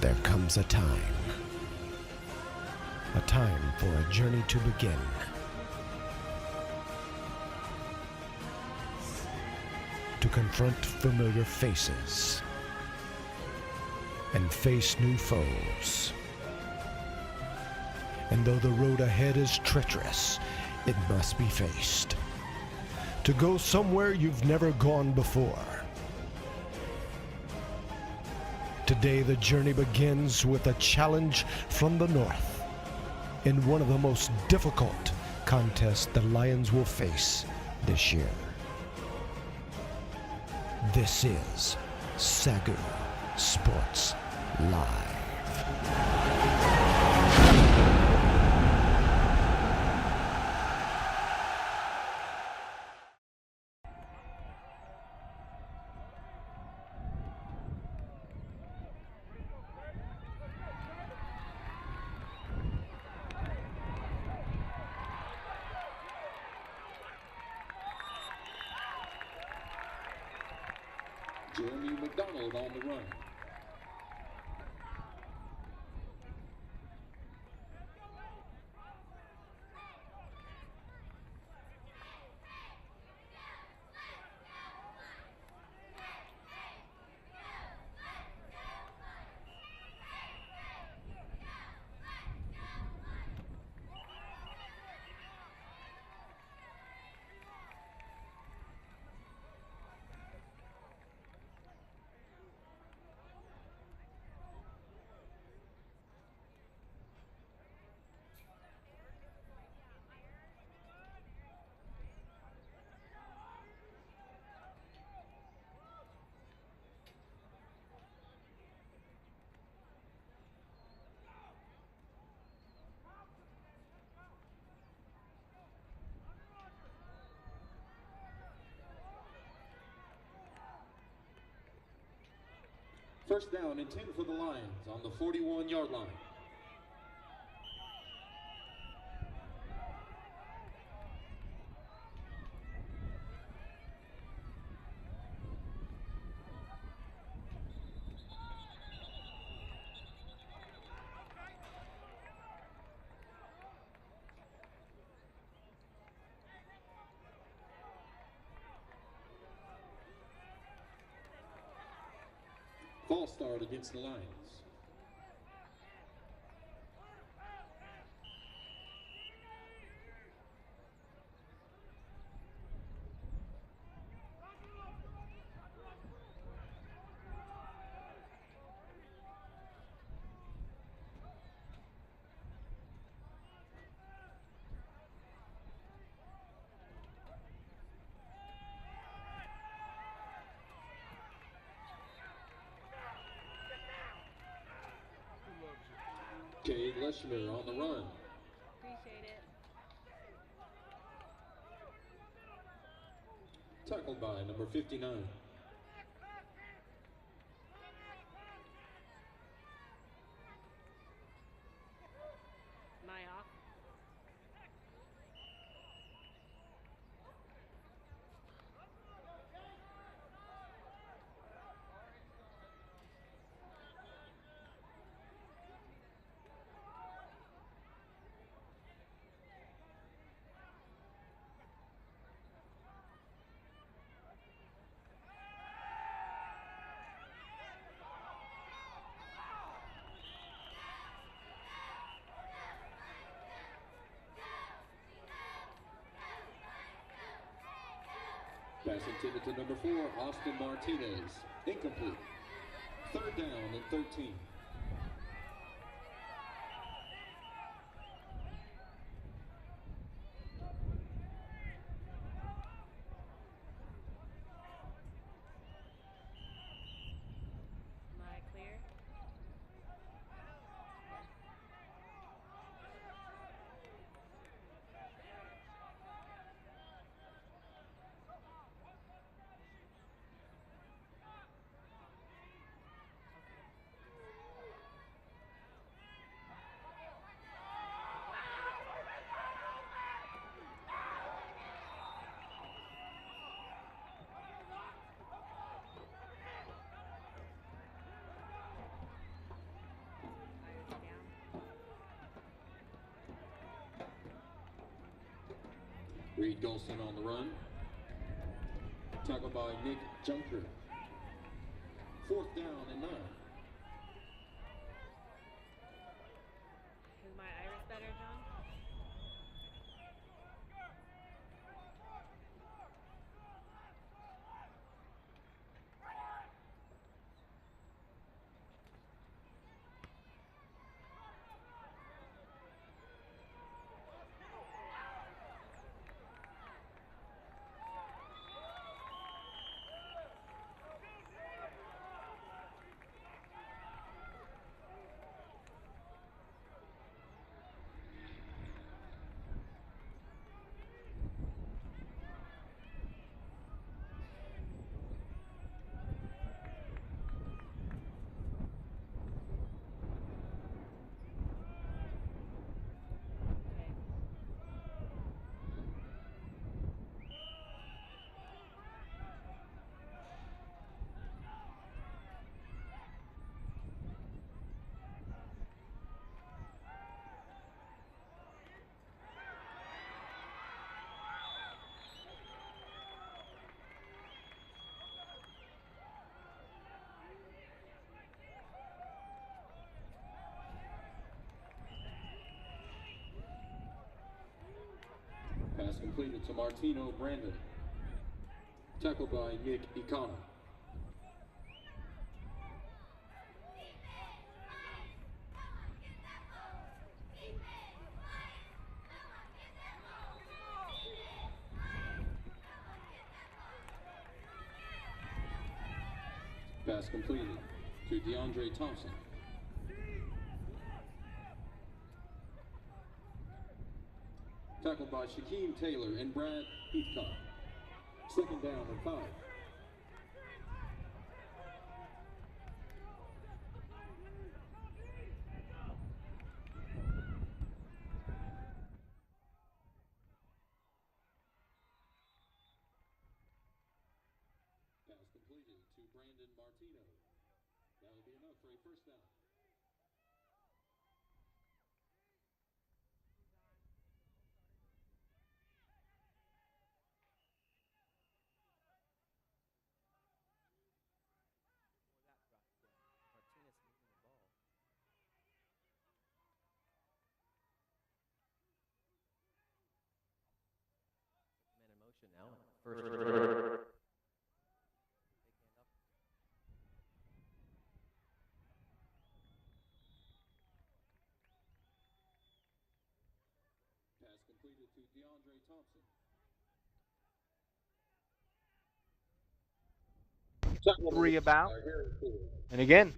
There comes a time for a journey to begin. To confront familiar faces and face new foes. And though the road ahead is treacherous, it must be faced. To go somewhere you've never gone before. Today the journey begins with a challenge from the north in one of the most difficult contests the Lions will face this year. This is SAGU Sports Live. Jeremy McDonald on the run. First down and 10 for the Lions on the 41-yard line. False start against the Lions. Cade Leshner on the run. Appreciate it. Tackled by number 59. Am I off? Pass intended to number 4, Austin Martinez. Incomplete. Third down and 13. Am I clear? Reed Golson on the run. Tackled by Nick Junker. 4th down and 9. Is my iris better, John? Okay. Pass completed to Martino Brandon. Tackled by Nick Econo. Pass completed to DeAndre Thompson. Tackled by Shaquem Taylor and Brad Heathcock. 2nd down and 5. Pass completed to Brandon Martino. That'll be enough for a 1st down. Martinez moving the ball. Man in motion now. First. Big handoff. Pass completed to DeAndre Thompson. Three about. And again,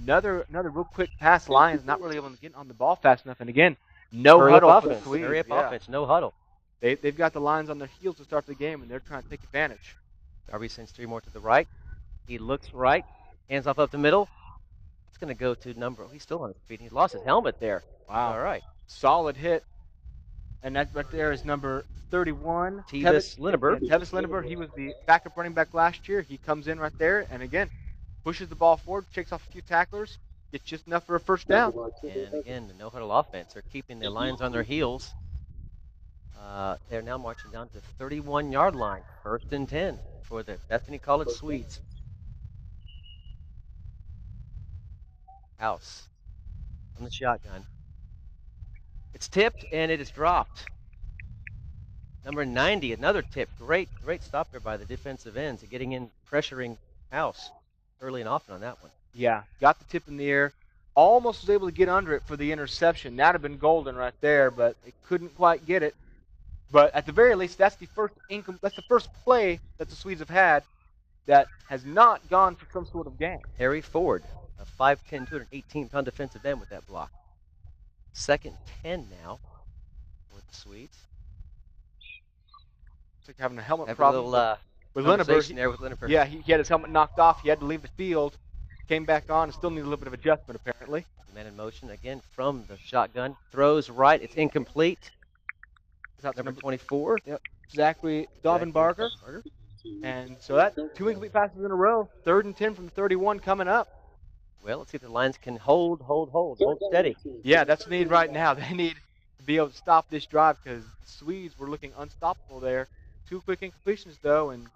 another real quick pass. Lions not really able to get on the ball fast enough. And again, no Hurry huddle up for the offense. Swedes. Hurry up Yeah. offense. No huddle. They've got the Lions on their heels to start the game, and they're trying to take advantage. Darby sends 3 more to the right. He looks right. Hands off up the middle. It's going to go to number. He's still on his feet. He's lost his helmet there. Wow. All right. Solid hit. And that right there is number 31. Tevis Linneberg. Yeah, Tevis Linneberg. He was the backup running back last year. He comes in right there, and again, pushes the ball forward, shakes off a few tacklers, gets just enough for a 1st down. And again, the no huddle offense. They're keeping the Lions on their heels. They're now marching down to the 31-yard line. 1st and 10 for the Bethany College Swedes. House on the shotgun. It's tipped and it is dropped. Number 90, another tip. Great stop there by the defensive ends, getting in, pressuring House early and often on that one. Yeah, got the tip in the air. Almost was able to get under it for the interception. That would have been golden right there, but it couldn't quite get it. But at the very least, that's the first play that the Swedes have had that has not gone for some sort of gain. Harry Ford, a 5'10", 218-pound defensive end with that block. 2nd 10 now for the Swedes. It's like having a helmet Have problem a little with conversation Linneberg. there with Linneberg. Yeah, he had his helmet knocked off. He had to leave the field. Came back on and still needed a little bit of adjustment, apparently. Man in motion again from the shotgun. Throws right. It's incomplete. Number 24. Yep, Zachary Dovenbarger. And so that 2 incomplete passes in a row. 3rd and 10 from the 31 coming up. Well, let's see if the Lions can hold steady. Yeah, that's what they need right now. They need to be able to stop this drive because the Swedes were looking unstoppable there. 2 quick incompletions, though, and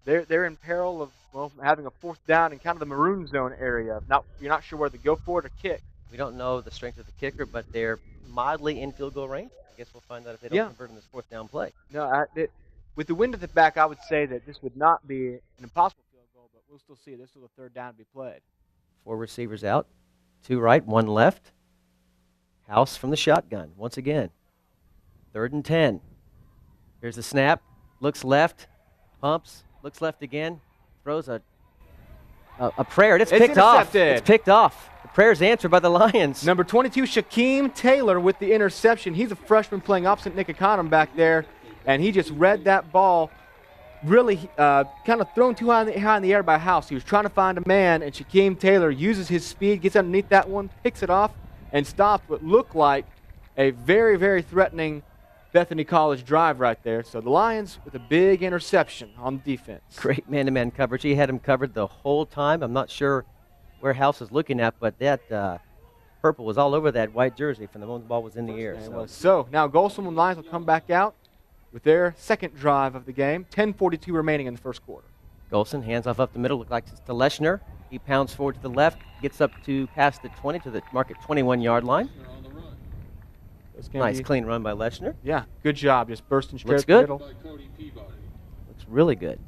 they're in peril of, well, having a 4th down in kind of the maroon zone area. You're not sure whether to go for it or kick. We don't know the strength of the kicker, but they're mildly in field goal range. I guess we'll find out if they don't convert on this 4th down play. No, with the wind at the back, I would say that this would not be an impossible field goal, but we'll still see. There's still a 3rd down to be played. 4 receivers out, 2 right, 1 left. House from the shotgun once again. 3rd and 10. Here's the snap. Looks left, pumps, looks left again, throws a prayer. It's picked off. It's picked off. The prayer's answered by the Lions. Number 22, Shaquem Taylor with the interception. He's a freshman playing opposite Nick Econom back there, and he just read that ball. Really kind of thrown too high in the air by House. He was trying to find a man, and Shaquem Taylor uses his speed, gets underneath that one, picks it off, and stops what looked like a very, very threatening Bethany College drive right there. So the Lions with a big interception on defense. Great man-to-man coverage. He had him covered the whole time. I'm not sure where House was looking at, but that purple was all over that white jersey from the moment the ball was in the air. So now Golson and Lions will come back out with their 2nd drive of the game. 10:42 remaining in the 1st quarter. Golson hands off up the middle, look like it's to Leshner. He pounds forward to the left, gets up to past the 20 to the market 21-yard line. Nice clean run by Leshner. Yeah, good job. Just bursting straight Looks up good. the middle. Looks really good.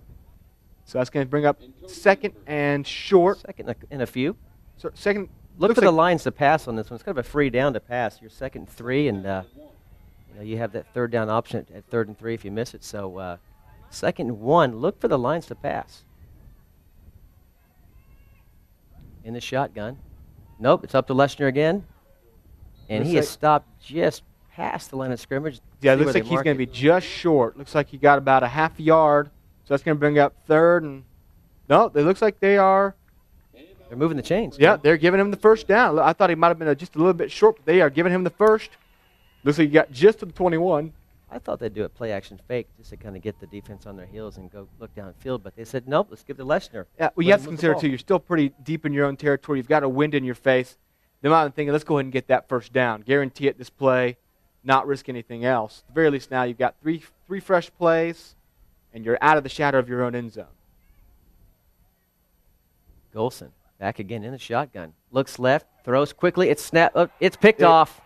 So that's going to bring up 2nd and short. 2nd and a few. So 2nd. Look for the Lions to pass on this one. It's kind of a free down to pass. Your 2nd and 3, and you have that 3rd down option at 3rd and 3 if you miss it. So 2nd and 1. Look for the Lions to pass. In the shotgun. Nope, it's up to Leshner again. And he has stopped just past the line of scrimmage. Yeah, it looks like he's going to be just short. Looks like he got about a half yard. So that's going to bring up 3rd. And no, it looks like they're moving the chains. Yeah, they're giving him the 1st down. I thought he might have been just a little bit short, but they are giving him the 1st. Looks like he got just to the 21. I thought they'd do a play-action fake just to kind of get the defense on their heels and go look downfield, but they said, nope, let's give it to Leshner. Yeah, well, you have to consider, too, you're still pretty deep in your own territory. You've got a wind in your face. They might have been thinking, let's go ahead and get that 1st down. Guarantee it this play, not risk anything else. At the very least now you've got three fresh plays, and you're out of the shadow of your own end zone. Golson back again in the shotgun. Looks left, throws quickly. It's it's picked off.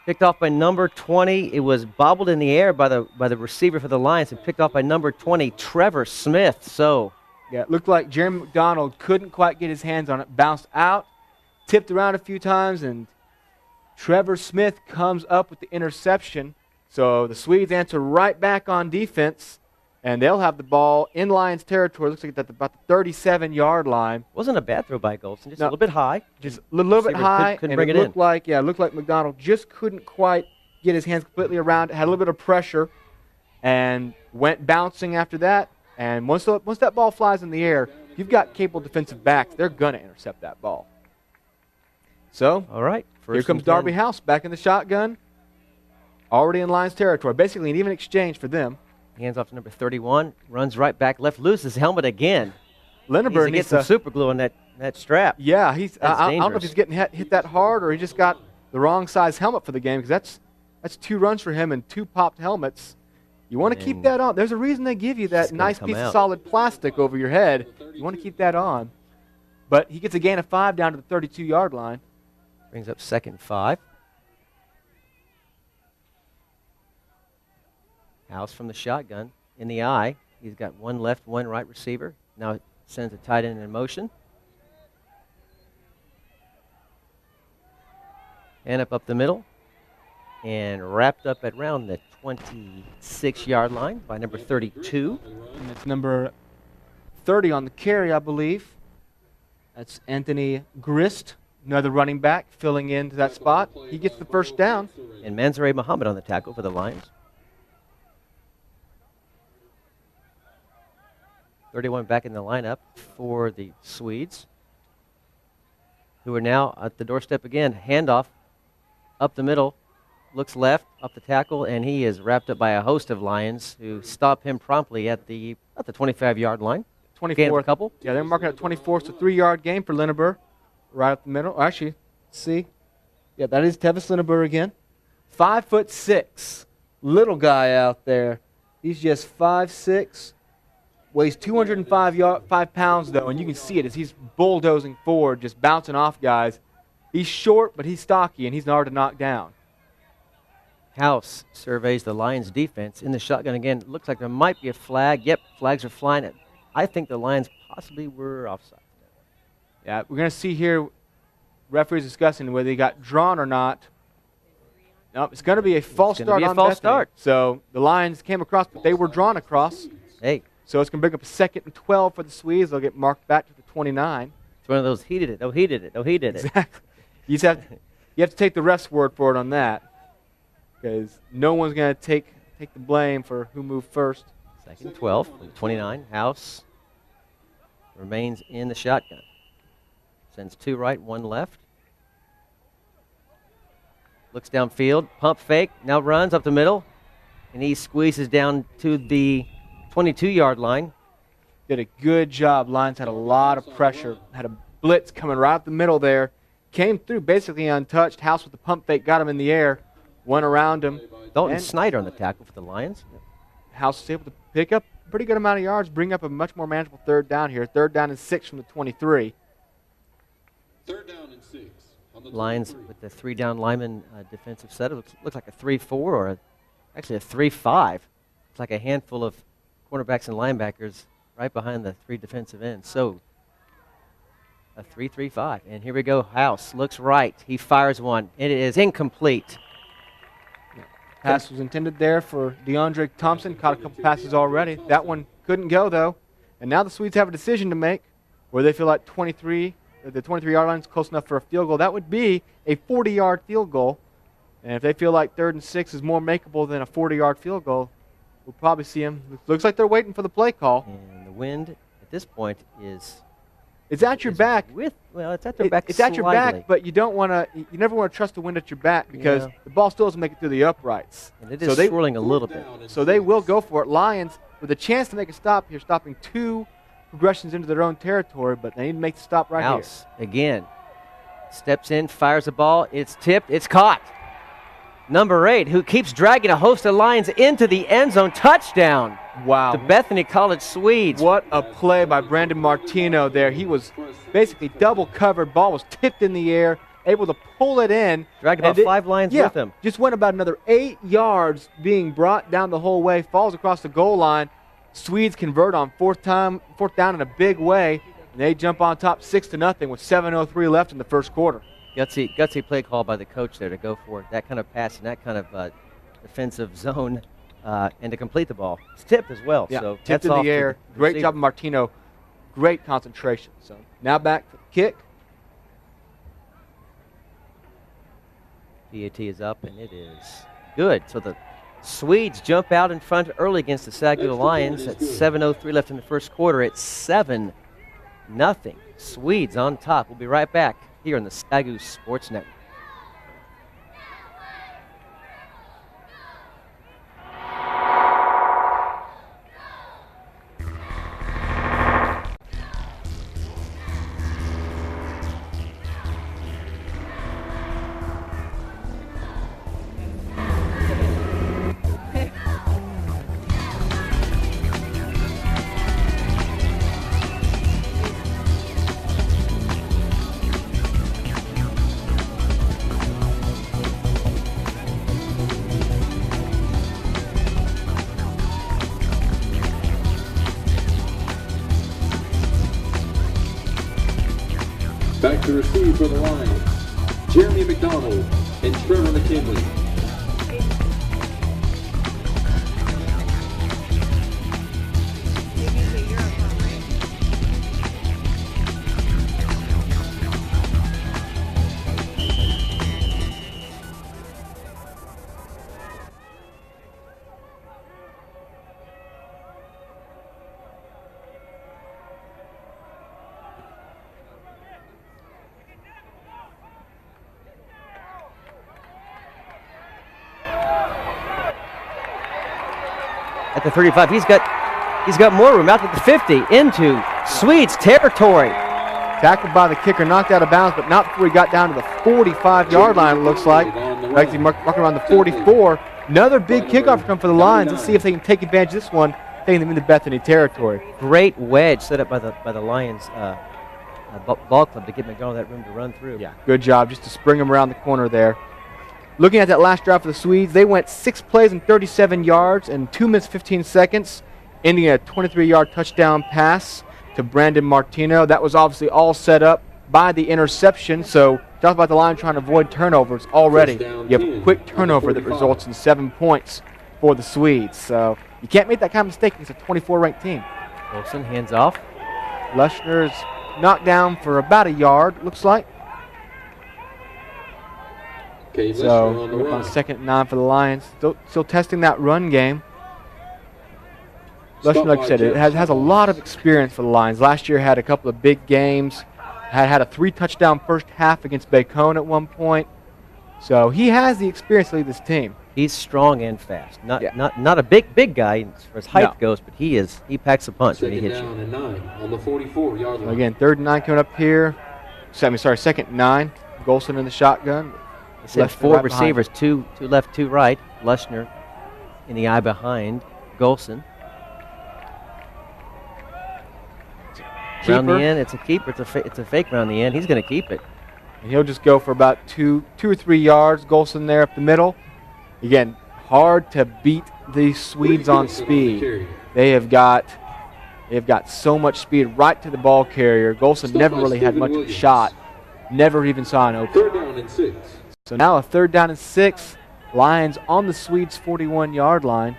Picked off by number 20. It was bobbled in the air by the receiver for the Lions and picked off by number 20, Trevor Smith. So yeah, it looked like Jeremy McDonald couldn't quite get his hands on it. Bounced out. Tipped around a few times, and Trevor Smith comes up with the interception. So the Swedes answer right back on defense, and they'll have the ball in Lions territory. Looks like at about the 37-yard line. Wasn't a bad throw by Golson, just a little bit high. Just a little bit high, couldn't and bring it looked like McDonald just couldn't quite get his hands completely around it. Had a little bit of pressure, and went bouncing after that. And once that ball flies in the air, you've got capable defensive backs. They're going to intercept that ball. So, all right, here comes Darby House back in the shotgun, already in Lions territory. Basically an even exchange for them. Hands off to number 31, runs right back, left, loses his helmet again. Lindenberg needs some super glue on that strap. Yeah, I don't know if he's getting hit that hard or he just got the wrong size helmet for the game, because that's 2 runs for him and 2 popped helmets. You want to keep that on. There's a reason they give you that nice piece of solid plastic over your head. You want to keep that on. But he gets a gain of 5 down to the 32-yard line. Brings up 2nd and 5. House from the shotgun in the eye. He's got 1 left, 1 right receiver. Now sends a tight end in motion. And up the middle. And wrapped up at around the 26-yard line by number 32. And it's number 30 on the carry, I believe. That's Anthony Grist. Another running back filling into that spot. He gets the 1st down. And Mansouri Muhammad on the tackle for the Lions. 31 back in the lineup for the Swedes, who are now at the doorstep again. Handoff up the middle. Looks left, up the tackle, and he is wrapped up by a host of Lions who stop him promptly at the 25-yard line. 24. Couple. Yeah, they're marking at 24. It's a 3-yard gain for Lindenberg. Right up the middle. Actually, see. Yeah, that is Tevis Lindenberg again. 5'6", little guy out there. He's just 5'6", weighs 205 pounds though, and you can see it as he's bulldozing forward, just bouncing off guys. He's short, but he's stocky, and he's hard to knock down. House surveys the Lions' defense in the shotgun again. Looks like there might be a flag. Yep, flags are flying. I think the Lions possibly were offside. Yeah, we're going to see here referees discussing whether they got drawn or not. Nope, it's going to be a false start on Bethany. So the Lions came across, but they were drawn across. Hey. So it's going to bring up a 2nd and 12 for the Swedes. They'll get marked back to the 29. It's one of those, he did it, oh, he did it, oh, he did it. Exactly. You have to take the ref's word for it on that, because no one's going to take the blame for who moved first. 2nd and 12, 29. House remains in the shotgun. Sends 2 right, 1 left. Looks downfield, pump fake, now runs up the middle, and he squeezes down to the 22-yard line. Did a good job. Lions had a lot of pressure, had a blitz coming right up the middle there. Came through basically untouched. House with the pump fake, got him in the air, went around him. Dalton Snyder on the tackle for the Lions. House was able to pick up a pretty good amount of yards, bring up a much more manageable 3rd down here. 3rd down and 6 from the 23. 3rd down and 6. Lions with the 3-down lineman defensive set. It looks like a 3-4 or actually a 3-5. It's like a handful of cornerbacks and linebackers right behind the 3 defensive ends. So a 3-3-5. And here we go. House looks right. He fires one. It is incomplete. Pass was intended there for DeAndre Thompson. Caught a couple passes already. That one couldn't go, though. And now the Swedes have a decision to make where they feel like the 23-yard line is close enough for a field goal. That would be a 40-yard field goal. And if they feel like 3rd and 6 is more makeable than a 40-yard field goal, we'll probably see them. Looks like they're waiting for the play call. And the wind at this point is... It's at your back. Well, it's at their back. It's at your back, but you don't want to. You never want to trust the wind at your back because the ball still doesn't make it through the uprights. And it is swirling a little bit. So they will go for it. Lions with a chance to make a stop here, stopping 2 progressions into their own territory, but they need to make the stop right House again steps in, fires the ball. It's tipped. It's caught. Number 8, who keeps dragging a host of Lions into the end zone. Touchdown. Wow. The Bethany College Swedes. What a play by Brandon Martino there. He was basically double covered. Ball was tipped in the air, able to pull it in. Dragged about 5 Lions with him. Just went about another 8 yards being brought down the whole way. Falls across the goal line. Swedes convert on 4th down in a big way. And they jump on top 6-0 with 7:03 left in the 1st quarter. Gutsy play call by the coach there to go for that kind of pass and that kind of defensive zone and to complete the ball. It's tipped as well. Yeah, so tipped in the air. Great job of Martino. Great concentration. So now back for the kick. PAT is up, and it is good. So the Swedes jump out in front early against the SAGU Lions at 7:03 left in the 1st quarter. It's 7-0. Swedes on top. We'll be right back here on the SAGU Sports Network. Back to receive for the Lions, Jeremy McDonald and Trevor McKinley. At the 35, he's got more room out at the 50 into Swedes territory. Tackled by the kicker, knocked out of bounds, but not before he got down to the 45-yard line, it looks like. Actually, marking around the 44. Another big kickoff come for the Lions. Let's see if they can take advantage of this one, taking them into Bethany territory. Great wedge set up by the Lions ball club to give McDonald that room to run through. Yeah, good job just to spring them around the corner there. Looking at that last drive for the Swedes, they went 6 plays and 37 yards in 2 minutes 15 seconds, ending a 23-yard touchdown pass to Brandon Martino. That was obviously all set up by the interception. So talk about the Lions trying to avoid turnovers already. You have a quick turnover that results in 7 points for the Swedes. So you can't make that kind of mistake against a 24-ranked team. Wilson hands off. Lushner's knocked down for about a yard, looks like. So we're on 2nd and 9 for the Lions. Still testing that run game. Lushner, like I said, it has a lot of experience for the Lions. Last year had a couple of big games. Had a 3-touchdown first half against Bacone at one point. So he has the experience to lead this team. He's strong and fast. Not a big guy as far as height goes, but he packs a punch when he hits you. And 9 on the 44-yard line. Again, 3rd and 9 coming up here. 2nd and 9. Golson in the shotgun. I said 4 receivers, two left, 2 right. Lushner in the eye behind Golson. Around the end, it's a keeper. It's a fake around the end. He's going to keep it. And he'll just go for about 2 or 3 yards. Golson there up the middle. Again, hard to beat the Swedes on speed. They have got so much speed right to the ball carrier. Golson never really had much of a shot. Never even saw an open. 3rd down and 6. So now a 3rd down and 6. Lions on the Swedes' 41-yard line.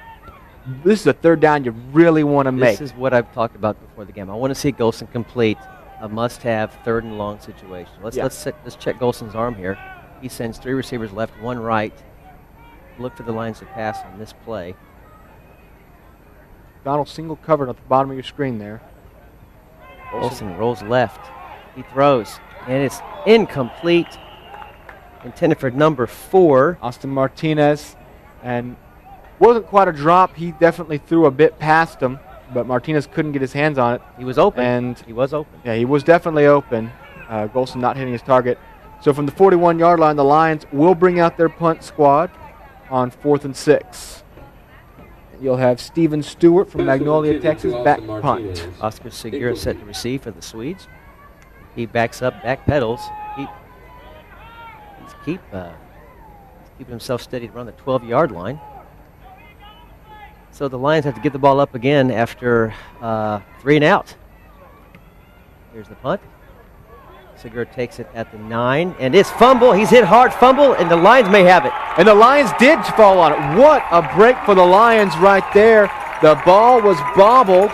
This is a 3rd down you really want to make. This is what I've talked about before the game. I want to see Golson complete a must-have 3rd and long situation. Let's check Golson's arm here. He sends 3 receivers left, 1 right. Look for the Lions to pass on this play. Donald single covered at the bottom of your screen there. Golson rolls left. He throws, and it's incomplete. Intended for number 4. Austin Martinez, and wasn't quite a drop. He definitely threw a bit past him, but Martinez couldn't get his hands on it. He was open. And he was open. Yeah, he was definitely open. Golson not hitting his target. So from the 41-yard line, the Lions will bring out their punt squad on 4th and 6. You'll have Steven Stewart from Magnolia, Texas, back punt. Oscar Segura set to receive for the Swedes. He backs up, back pedals. He's keeping himself steady around the 12-yard line. So the Lions have to get the ball up again after 3 and out. Here's the punt. Segura takes it at the 9, and it's fumble. He's hit hard, fumble, and the Lions may have it. And the Lions did fall on it. What a break for the Lions right there. The ball was bobbled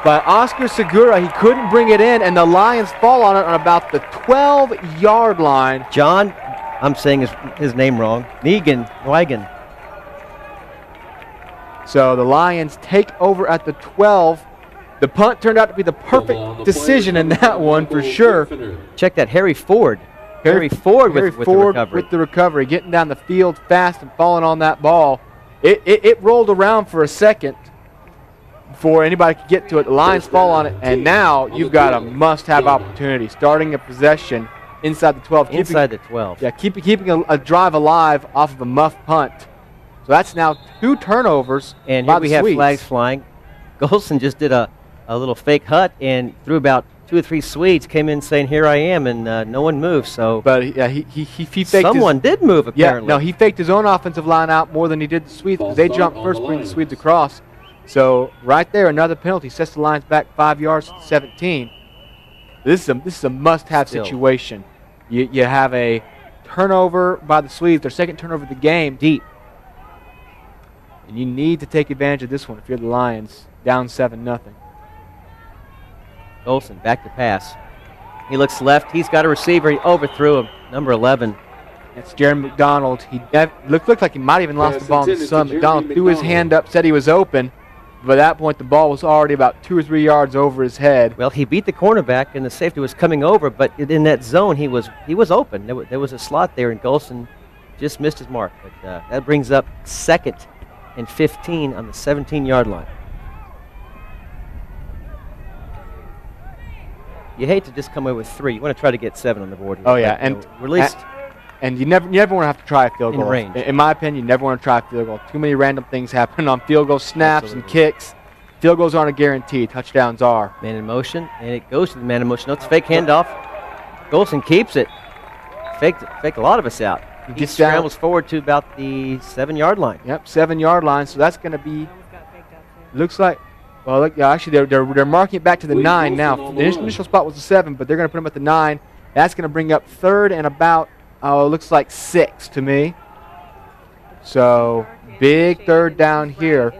by Oscar Segura. He couldn't bring it in, and the Lions fall on it on about the 12-yard line. John, I'm saying his name wrong. Wigan. So the Lions take over at the 12. The punt turned out to be the perfect decision in that one for sure. Check that, Harry Ford. Harry Ford with the recovery. Getting down the field fast and falling on that ball. It rolled around for a second before anybody could get to it. The Lions fall on it, and now you've got a must-have opportunity. Starting a possession inside the 12. Inside the 12. Yeah, keeping a drive alive off of a muff punt. So that's now 2 turnovers. And here we have flags flying. Golson just did a little fake hut and threw about 2 or 3 Swedes, came in saying, "Here I am," and no one moved. So, but yeah, he faked. Someone did move apparently. Yeah, no, he faked his own offensive line out more than he did the Swedes because they jumped first, bring the Swedes across. So right there, another penalty sets the Lions back 5 yards to 17. This is a must-have situation. You have a turnover by the Swedes, their 2nd turnover of the game, deep, and you need to take advantage of this one if you're the Lions, down 7-0. Golson back to pass. He looks left. He's got a receiver. He overthrew him. Number 11. It's Jeremy McDonald. He looked like he might have even lost the ball in the sun. McDonald threw his hand up, said he was open. But at that point, the ball was already about 2 or 3 yards over his head. Well, he beat the cornerback, and the safety was coming over. But in that zone, he was open. There was a slot there, and Golson just missed his mark. But that brings up 2nd and 15 on the 17-yard line. You hate to just come away with 3. You want to try to get 7 on the board here. Oh, yeah. And at least And you never want to have to try a field In goal. range. In my opinion, you never want to try a field goal. Too many random things happen on field goal snaps and Absolutely. kicks. Field goals aren't a guarantee. Touchdowns are. Man in motion, and it goes to the man in motion. No, it's a fake handoff. Golson keeps it. Faked a lot of us out. He Gets down. scrambles forward to about the 7-yard line. Yep, 7-yard line. So that's going to be. Almost got faked out too. Looks like. Well, look, yeah, actually, they're marking it back to the Lee 9 now. Golson on The the line. initial spot was the 7, but they're going to put him at the 9. That's going to bring up 3rd and about. Oh, it looks like 6 to me. So big 3rd down here.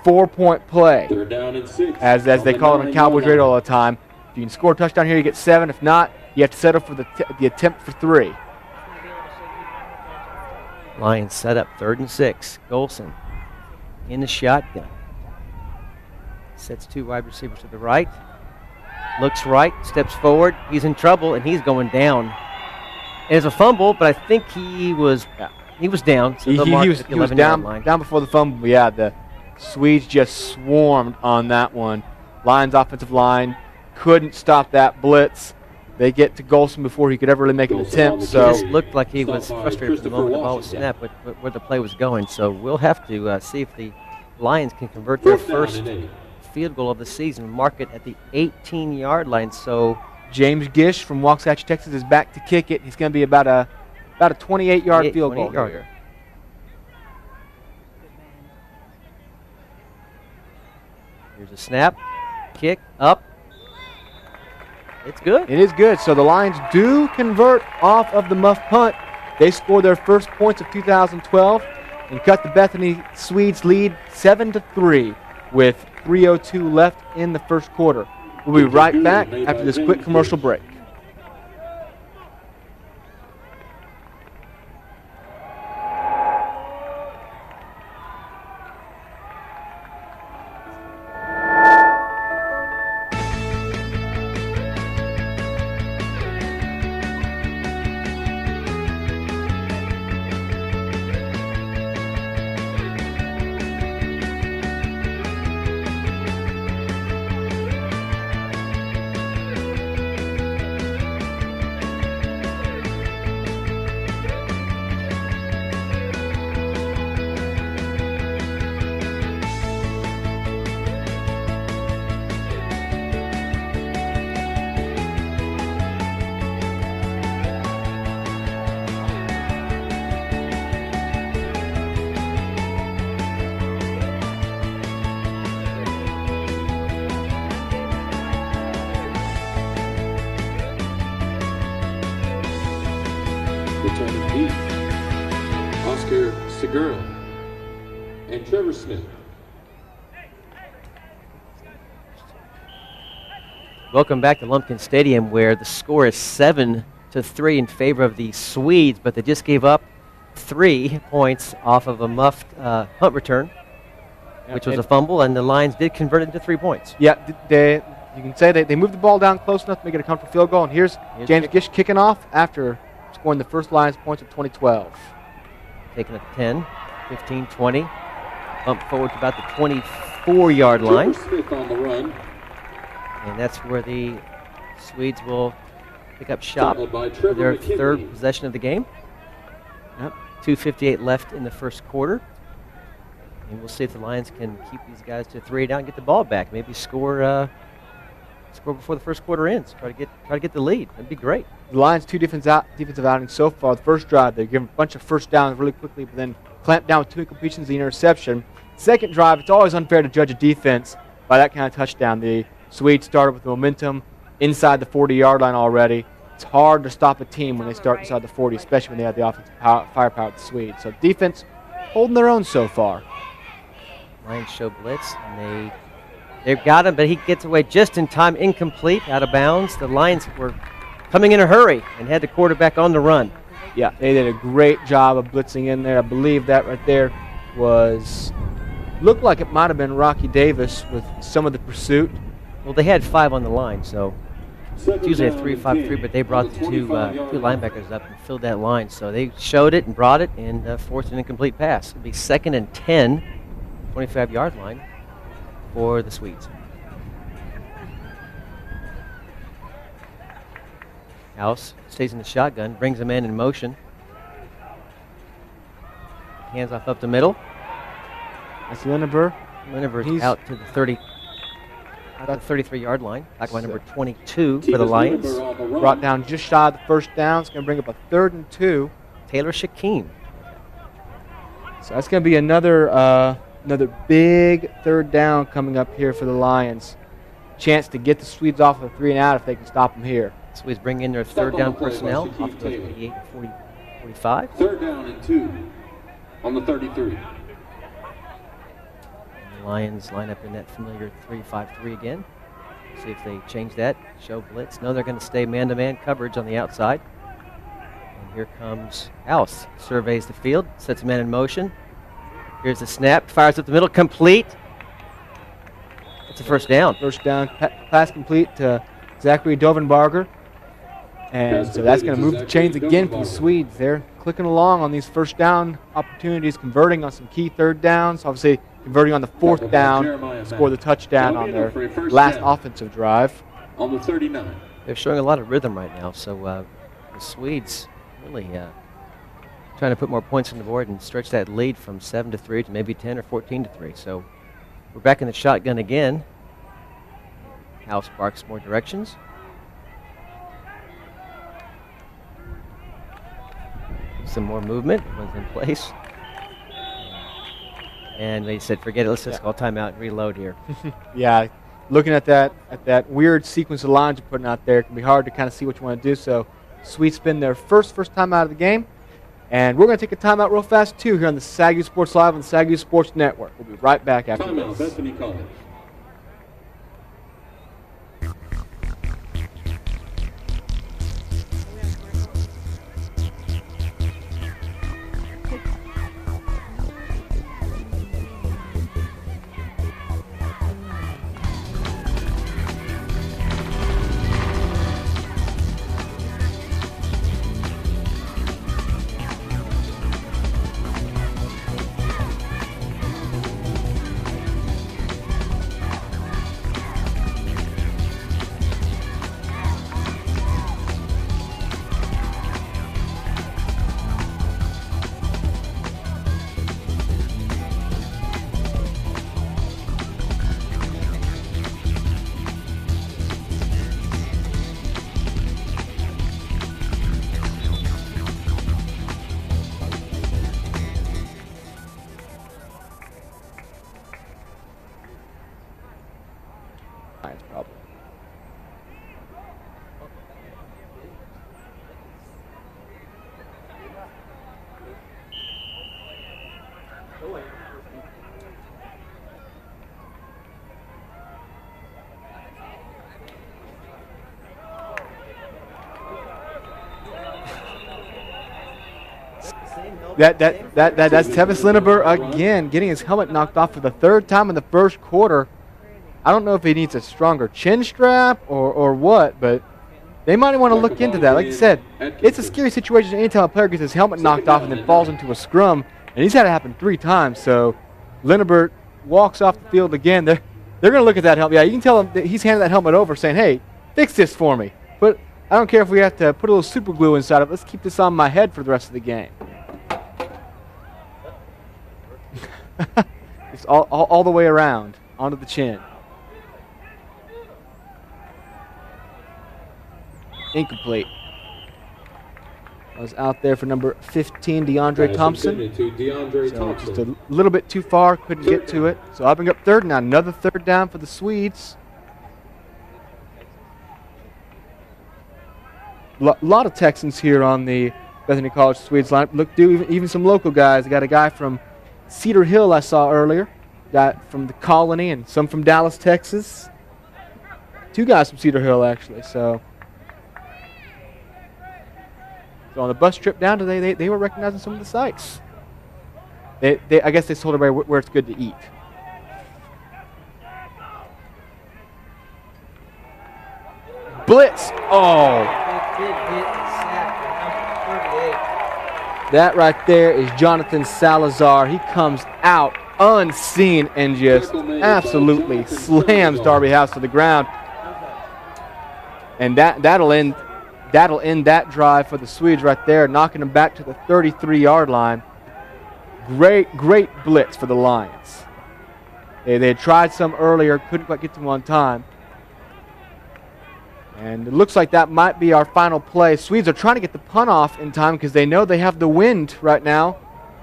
4-point play, 3rd down and 6. as they call it on Cowboys radio all the time. If you can score a touchdown here, you get 7. If not, you have to settle for the attempt for 3. Lions set up 3rd and 6. Golson in the shotgun. Sets 2 wide receivers to the right. Looks right, steps forward. He's in trouble, and he's going down. It's a fumble, but I think he was down. So He they'll mark was at the 11-yard line. down before the fumble. Yeah, the Swedes just swarmed on that one. Lions offensive line couldn't stop that blitz. They get to Golson before he could ever really make an Golson on attempt. the So It just looked like he was Stopped by frustrated for the moment the ball was Christopher snapped, but where the play was going. So we'll have to see if the Lions can convert their 4th down first and 8. field goal of the season, mark it at the 18-yard line. So James Gish from Waxahachie, Texas, is back to kick it. He's going to be about a 28-yard field goal. 28-yarder. Here's a snap, kick, up. It's good. It is good. So the Lions do convert off of the muff punt. They score their first points of 2012 and cut the Bethany Swedes lead 7-3 with 3:02 left in the first quarter. We'll be right back after this quick commercial break. Returning Pete, Oscar Segura, and Trevor Smith. Welcome back to Lumpkin Stadium, where the score is 7-3 in favor of the Swedes, but they just gave up 3 points off of a muffed punt return, which was a fumble, and the Lions did convert it into 3 points. Yeah, you can say they moved the ball down close enough to make it a comfortable field goal. And here's James Gish kicking off after scoring the first Lions points of 2012. Taking it 10, 15, 20. Bump forward to about the 24-yard line. Trevor Smith on the run. And that's where the Swedes will pick up shop Followed by for Trevor their McKinley. 3rd possession of the game. Yep. 2:58 left in the first quarter. And we'll see if the Lions can keep these guys to 3 down and get the ball back. Maybe score before the first quarter ends. Try to get the lead. That'd be great. The Lions' 2 defensive outings so far. The first drive, they give a bunch of first downs really quickly, but then clamp down with 2 incompletions, the interception. Second drive, it's always unfair to judge a defense by that kind of touchdown. The Swedes started with momentum inside the 40-yard line already. It's hard to stop a team when they start inside the 40, especially when they have the offensive firepower of the Swedes. So defense holding their own so far. Lions show blitz, and they've got him, but he gets away just in time, incomplete, out of bounds. The Lions were coming in a hurry and had the quarterback on the run. Yeah, they did a great job of blitzing in there. I believe that right there looked like it might have been Rocky Davis with some of the pursuit. Well, they had 5 on the line, so it's usually a 3-5-3, 3-5-3, but they brought the two linebackers up and filled that line. So they showed it and brought it and forced an incomplete pass. It'll be 2nd and 10, 25-yard line for the Swedes. House stays in the shotgun, brings a man in motion. Hands off up the middle. That's Lineber. Lineber's out to the 30, at the 33-yard line. Back by number 22 for the Lions. Brought down just shy of the first down. It's going to bring up a 3rd and 2. Taylor Shaquem. So that's going to be another big 3rd down coming up here for the Lions. Chance to get the Swedes off of the 3 and out if they can stop them here. Swedes bring in their 3rd down personnel off the 48, 45. 3rd down and 2 on the 33. The Lions line up in that familiar 3-5-3 again. See if they change that. Show blitz. No, they're going to stay man-to-man coverage on the outside. And here comes House. Surveys the field, sets a man in motion. Here's the snap, fires up the middle, complete. It's a 1st down. 1st down, pass complete to Zachary Dovenbarger. And so that's going to move the chains again for the Swedes. They're clicking along on these 1st down opportunities, converting on some key 3rd downs. Obviously, converting on the 4th down, score the touchdown on their last offensive drive. On the 39. They're showing a lot of rhythm right now, so the Swedes really trying to put more points on the board and stretch that lead from 7-3 to maybe 10 or 14-3. So we're back in the shotgun again. House barks more directions. Some more movement. One's in place. And they said, forget it. Let's just call timeout and reload here. Yeah, looking at that weird sequence of lines you're putting out there, it can be hard to kind of see what you want to do. So Swedes spin their first time out of the game. And we're going to take a timeout real fast, too, here on the SAGU Sports Live on the SAGU Sports Network. We'll be right back after Timeout, this. Bethany College. Probably. That's Tevis Lineber again, getting his helmet knocked off for the 3rd time in the 1st quarter. I don't know if he needs a stronger chin strap or what, but they might want to look into that. Like I said, it's a scary situation anytime a player gets his helmet knocked off and then falls into a scrum, and he's had it happen 3 times. So Lineber walks off the field again. They're going to look at that helmet. Yeah, you can tell him that he's handed that helmet over saying, hey, fix this for me. But I don't care if we have to put a little super glue inside it. Let's keep this on my head for the rest of the game. It's all the way around, onto the chin. Incomplete. I was out there for number 15, DeAndre Thompson. So just a little bit too far, couldn't get to it. So I bring up 3rd now, another 3rd down for the Swedes. Lot of Texans here on the Bethany College Swedes lineup. Look, even some local guys. I got a guy from Cedar Hill I saw earlier. Got from the Colony and some from Dallas, Texas. 2 guys from Cedar Hill, actually. So on the bus trip down today, they were recognizing some of the sites. I guess they told everybody where it's good to eat. Blitz. Oh. That right there is Jonathan Salazar. He comes out unseen and just absolutely slams Darby House to the ground. And that'll end that'll end that drive for the Swedes right there, knocking them back to the 33-yard line. Great blitz for the Lions. They had tried some earlier, couldn't quite get to them on time. And it looks like that might be our final play. Swedes are trying to get the punt off in time because they know they have the wind right now,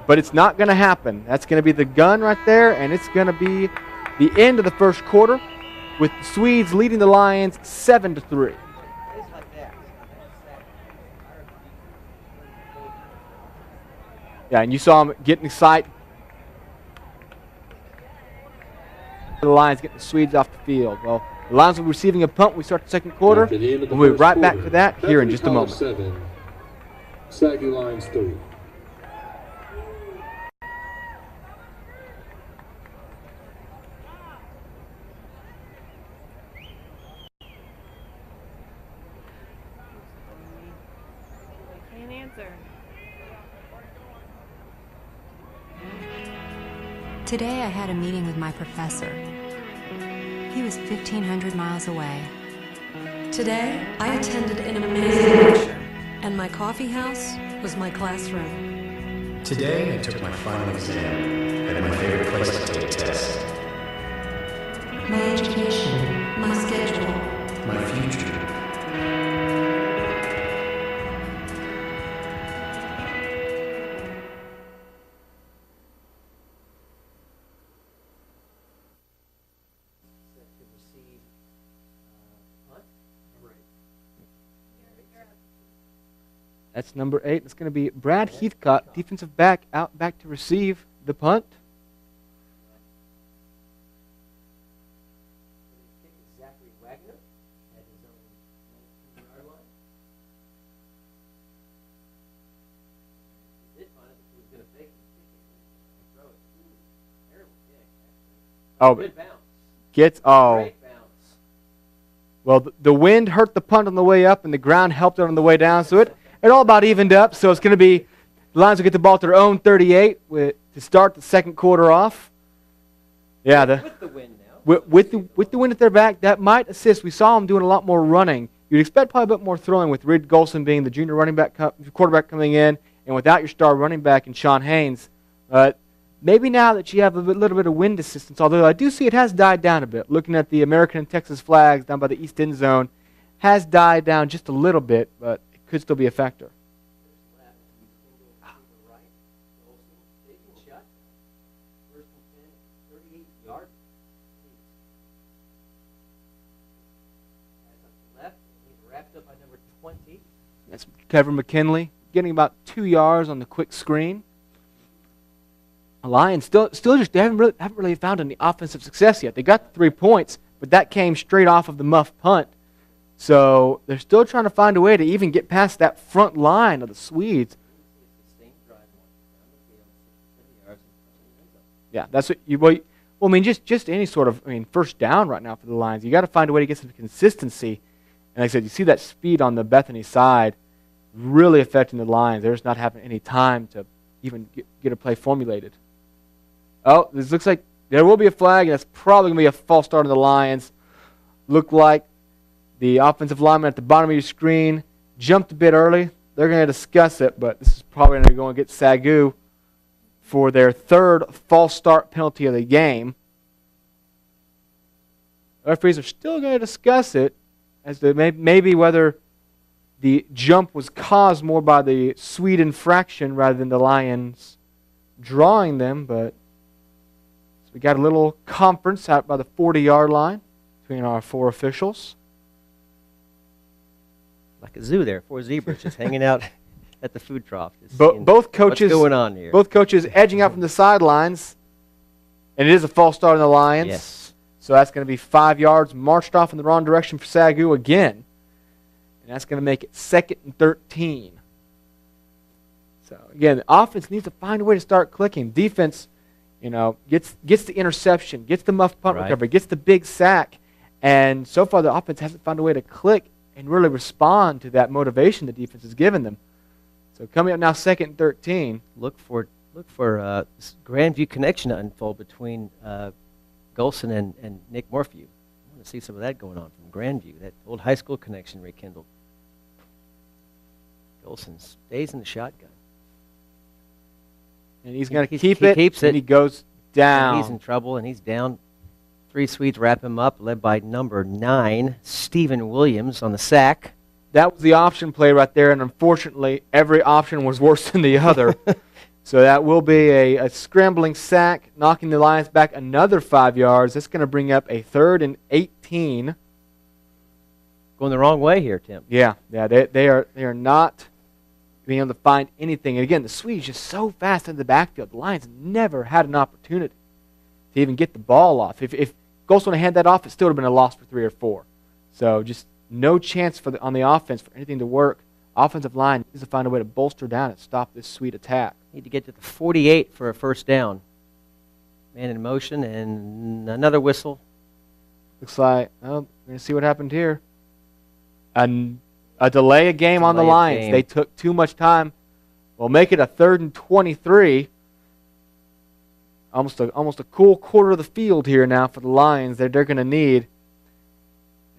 but it's not going to happen. That's going to be the gun right there, and it's going to be the end of the first quarter with the Swedes leading the Lions 7-3. Yeah, and you saw them getting excited. The Lions getting the Swedes off the field. Well, the Lions will be receiving a punt when we start the second quarter. We'll be right back for that here in just a moment. 7, SAGU Lions 3. Can't answer. Today I had a meeting with my professor. He was 1,500 miles away. Today, I attended an amazing lecture, and my coffee house was my classroom. Today, I took my final exam at my favorite place to take a test. My education, my schedule. My future. That's number 8. It's going to be Brad Heathcott, defensive back, out back to receive the punt. Oh, Good bounce. gets Great bounce. well. The wind hurt the punt on the way up, and the ground helped it on the way down. So it all about evened up. So it's going to be the Lions will get the ball to their own 38 to start the second quarter off. Yeah, With the wind now. with the wind at their back, that might assist. We saw them doing a lot more running. You'd expect probably a bit more throwing with Reed Golson being the junior quarterback coming in, and without your star running back in Sean Haynes. Maybe now that you have a little bit of wind assistance, although I do see it has died down a bit. Looking at the American and Texas flags down by the east end zone, has died down just a little bit, but it could still be a factor. That's Kevin McKinley getting about 2 yards on the quick screen. The Lions still just they haven't really found any offensive success yet. They got 3 points, but that came straight off of the muff punt. So they're still trying to find a way to even get past that front line of the Swedes. Yeah, that's what you. Well, I mean, just any sort of first down right now for the Lions. You got to find a way to get some consistency. And like I said, you see that speed on the Bethany side really affecting the Lions. They're just not having any time to even get a play formulated. Oh, this looks like there will be a flag, and that's probably going to be a false start on the Lions. Look like the offensive lineman at the bottom of your screen jumped a bit early. They're going to discuss it, but this is probably going to go and get SAGU for their third false start penalty of the game. The referees are still going to discuss it as to maybe whether the jump was caused more by the Swede infraction rather than the Lions drawing them, but so we got a little conference out by the 40-yard line between our 4 officials. Like a zoo there, 4 zebras just hanging out at the food trough. Both coaches, what's going on here? Both coaches edging out from the sidelines, and it is a false start on the Lions. Yes. So that's going to be 5 yards marched off in the wrong direction for SAGU again. And that's going to make it 2nd and 13. So, again, the offense needs to find a way to start clicking. Defense, gets the interception, gets the muff punt recovery, gets the big sack. And so far the offense hasn't found a way to click and really respond to that motivation the defense has given them. So coming up now 2nd and 13. Look for this Grandview connection to unfold between Golson and Nick Morphew. I want to see some of that going on from Grandview, that old high school connection rekindled. Golson stays in the shotgun. And he's going to He keep it. keeps it. And he goes down. And he's in trouble, and he's down. 3 Swedes wrap him up, led by number 9, Stephen Williams, on the sack. That was the option play right there, and unfortunately, every option was worse than the other. So that will be a scrambling sack, knocking the Lions back another 5 yards. That's going to bring up a 3rd and 18. Going the wrong way here, Tim. Yeah, they are not being able to find anything. And again, the Swedes just so fast in the backfield. The Lions never had an opportunity to even get the ball off. If Golson had that off, it still would have been a loss for 3 or 4. So just no chance on the offense for anything to work. Offensive line needs to find a way to bolster down and stop this Swede attack. Need to get to the 48 for a first down. Man in motion, and another whistle. Looks like, well, we're going to see what happened here. A delay of game on the Lions. They took too much time. We'll make it a 3rd and 23. Almost a cool quarter of the field here now for the Lions that they're going to need.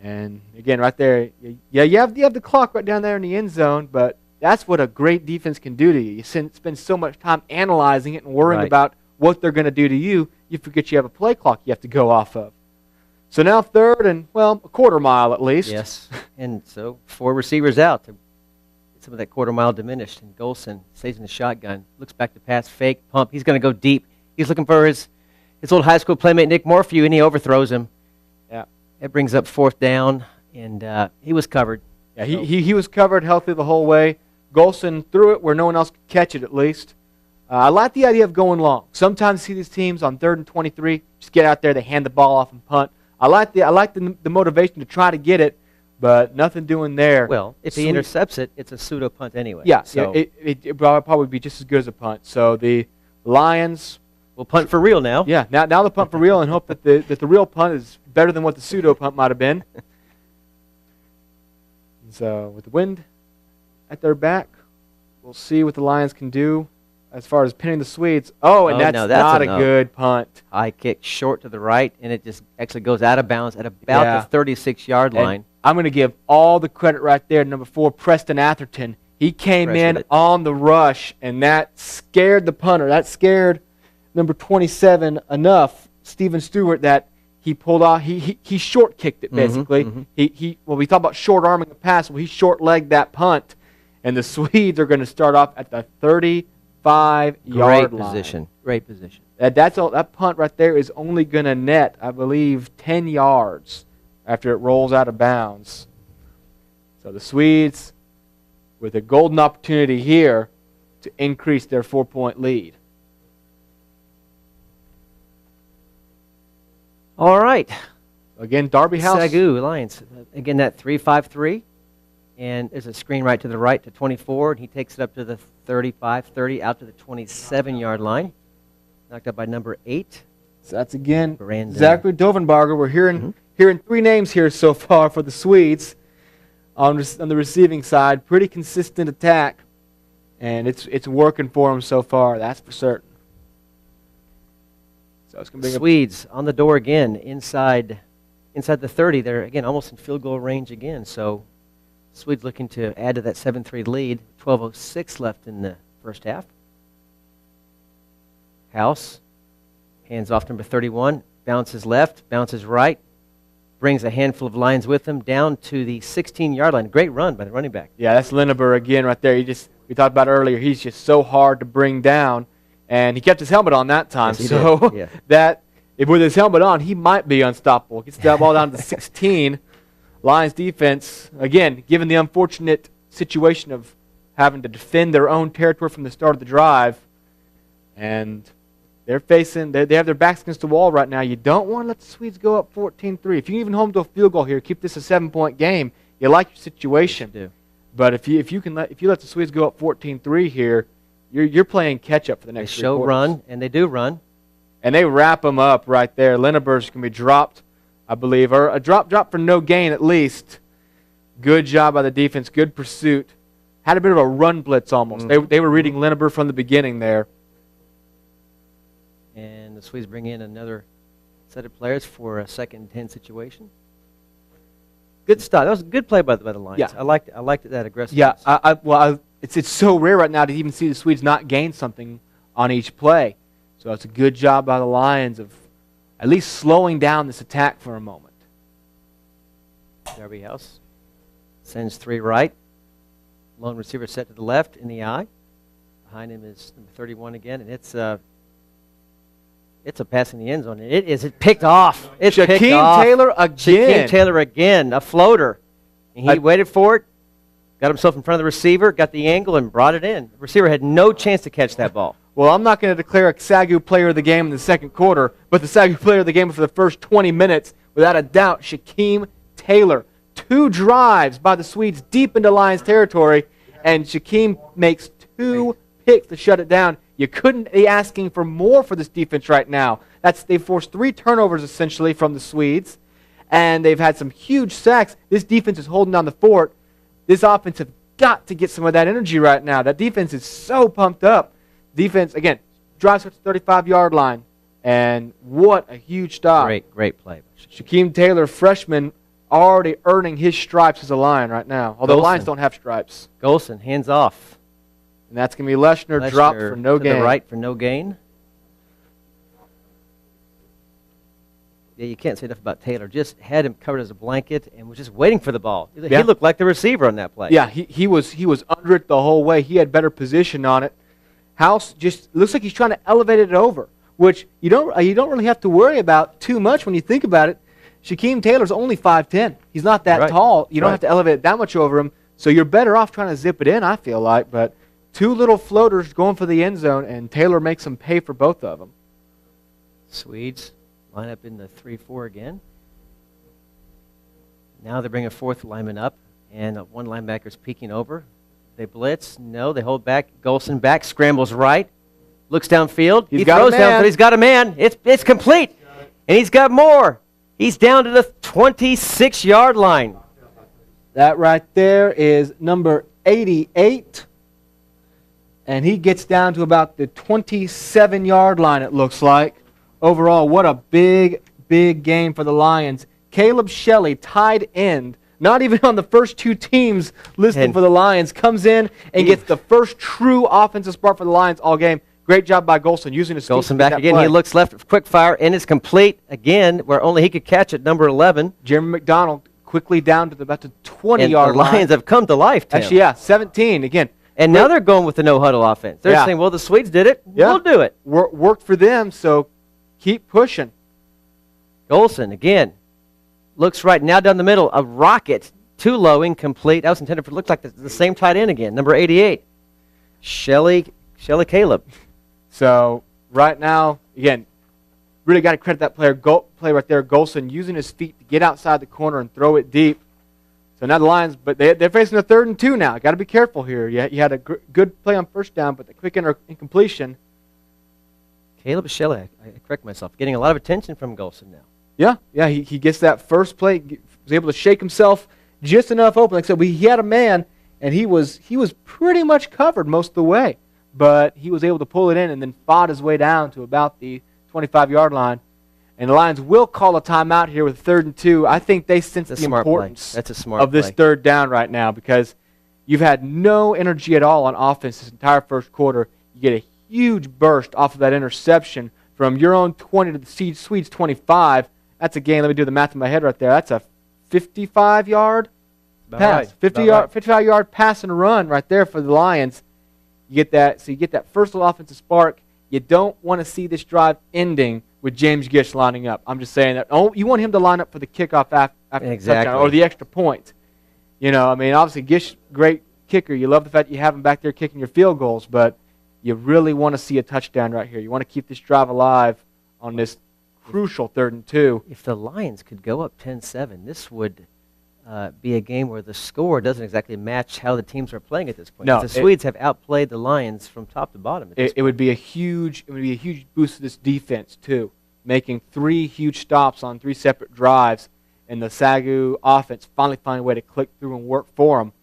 And again, right there, you have the clock right down there in the end zone, but that's what a great defense can do to you. You spend so much time analyzing it and worrying about what they're going to do to you, you forget you have a play clock you have to go off of. So now 3rd and, well, a quarter mile at least. Yes, and so 4 receivers out to get some of that quarter mile diminished. And Golson stays in the shotgun, looks back to pass, fake, pump. He's going to go deep. He's looking for his old high school playmate, Nick Morphew, and he overthrows him. Yeah. That brings up 4th down, and he was covered. Yeah, he was covered healthy the whole way. Golson threw it where no one else could catch it at least. I like the idea of going long. Sometimes you see these teams on 3rd and 23, just get out there, they hand the ball off and punt. I like the motivation to try to get it, but nothing doing there. Well, if he intercepts it, it's a pseudo punt anyway. Yeah, so it probably be just as good as a punt. So the Lions will punt for real now. Yeah, now they'll punt for real and hope that the real punt is better than what the pseudo punt might have been. So with the wind at their back, we'll see what the Lions can do as far as pinning the Swedes. That's not a good punt. High kick short to the right, and it just actually goes out of bounds at about the 36-yard line. And I'm going to give all the credit right there to number 4, Preston Atherton. He came in on the rush, and that scared the punter. That scared number 27 enough, Steven Stewart, that he pulled off. He short kicked it basically. We talk about short arming a pass. Well, he short legged that punt, and the Swedes are going to start off at the 35-yard line. Great position. That punt right there is only going to net, I believe, 10 yards after it rolls out of bounds. So the Swedes, with a golden opportunity here to increase their 4-point lead. All right. Again, Darby House. SAGU Lions. Again, that 3-5-3. And there's a screen right to the right to 24, and he takes it up to the 35-30, out to the 27-yard line. Knocked up by number 8. So that's again Brandon. Zachary Dovenbarger. We're hearing 3 names here so far for the Swedes on the receiving side. Pretty consistent attack, and it's working for them so far. That's for certain. So it's going to be Swedes on the door again, inside the 30. They're again almost in field goal range again. So Swedes looking to add to that 7-3 lead. 12:06 left in the first half. House hands off number 31, bounces left, bounces right, brings a handful of Lions with him down to the 16-yard line. Great run by the running back. Yeah, that's Lineber again right there. We talked about earlier, he's just so hard to bring down, and he kept his helmet on that time. Yes, so yeah. that with his helmet on, he might be unstoppable. Gets that ball down to 16. Lions defense, again, given the unfortunate situation of having to defend their own territory from the start of the drive, and they have their backs against the wall right now. You don't want to let the Swedes go up 14-3. If you can even home to a field goal here, keep this a 7-point game, you like your situation. You do. But if you let the Swedes go up 14-3 here, you're playing catch up for the next 3 quarters. They show run, and they do run. And they wrap them up right there. Lineber's going to be dropped, I believe, or a drop for no gain at least. Good job by the defense, good pursuit. Had a bit of a run blitz almost. They were reading Lineber from the beginning there. And the Swedes bring in another set of players for a 2nd and 10 situation. Good stop. That was a good play by the Lions. Yeah. I liked that aggressiveness. Yeah, it's so rare right now to even see the Swedes not gain something on each play. So it's a good job by the Lions of at least slowing down this attack for a moment. Derby House sends 3 right. Lone receiver set to the left in the eye. Behind him is number 31 again, and it's a pass in the end zone. It picked off. It's picked off. Taylor again. Shaquem Taylor again, a floater. And he waited for it, got himself in front of the receiver, got the angle, and brought it in. The receiver had no chance to catch that ball. Well, I'm not going to declare a SAGU player of the game in the second quarter, but the SAGU player of the game for the first 20 minutes, without a doubt, Shaquem Taylor. 2 drives by the Swedes deep into Lions territory, and Shaquem makes 2 picks to shut it down. You couldn't be asking for more for this defense right now. They've forced 3 turnovers essentially from the Swedes, and they've had some huge sacks. This defense is holding down the fort. This offense has got to get some of that energy right now. That defense is so pumped up. Defense, again, drives to the 35-yard line, and what a huge stop. Great play. Shaquem Taylor, freshman, already earning his stripes as a Lion right now, although Lions don't have stripes. Golson, hands off. And that's going to be Leshner dropped for no gain. To the right for no gain. Yeah, you can't say enough about Taylor. Just had him covered as a blanket and was just waiting for the ball. He looked like the receiver on that play. Yeah, he was under it the whole way. He had better position on it. House just looks like he's trying to elevate it over, which you don't really have to worry about too much when you think about it. Shaquem Taylor's only 5'10". He's not that tall. You don't have to elevate it that much over him, so you're better off trying to zip it in, I feel like. But 2 little floaters going for the end zone, and Taylor makes them pay for both of them. Swedes line up in the 3-4 again. Now they bring a 4th lineman up, and 1 linebacker's peeking over. They blitz. No, they hold back. Golson back, scrambles right, looks downfield. He throws down, but he's got a man. It's complete, and he's got more. He's down to the 26-yard line. That right there is number 88. And he gets down to about the 27-yard line, it looks like. Overall, what a big, big game for the Lions. Caleb Shelley, tight end, not even on the first 2 teams listed for the Lions, comes in and gets the first true offensive spark for the Lions all game. Great job by Golson using his feet. Golson back again. Play. He looks left, quick fire, and it's complete again, where only he could catch it, number 11. Jeremy McDonald quickly down to about the 20-yard line. The Lions have come to life, Tim. Actually, yeah, 17 again. And now they're going with the no-huddle offense. They're saying, well, the Swedes did it. Yeah. We'll do it. Worked for them, so keep pushing. Golson, again, looks right now down the middle. A rocket, too low, incomplete. That was intended for, looks like the same tight end again, number 88. Shelley Caleb. So right now, again, really got to credit that play right there, Golson, using his feet to get outside the corner and throw it deep. So now the Lions, but they're facing a 3rd and 2 now. Got to be careful here. You had a good play on first down, but the quick incompletion. Caleb Shelley, I correct myself, getting a lot of attention from Golson Yeah, now. he gets that first play, was able to shake himself just enough open. Like I said, he had a man, and he was pretty much covered most of the way. But he was able to pull it in and then fought his way down to about the 25-yard line. And the Lions will call a timeout here with 3rd and 2. I think they sense the importance of this 3rd down right now because you've had no energy at all on offense this entire first quarter. You get a huge burst off of that interception from your own 20 to the Swedes' 25. That's a gain. Let me do the math in my head right there. That's a 55-yard pass. 55-yard pass and run right there for the Lions. You get that. So you get that first little offensive spark. You don't want to see this drive ending with James Gish lining up. I'm just saying that. Oh, you want him to line up for the kickoff after the touchdown or the extra point. You know, I mean, obviously Gish, great kicker. You love the fact that you have him back there kicking your field goals, but you really want to see a touchdown right here. You want to keep this drive alive on this crucial 3rd and 2. If the Lions could go up 10-7, this would be a game where the score doesn't exactly match how the teams are playing at this point. No, the Swedes have outplayed the Lions from top to bottom. It would be a huge boost to this defense too, making 3 huge stops on 3 separate drives, and the SAGU offense finally find a way to click through and work for them.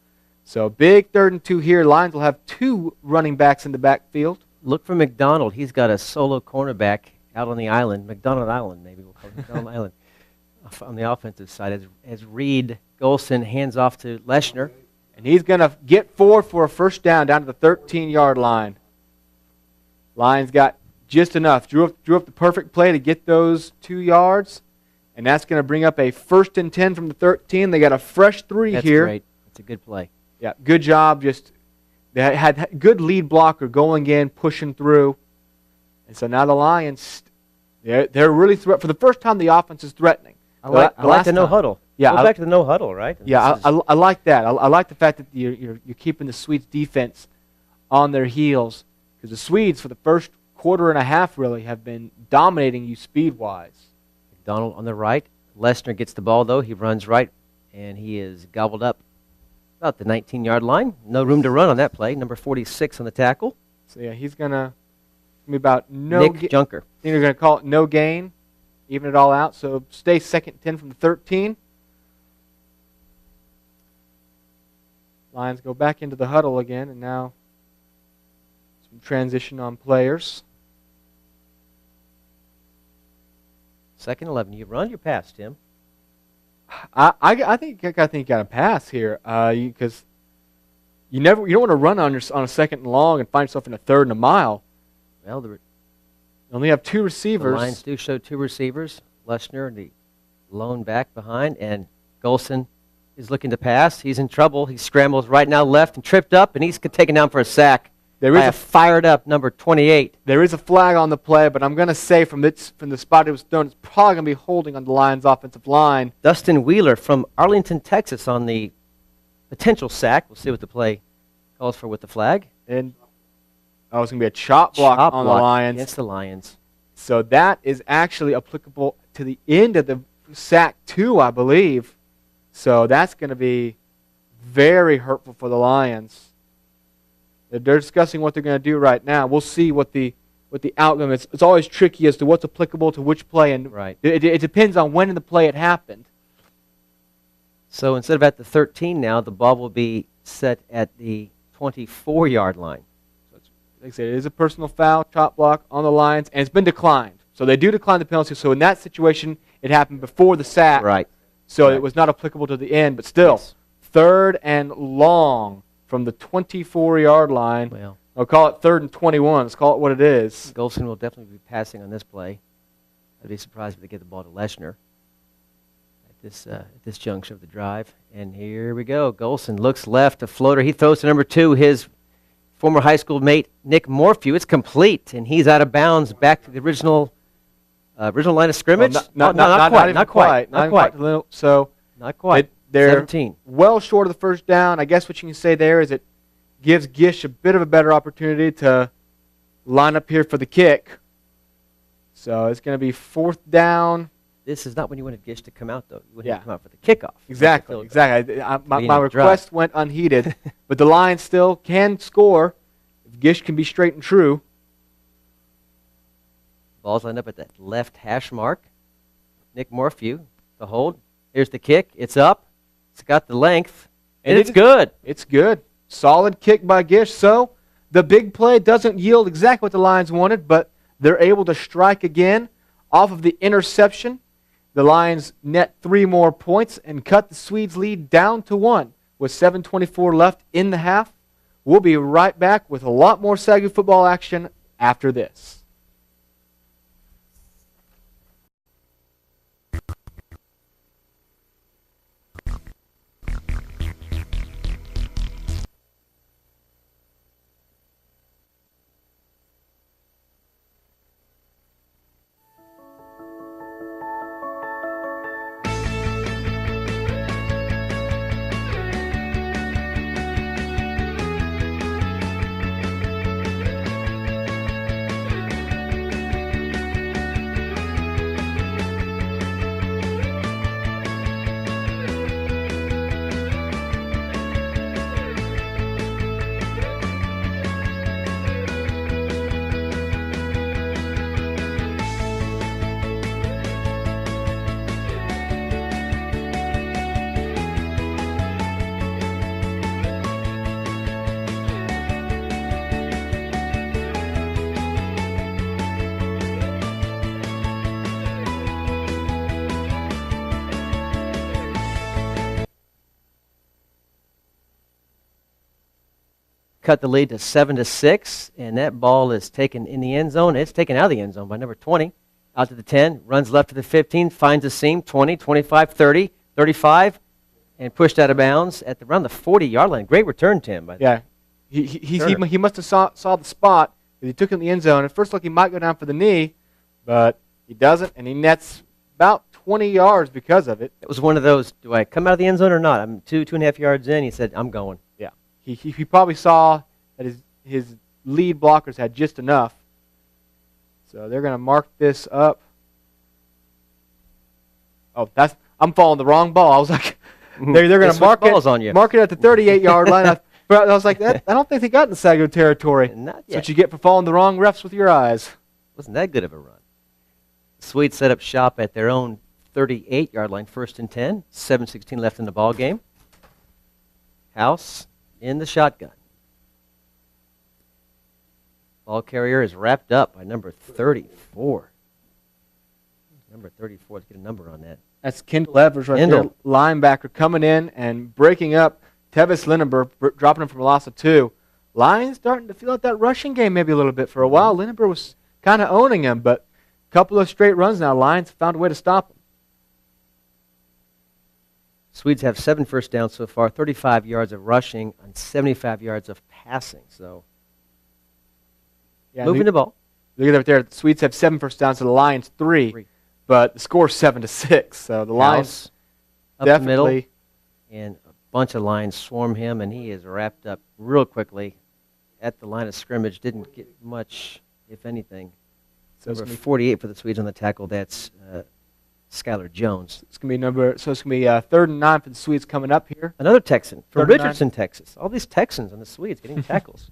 So big 3rd and 2 here. Lions will have 2 running backs in the backfield. Look for McDonald. He's got a solo cornerback out on the island, McDonald Island, maybe we'll call it McDonald Island. On the offensive side, as Reed Golson hands off to Leshner, And he's going to get forward for a first down to the 13-yard line. Lions got just enough. Drew up the perfect play to get those 2 yards. And that's going to bring up a 1st and 10 from the 13. They got a fresh 3 That's here. great. That's a good play. Yeah, good job. Just they had good lead blocker going in, pushing through. And so now the Lions, they're really for the first time the offense is threatening. I like the no huddle. Yeah, Go back to the no huddle, right? Yeah, I like that. I like the fact that you're keeping the Swedes defense on their heels, because the Swedes for the first quarter and a half really have been dominating you speed-wise. McDonald on the right. Lesnar gets the ball, though. He runs right, and he is gobbled up about the 19-yard line. No room to run on that play. Number 46 on the tackle. So, yeah, he's going to be about Nick Junker. I think they're going to call it no gain, even it all out. So stay 2nd and 10 from the 13. Lions go back into the huddle again, and now some transition on players. 2nd 11. You run, you pass, Tim. I think you got to pass here, because you don't want to run on a 2nd and long and find yourself in a 3rd and a mile. Well, you only have 2 receivers. The Lions do show 2 receivers. Lesnar, the lone back behind, and Golson is looking to pass. He's in trouble. He scrambles right now left and tripped up, and he's taken down for a sack. There is a fired up number 28. There is a flag on the play, but I'm going to say from the spot it was thrown, it's probably going to be holding on the Lions' offensive line. Dustin Wheeler from Arlington, Texas on the potential sack. We'll see what the play calls for with the flag. And it's going to be a chop block on the Lions. Against the Lions. So that is actually applicable to the end of the sack too, I believe. So that's going to be very hurtful for the Lions. They're discussing what they're going to do right now. We'll see what the outcome is. It's always tricky as to what's applicable to which play, and right. It depends on when in the play it happened. So instead of at the 13 now, the ball will be set at the 24-yard line. So like I said, it is a personal foul, chop block on the Lions, and it's been declined. So they do decline the penalty. So in that situation, it happened before the sack. Right. So it was not applicable to the end, but still, yes. 3rd and long from the 24-yard line. Well, I'll call it 3rd and 21. Let's call it what it is. Golson will definitely be passing on this play. I'd be surprised if they get the ball to Lesnar at this juncture of the drive. And here we go. Golson looks left, a floater. He throws to number 2, his former high school mate, Nick Morphew. It's complete, and he's out of bounds back to the original line of scrimmage. Well, not quite. So not quite. They're 17. Well short of the first down. I guess what you can say there is it gives Gish a bit of a better opportunity to line up here for the kick. So it's going to be 4th down. This is not when you wanted Gish to come out, though. You wanted him to come out for the kickoff. Exactly. My request went unheeded, but the Lions still can score if Gish can be straight and true. Ball's lined up at that left hash mark. Nick Morphew, the hold. Here's the kick. It's up. It's got the length. And it's good. It's good. Solid kick by Gish. So the big play doesn't yield exactly what the Lions wanted, but they're able to strike again off of the interception. The Lions net 3 more points and cut the Swedes' lead down to 1 with 7:24 left in the half. We'll be right back with a lot more SAGU football action after this. cut the lead to 7-6, and that ball is taken in the end zone. It's taken out of the end zone by number 20. Out to the 10, runs left to the 15, finds a seam, 20, 25, 30, 35, and pushed out of bounds at around the 40-yard line. Great return, Tim. Yeah, he must have saw the spot. He took it in the end zone. At first look, he might go down for the knee, but he doesn't, and he nets about 20 yards because of it. It was one of those, do I come out of the end zone or not? I'm 2.5 yards in. He said, I'm going. Yeah, he probably saw that his lead blockers had just enough. So they're going to mark this up. Oh, I'm following the wrong ball. I was like, they're going to mark it at the 38-yard line. I was like, I don't think they got in the SAGU territory. Not yet. That's what you get for following the wrong refs with your eyes. Wasn't that good of a run. The Swedes set up shop at their own 38-yard line, 1st and 10. 7:16 left in the ball game. House in the shotgun. Ball carrier is wrapped up by number 34. Number 34. Let's get a number on that. That's Kendall Evers right there, linebacker, coming in and breaking up Tevis Lindenberg, dropping him from a loss of 2. Lions starting to feel out that rushing game maybe a little bit. For a while, Lindenberg was kind of owning him, but a couple of straight runs now, Lions found a way to stop him. Swedes have 7 first downs so far, 35 yards of rushing on 75 yards of passing. So, yeah, moving the ball. Look at that right there. The Swedes have 7 first downs, so the Lions 3. But the score is 7-6. So the Lions up definitely. The middle, and a bunch of Lions swarm him, and he is wrapped up real quickly at the line of scrimmage. Didn't get much, if anything. So number 48 for the Swedes on the tackle. That's Skylar Jones. It's going to be 3rd and 9 for the Swedes coming up here. Another Texan from Richardson, Texas. All these Texans on the Swedes getting tackles.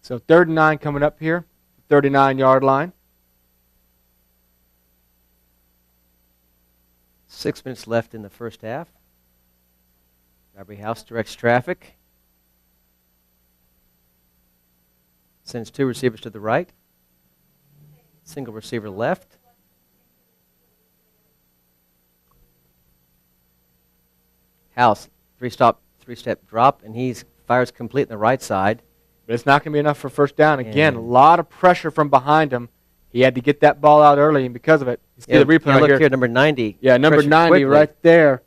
So 3rd and 9 coming up here, 39-yard line. 6 minutes left in the first half. Darby House directs traffic. Sends 2 receivers to the right. Single receiver left. House, 3-step drop, and he fires complete on the right side. But it's not going to be enough for first down. Again, a lot of pressure from behind him. He had to get that ball out early, and because of it, you see the replay right look here, number 90. Yeah, number 90 quickly. Right there,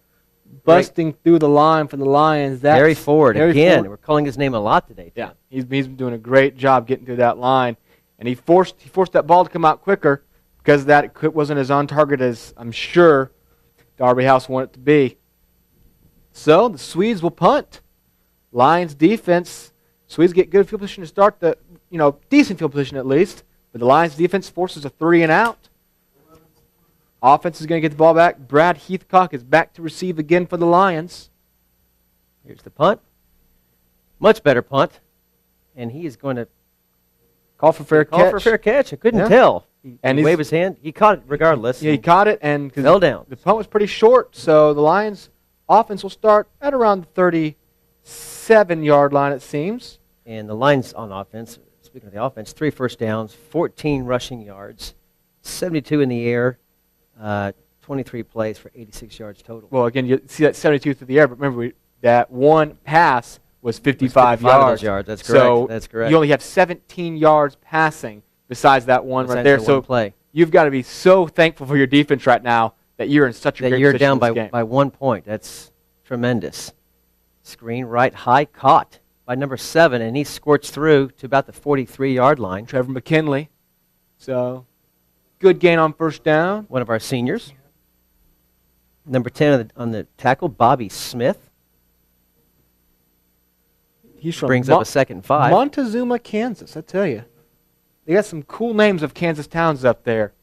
busting through the line for the Lions. That's Harry Ford again. Ford. We're calling his name a lot today. Yeah, he's been doing a great job getting through that line, and he forced that ball to come out quicker because that wasn't as on target as I'm sure Darby House wanted it to be. So the Swedes will punt. Lions defense. Swedes get good field position to start the, decent field position at least. But the Lions defense forces a 3 and out. Offense is going to get the ball back. Brad Heathcock is back to receive again for the Lions. Here's the punt. Much better punt. And he is going to call for fair catch. Call for fair catch. I couldn't tell. He waved his hand. He caught it regardless. Yeah, he caught it and fell down. The punt was pretty short, so the Lions offense will start at around the 37-yard line, it seems. And the Lions on offense, speaking of the offense, 3 first downs, 14 rushing yards, 72 in the air, 23 plays for 86 yards total. Well, again, you see that 72 through the air, but remember that one pass was 55 yards. That's correct. So that's correct. You only have 17 yards passing besides that one right there. So play. You've got to be so thankful for your defense right now that you're in such a great you're position down by 1 point. That's tremendous. Screen right high, caught by number 7, and he squirts through to about the 43-yard line. Trevor McKinley. So, good gain on first down. One of our seniors. Number 10 on the tackle, Bobby Smith. He brings up a 2nd and 5. Montezuma, Kansas, I tell you. They got some cool names of Kansas towns up there.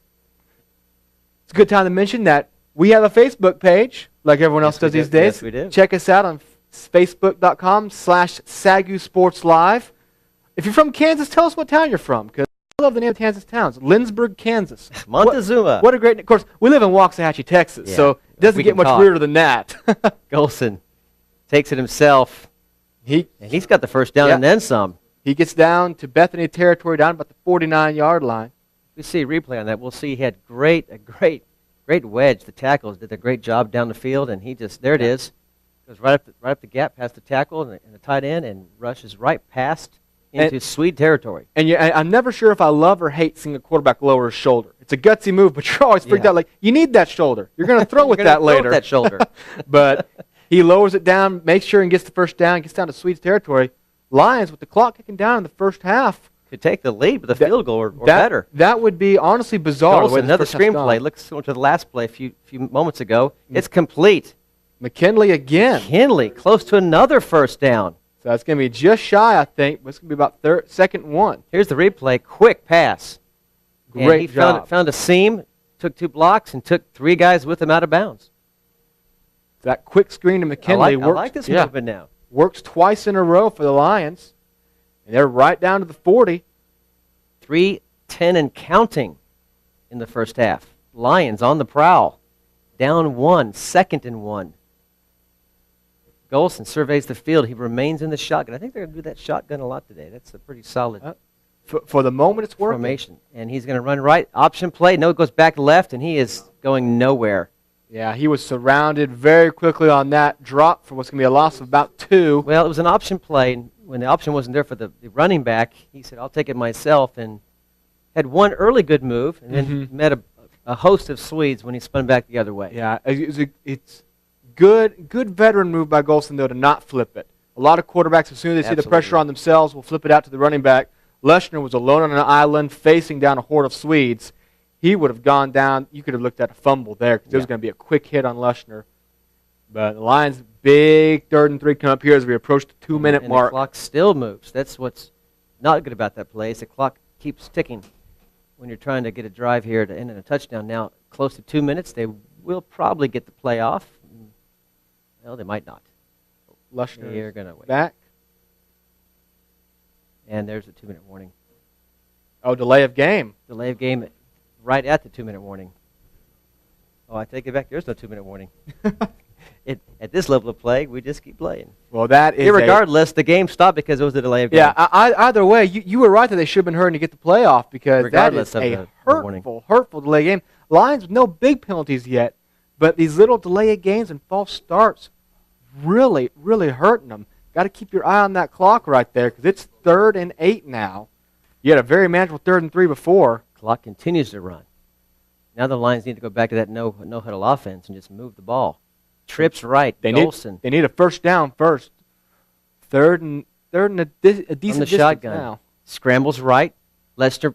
It's a good time to mention that we have a Facebook page, like everyone else does these days. Yes, we do. Check us out on Facebook.com/SAGU Sports Live. If you're from Kansas, tell us what town you're from, because I love the name of Kansas towns. Lindsborg, Kansas. Montezuma. What a great name. Of course, we live in Waxahachie, Texas, so it doesn't get much weirder than that. Golson takes it himself. He's got the first down and then some. He gets down to Bethany territory, down about the 49-yard line. We see a replay on that. We'll see he had a great Great wedge. The tackles did a great job down the field, and he just, there it is. Goes right up the gap, past the tackle and the tight end, and rushes right past into Swede territory. And I'm never sure if I love or hate seeing a quarterback lower his shoulder. It's a gutsy move, but you're always freaked out. Like, you need that shoulder. You're going to throw with that later. Throw with that shoulder. But he lowers it down, makes sure and gets the first down, gets down to Swedes territory. Lions, with the clock kicking down in the first half, could take the lead with a field goal or better. That would be honestly bizarre. Also, another screenplay. Let's go to the last play a few moments ago. It's complete. McKinley again. McKinley, close to another first down. So it's going to be just shy, I think, but it's going to be about second and 1. Here's the replay. Quick pass. Great he job. Found a seam, took 2 blocks, and took 3 guys with him out of bounds. That quick screen to McKinley I like this movement now. Works twice in a row for the Lions. And they're right down to the 40. 3-10 and counting in the first half. Lions on the prowl. Down 1, 2nd and 1. Golson surveys the field. He remains in the shotgun. I think they're going to do that shotgun a lot today. That's a pretty solid for the moment it's working. Formation. And he's going to run right. Option play. No, it goes back left, and he is going nowhere. Yeah, he was surrounded very quickly on that drop for what's going to be a loss of about 2. Well, it was an option play. And when the option wasn't there for the running back, he said, I'll take it myself, and had one early good move, and then met a host of Swedes when he spun back the other way. Yeah, it's good veteran move by Golson, though, to not flip it. A lot of quarterbacks, as soon as they see the pressure on themselves, will flip it out to the running back. Leshner was alone on an island facing down a horde of Swedes. He would have gone down. You could have looked at a fumble there because there was going to be a quick hit on Leshner. But the Lions' big 3rd and 3 come up here as we approach the 2-minute mark. The clock still moves. That's what's not good about that play. Is the clock keeps ticking when you're trying to get a drive here to end in a touchdown. Now, close to 2 minutes, they will probably get the play off. Well, they might not. Leshner You're going to wait. Back. And there's a 2-minute warning. Oh, delay of game. Delay of game right at the 2-minute warning. Oh, I take it back. There's no 2-minute warning. At this level of play, we just keep playing. Well, that is irregardless, the game stopped because it was a delay of game. Yeah, either way, you were right that they should have been hurting to get the playoff because regardless that is a hurtful delay game. Lions with no big penalties yet, but these little delay of games and false starts really, really hurting them. Got to keep your eye on that clock right there because it's 3rd and 8 now. You had a very manageable 3rd and 3 before. Clock continues to run. Now the Lions need to go back to that no-huddle offense and just move the ball. Trips right. They Golson. Need a first down first. Third and a decent distance shotgun. now. Scrambles right. Lester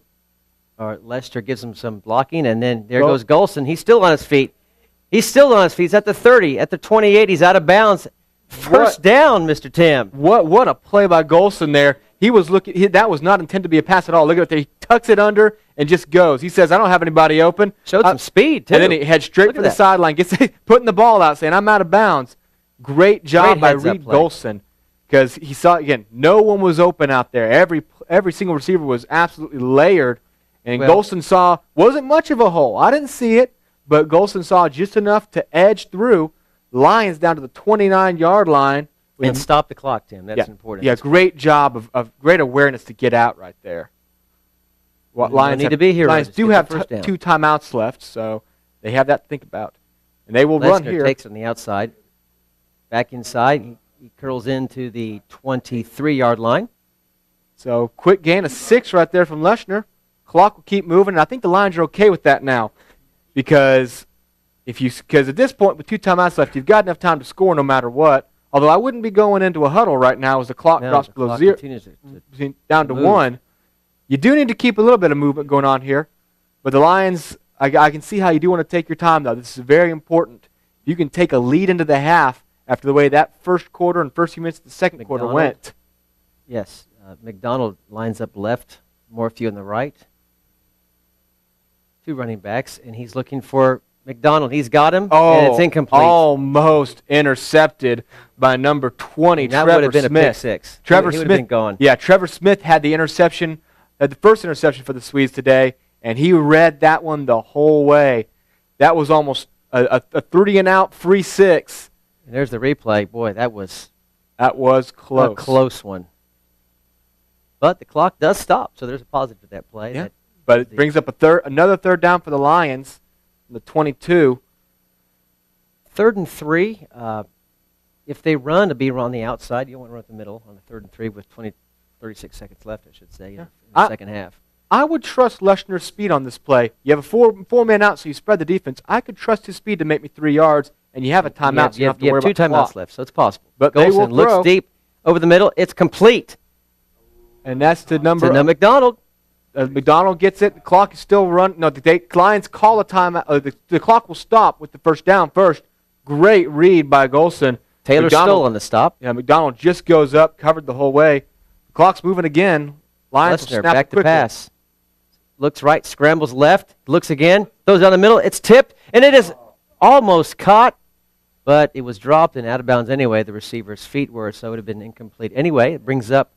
gives him some blocking, and then there goes Golson. He's still on his feet. He's at the 30, at the 28. He's out of bounds. First down, Mr. Tim. What a play by Golson there. He was looking. That was not intended to be a pass at all. Look at it there. He tucks it under and just goes. He says, "I don't have anybody open." Showed some speed too. And then he heads straight for the sideline, gets putting the ball out, saying, "I'm out of bounds." Great job by Reed Golson because he saw again. No one was open out there. Every single receiver was absolutely layered, and Golson wasn't much of a hole. I didn't see it, but Golson saw just enough to edge through. Lions down to the 29-yard line. And stop the clock, Tim. That's important. Yeah, great job of great awareness to get out right there. Lions need to be here. Lions do have 2 timeouts left, so they have that to think about. And they will run here. Takes on the outside. Back inside. He curls into the 23-yard line. So quick gain of 6 right there from Leshner. Clock will keep moving, and I think the Lions are okay with that now because at this point with 2 timeouts left, you've got enough time to score no matter what. Although I wouldn't be going into a huddle right now as the clock drops below 0, down to 1. You do need to keep a little bit of movement going on here. But the Lions, I can see how you do want to take your time, though. This is very important. You can take a lead into the half after the way that first quarter and first few minutes of the second quarter went. Yes. McDonald lines up left, Morphew on the right. 2 running backs, and he's looking for McDonald. He's got him, and it's incomplete. Almost intercepted by number 20, Trevor Smith. That would have been a pick 6. Trevor Smith would have been gone. Yeah, Trevor Smith had the interception, the first interception for the Swedes today, and he read that one the whole way. That was almost a 30-and-out free 6. And there's the replay. Boy, that was close. A close one. But the clock does stop, so there's a positive for that play. Yeah. But it brings up another 3rd down for the Lions. the 22. 3rd and 3. If they run, it'll be on the outside. You don't want to run up the middle on a 3rd and 3 with 36 seconds left, I should say, in the second half. I would trust Leshner's speed on this play. You have a four-man out, so you spread the defense. I could trust his speed to make me 3 yards, and you have a timeout, so you don't have to worry about the clock. You have 2 timeouts left, so it's possible. But they will Golson looks throw. deep over the middle. It's complete. And that's to McDonald. McDonald gets it. The clock is still running. No, the Lions call a timeout. The clock will stop with the first down first. Great read by Golson. Taylor's still on the stop. Yeah, McDonald just goes up, covered the whole way. The clock's moving again. Lions will Leshner snap back quickly. to pass. Looks right, scrambles left, looks again, throws down the middle. It's tipped, and it is almost caught, but it was dropped and out of bounds anyway. The receiver's feet were, so it would have been incomplete. Anyway, it brings up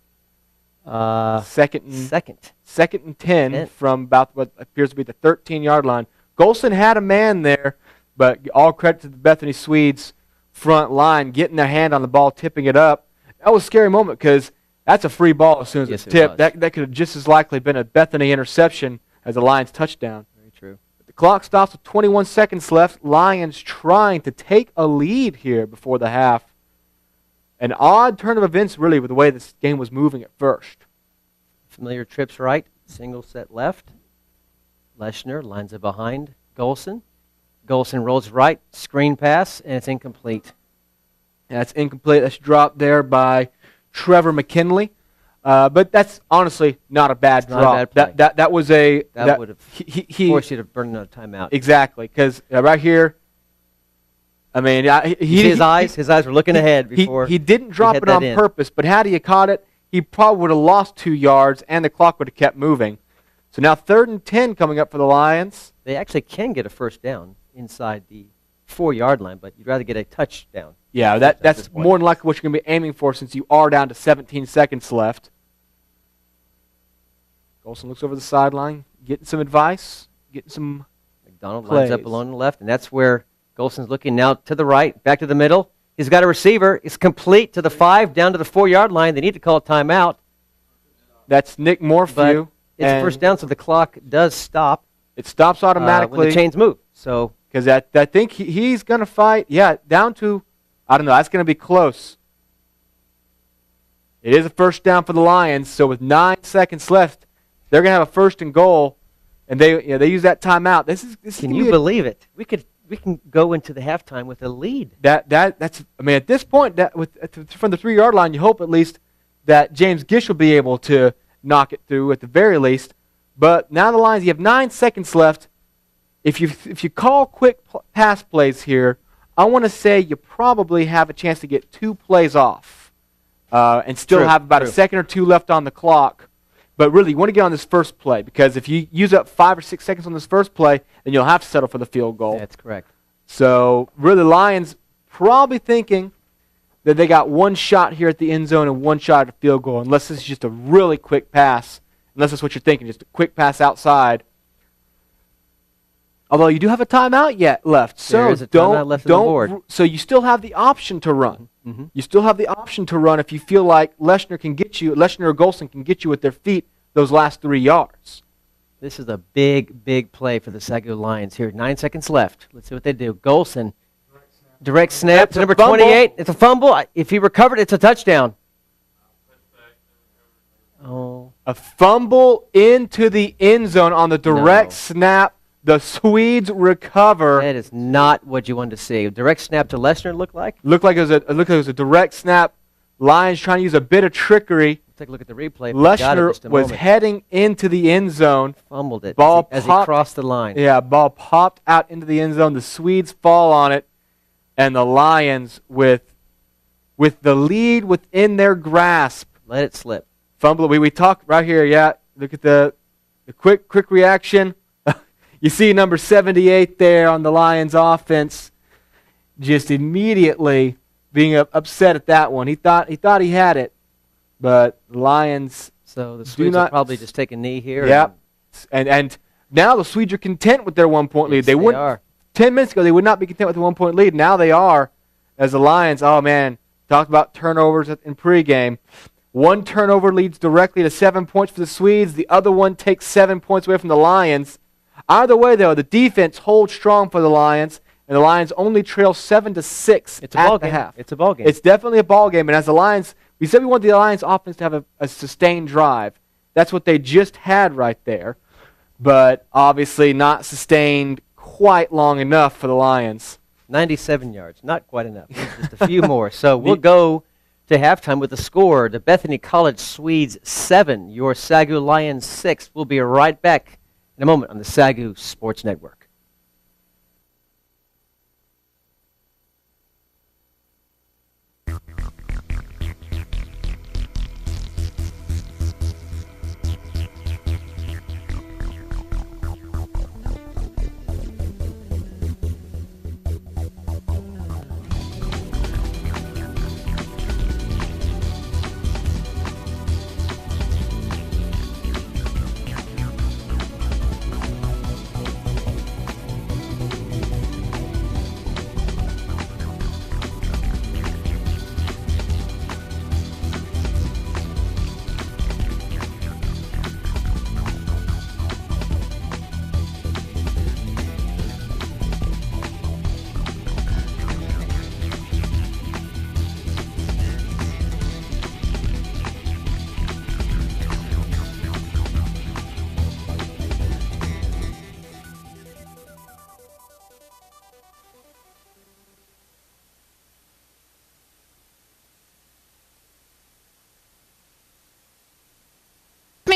second and 10 from about what appears to be the 13-yard line. Golson had a man there, but all credit to the Bethany Swedes front line getting their hand on the ball, tipping it up. That was a scary moment because that's a free ball as soon as it's tipped. That could have just as likely been a Bethany interception as a Lions touchdown. Very true. But the clock stops with 21 seconds left. Lions trying to take a lead here before the half. An odd turn of events, really, with the way this game was moving at first. Familiar trips right, single set left. Leshner lines it behind Golson. Golson rolls right, screen pass, and it's incomplete. That's incomplete. That's dropped there by Trevor McKinley. But that's honestly not a bad drop. Not a bad play. That was a... That would have forced you to burn another timeout. Exactly, because right here, I mean... His eyes were looking ahead before he didn't drop it on purpose, but had he caught it, he probably would have lost 2 yards, and the clock would have kept moving. So now 3rd and 10 coming up for the Lions. They actually can get a first down inside the 4-yard line, but you'd rather get a touchdown. Yeah, that's more than likely what you're going to be aiming for since you are down to 17 seconds left. Golson looks over the sideline, getting some advice, getting some McDonald plays. lines up along the left, and that's where Golson's looking now to the right, back to the middle. He's got a receiver. It's complete to the 5, down to the 4-yard line. They need to call a timeout. That's Nick Morphew. But it's first down, so the clock does stop. It stops automatically. When the chains move. So because I think he's going to fight, down to, I don't know, that's going to be close. It is a first down for the Lions, so with 9 seconds left, they're going to have a 1st and goal, and they use that timeout. This can you believe it? We can go into the halftime with a lead. That's I mean, at this point, from the 3-yard line, you hope at least that James Gish will be able to knock it through at the very least. But now the Lions, you have 9 seconds left. If you call quick pass plays here, I want to say you probably have a chance to get 2 plays off and still have about a second or 2 left on the clock. But really, you want to get on this first play because if you use up 5 or 6 seconds on this first play, then you'll have to settle for the field goal. That's correct. So really, Lions probably thinking that they got 1 shot here at the end zone and 1 shot at a field goal, unless this is just a really quick pass. Unless that's what you're thinking, just a quick pass outside. Although you do have a timeout yet left, so don't. So you still have the option to run. Mm-hmm. You still have the option to run if you feel like Leshner or Golson can get you with their feet those last 3 yards. This is a big, big play for the SAGU Lions here. 9 seconds left. Let's see what they do. Golson, direct snap to number 28. It's a fumble. If he recovered, it's a touchdown. Oh. A fumble into the end zone on the direct snap. The Swedes recover. That is not what you wanted to see. Direct snap to Leshner looked like? Looked like it was a direct snap. Lions trying to use a bit of trickery. Take a look at the replay. Leshner was heading into the end zone. Fumbled it as he crossed the line. Yeah, ball popped out into the end zone. The Swedes fall on it. And the Lions, with the lead within their grasp. Let it slip. Fumble. We talked right here, Look at the quick reaction. You see number 78 there on the Lions offense just immediately being upset at that one. He thought he had it, but the Lions So the Swedes will probably just take a knee here. Yeah, and now the Swedes are content with their 1-point lead. They wouldn't. 10 minutes ago, they would not be content with the 1-point lead. Now they are, as the Lions, oh man, talked about turnovers in pregame. 1 turnover leads directly to 7 points for the Swedes. The other one takes 7 points away from the Lions. Either way, though, the defense holds strong for the Lions, and the Lions only trail 7-6 It's a ball at the game. half. It's a ball game. It's definitely a ball game, and as the Lions, we said we want the Lions offense to have a sustained drive. That's what they just had right there, but obviously not sustained quite long enough for the Lions. 97 yards, not quite enough. Just a few more. So we'll go to halftime with the score. The Bethany College Swedes 7, your SAGU Lions 6. We'll be right back in a moment on the SAGU Sports Network.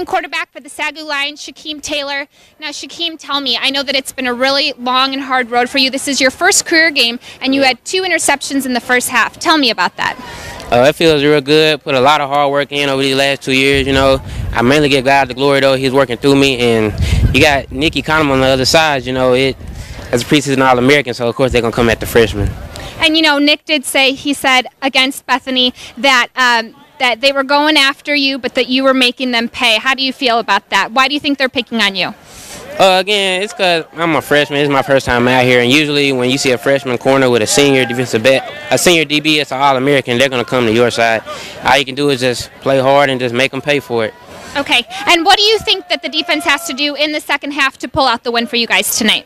Quarterback for the SAGU Lions, Shaquem Taylor. Now, Shaquem, tell me, I know that it's been a really long and hard road for you. This is your first career game, and you had 2 interceptions in the first half. Tell me about that. It feels real good. Put a lot of hard work in over these last 2 years, you know. I mainly give God the glory, though. He's working through me, and you got Nicky Conham on the other side, you know. As a preseason All-American, so, of course, they're going to come at the freshman. And, you know, Nick did say, he said against Bethany that that they were going after you, but that you were making them pay. How do you feel about that? Why do you think they're picking on you? Again, it's because I'm a freshman. It's my first time out here, and usually when you see a freshman corner with a senior defensive back, a senior DB, it's an All-American, they're going to come to your side. All you can do is just play hard and just make them pay for it. Okay, and what do you think that the defense has to do in the second half to pull out the win for you guys tonight?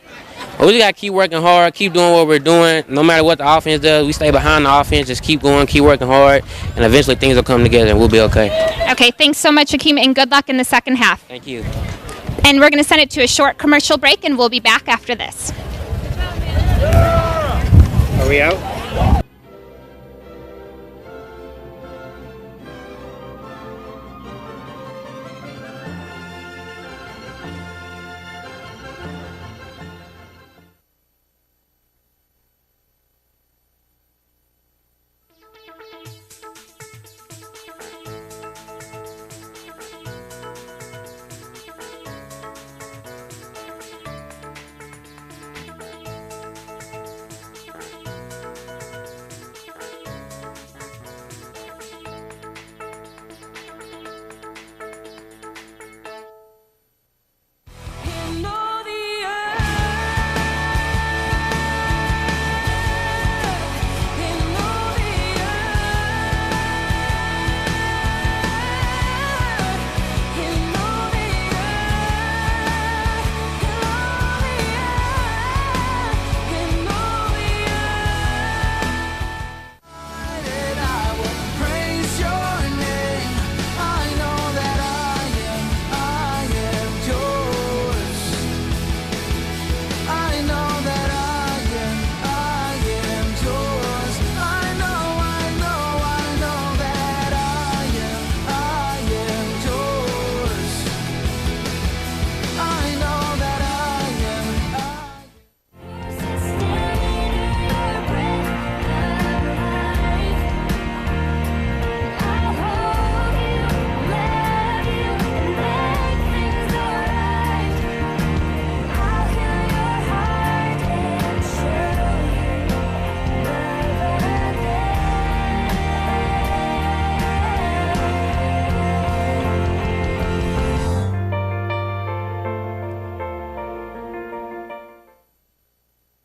Well, we just got to keep working hard, keep doing what we're doing. No matter what the offense does, we stay behind the offense, just keep going, keep working hard, and eventually things will come together and we'll be okay. Okay, thanks so much, Shaquem, and good luck in the second half. Thank you. And we're going to send it to a short commercial break, and we'll be back after this. Are we out?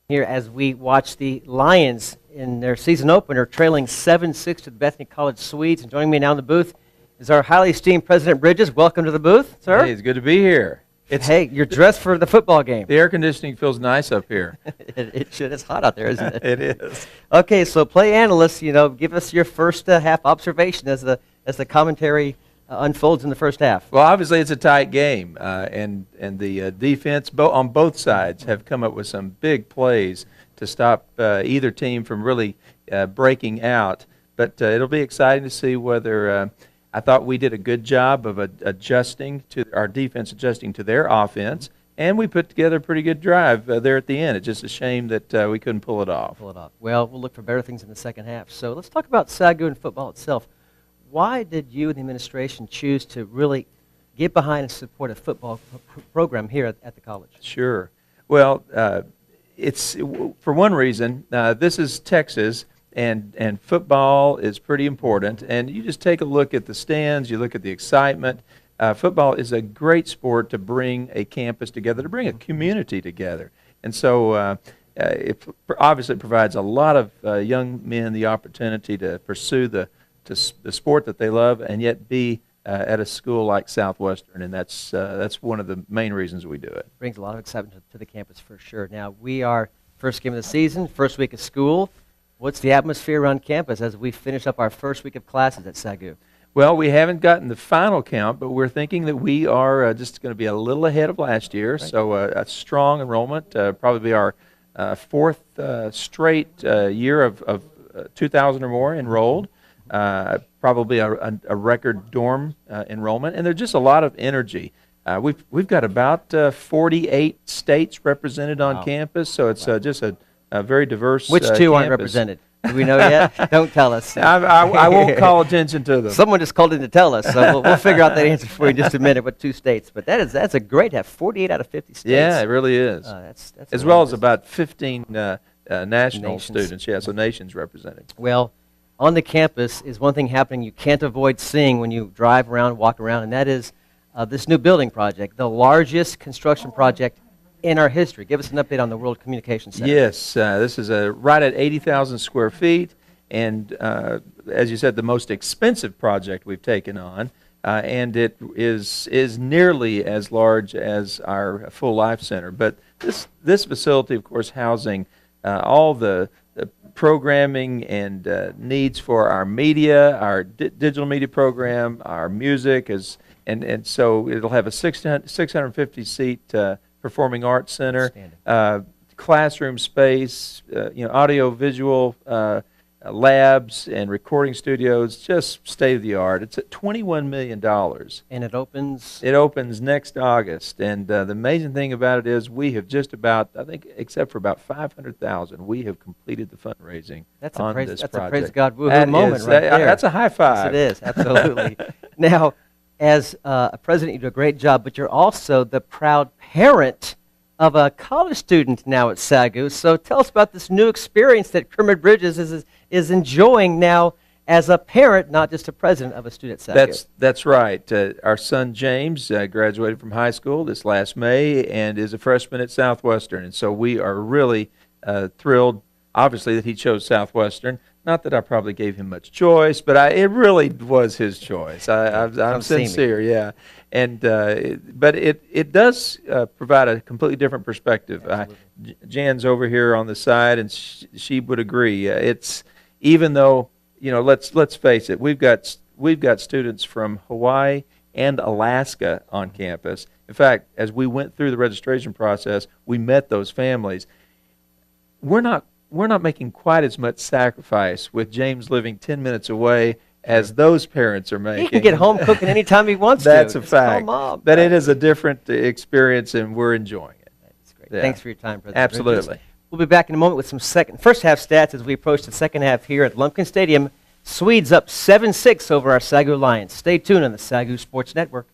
Here as we watch the Lions in their season opener trailing 7-6 to the Bethany College Swedes. And joining me now in the booth is our highly esteemed President Bridges. Welcome to the booth, sir. Hey, it's good to be here. Hey, you're dressed for the football game. The air conditioning feels nice up here. It should. It's hot out there, isn't it? It is. Okay, so play analysts, give us your first half observation as the commentary unfolds in the first half. Well, obviously it's a tight game, and the defense on both sides have come up with some big plays to stop either team from really breaking out. But it'll be exciting to see whether I thought we did a good job of adjusting to our defense, adjusting to their offense, and we put together a pretty good drive there at the end. It's just a shame that we couldn't pull it off. Well, we'll look for better things in the second half. So let's talk about SAGU and football itself. Why did you and the administration choose to really get behind and support a football program here at the college? Sure. Well, it's for one reason. This is Texas. And football is pretty important. And you just take a look at the stands, you look at the excitement. Football is a great sport to bring a campus together, to bring a community together. And so it obviously provides a lot of young men the opportunity to pursue the sport that they love and yet be at a school like Southwestern. And that's one of the main reasons we do it. Brings a lot of excitement to the campus for sure. Now, we are first game of the season, first week of school. What's the atmosphere around campus as we finish up our first week of classes at SAGU? Well, we haven't gotten the final count, but we're thinking that we are just going to be a little ahead of last year. Right. So a strong enrollment, probably be our fourth straight year of 2,000 or more enrolled. Probably a record dorm enrollment, and there's just a lot of energy. We've got about 48 states represented on campus, so it's just a very diverse Which two aren't represented? Do we know yet? Don't tell us. I won't call attention to them. Someone just called in to tell us, so we'll figure out that answer for you in just a minute. What two states? But that's a great have 48 out of 50 states. Yeah, it really is. That's as well as about 15 national students. Yeah, so nations represented. Well, on the campus is one thing happening you can't avoid seeing when you drive around, walk around, and that is this new building project, the largest construction project in our history. Give us an update on the World Communication Center. Yes, this is right at 80,000 square feet, and as you said, the most expensive project we've taken on, and it is nearly as large as our Full Life Center. But this facility, of course, housing all the programming and needs for our media, our digital media program, our music, and so it'll have a 650 seat performing arts center, classroom space, audio visual labs and recording studios, just state of the art. It's at $21 million. And it opens? It opens next August. And the amazing thing about it is we have just about, I think, except for about 500,000, we have completed the fundraising on this project. That's a praise God woohoo moment right there. That's a high five. Yes, it is, absolutely. Now, as a president, you do a great job, but you're also the proud parent of a college student now at SAGU. So tell us about this new experience that Kermit Bridges is enjoying now as a parent, not just a president of a student at SAGU. That's right. Our son James graduated from high school this last May and is a freshman at Southwestern. And so we are really thrilled, obviously, that he chose Southwestern. Not that I probably gave him much choice, but it really was his choice. I'm sincere, yeah. And but it does provide a completely different perspective. Jan's over here on the side, and she would agree. It's even though let's face it, we've got students from Hawaii and Alaska on campus. In fact, as we went through the registration process, we met those families. We're not making quite as much sacrifice with James living 10 minutes away as those parents are making. He can get home cooking anytime he wants That's to. That's a fact. But it is a different experience, and we're enjoying it. That's great. Yeah. Thanks for your time, President. Absolutely. Bridges. We'll be back in a moment with some first half stats as we approach the second half here at Lumpkin Stadium. Swedes up 7-6 over our SAGU Lions. Stay tuned on the SAGU Sports Network.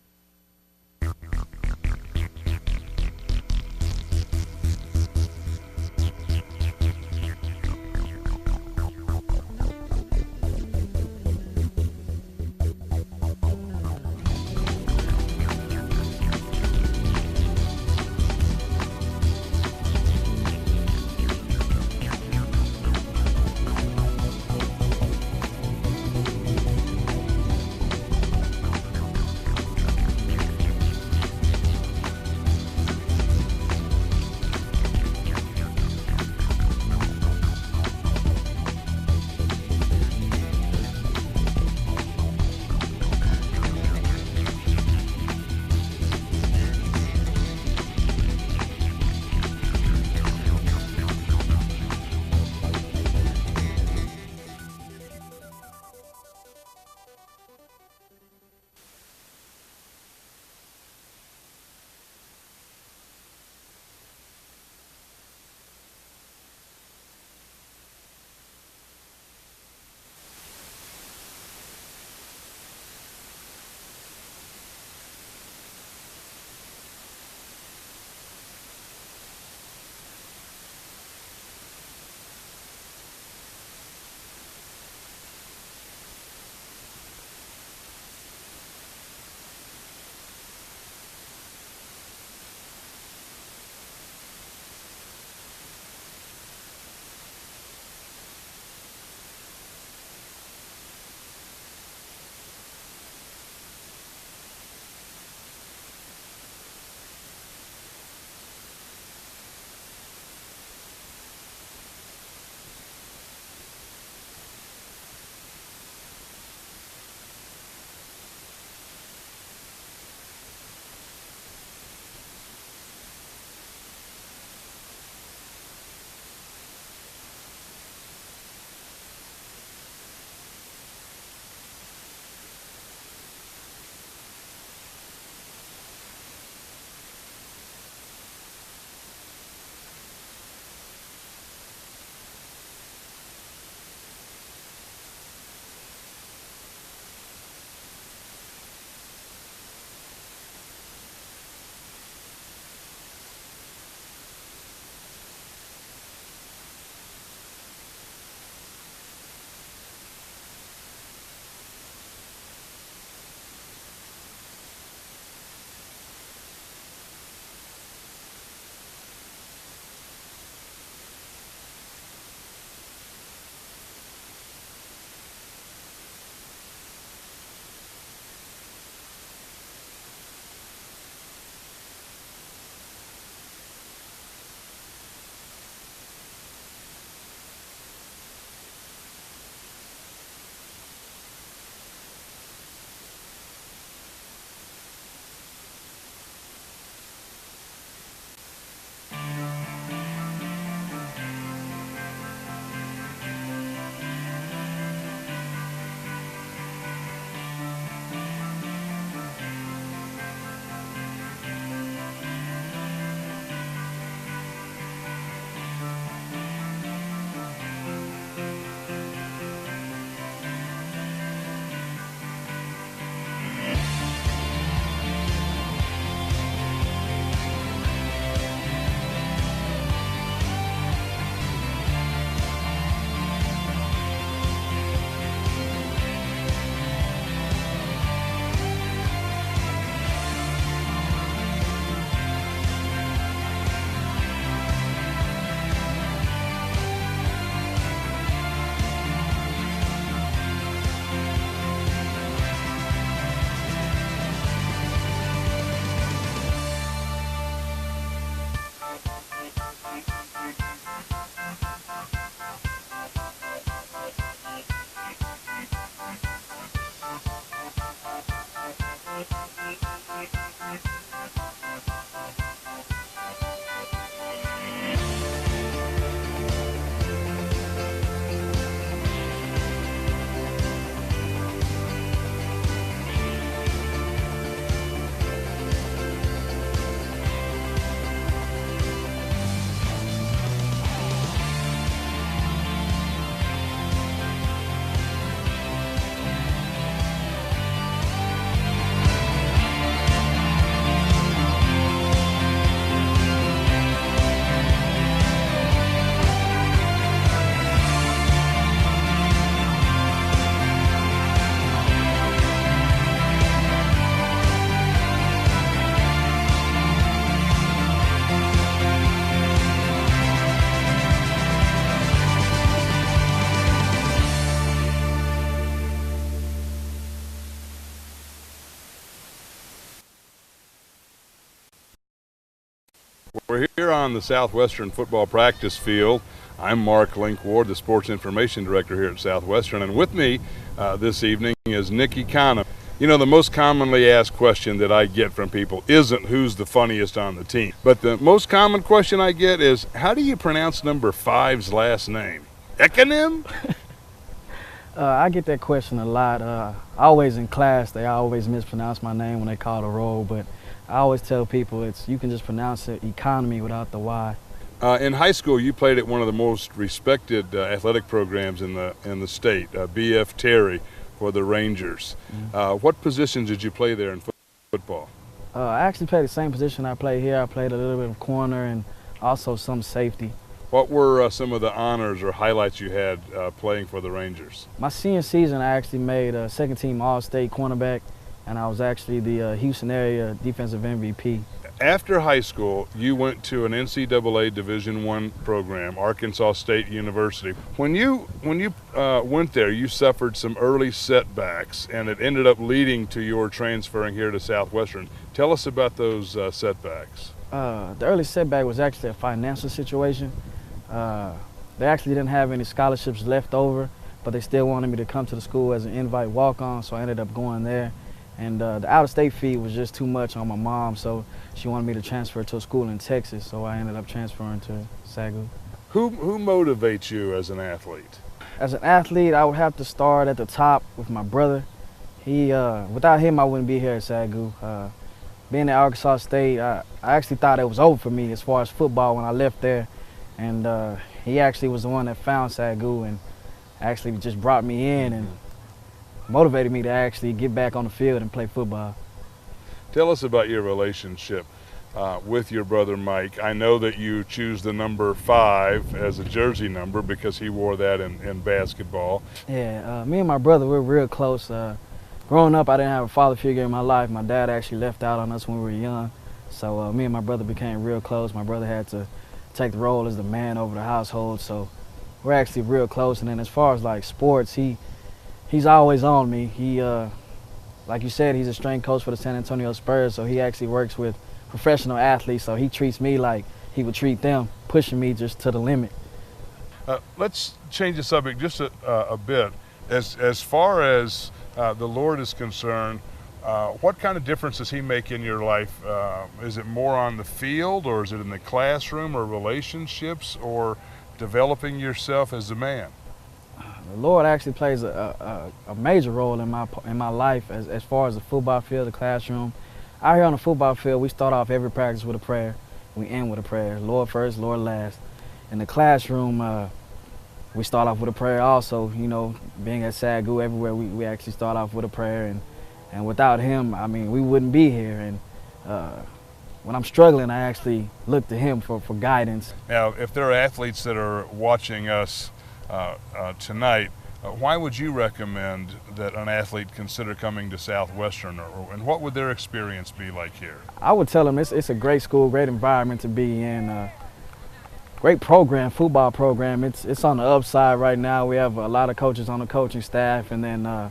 We're here on the Southwestern football practice field. I'm Mark Link Ward, the Sports Information Director here at Southwestern, and with me this evening is Nikki Conham. You know, the most commonly asked question that I get from people isn't who's the funniest on the team, but the most common question I get is, how do you pronounce number 5's last name? Ekanim? I get that question a lot. Always in class, they always mispronounce my name when they call the roll, but I always tell people you can just pronounce it economy without the Y. In high school, you played at one of the most respected athletic programs in the state, B.F. Terry, for the Rangers. What positions did you play there in football? I actually played the same position I play here. I played a little bit of corner and also some safety. What were some of the honors or highlights you had playing for the Rangers? My senior season, I actually made a second-team All-State cornerback, and I was actually the Houston area defensive MVP. After high school, you went to an NCAA Division I program, Arkansas State University. When you went there, you suffered some early setbacks, and it ended up leading to your transferring here to Southwestern. Tell us about those setbacks. The early setback was actually a financial situation. They actually didn't have any scholarships left over, but they still wanted me to come to the school as an invite walk-on, so I ended up going there. And the out-of-state fee was just too much on my mom, so she wanted me to transfer to a school in Texas, so I ended up transferring to SAGU. Who motivates you as an athlete? As an athlete, I would have to start at the top with my brother. Without him, I wouldn't be here at SAGU. Being at Arkansas State, I actually thought it was over for me as far as football when I left there. And he actually was the one that found SAGU and actually just brought me in and motivated me to actually get back on the field and play football. Tell us about your relationship with your brother Mike. I know that you choose the number 5 as a jersey number because he wore that in basketball. Yeah, me and my brother, we're real close. Growing up, I didn't have a father figure in my life. My dad actually left out on us when we were young. So me and my brother became real close. My brother had to take the role as the man over the household. So we're actually real close. And then as far as like sports, he's always on me. He, like you said, he's a strength coach for the San Antonio Spurs. So he actually works with professional athletes. So he treats me like he would treat them, pushing me just to the limit. Let's change the subject just a bit. As far as the Lord is concerned, what kind of difference does he make in your life? Is it more on the field, or is it in the classroom, or relationships, or developing yourself as a man? The Lord actually plays a major role in my life as far as the football field, the classroom. Out here on the football field, we start off every practice with a prayer. We end with a prayer. Lord first, Lord last. In the classroom, we start off with a prayer also. You know, being at SAGU, everywhere we actually start off with a prayer. And without him, I mean, we wouldn't be here. And when I'm struggling, I actually look to him for guidance. Now, if there are athletes that are watching us tonight, why would you recommend that an athlete consider coming to Southwestern, and what would their experience be like here? I would tell them it's a great school, great environment to be in. Great program, football program. It's on the upside right now. We have a lot of coaches on the coaching staff, and then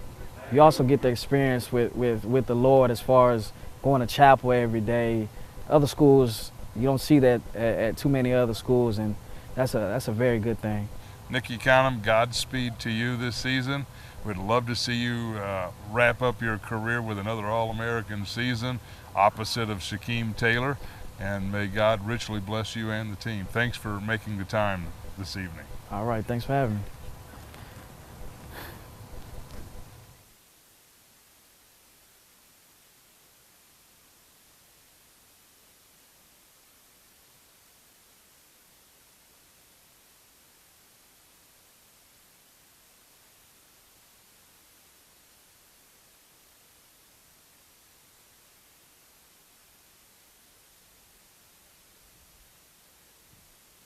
you also get the experience with the Lord as far as going to chapel every day. Other schools, you don't see that at too many other schools, and that's a very good thing. Nikki Conham, Godspeed to you this season. We'd love to see you wrap up your career with another All-American season opposite of Shaquem Taylor. And may God richly bless you and the team. Thanks for making the time this evening. All right, thanks for having me.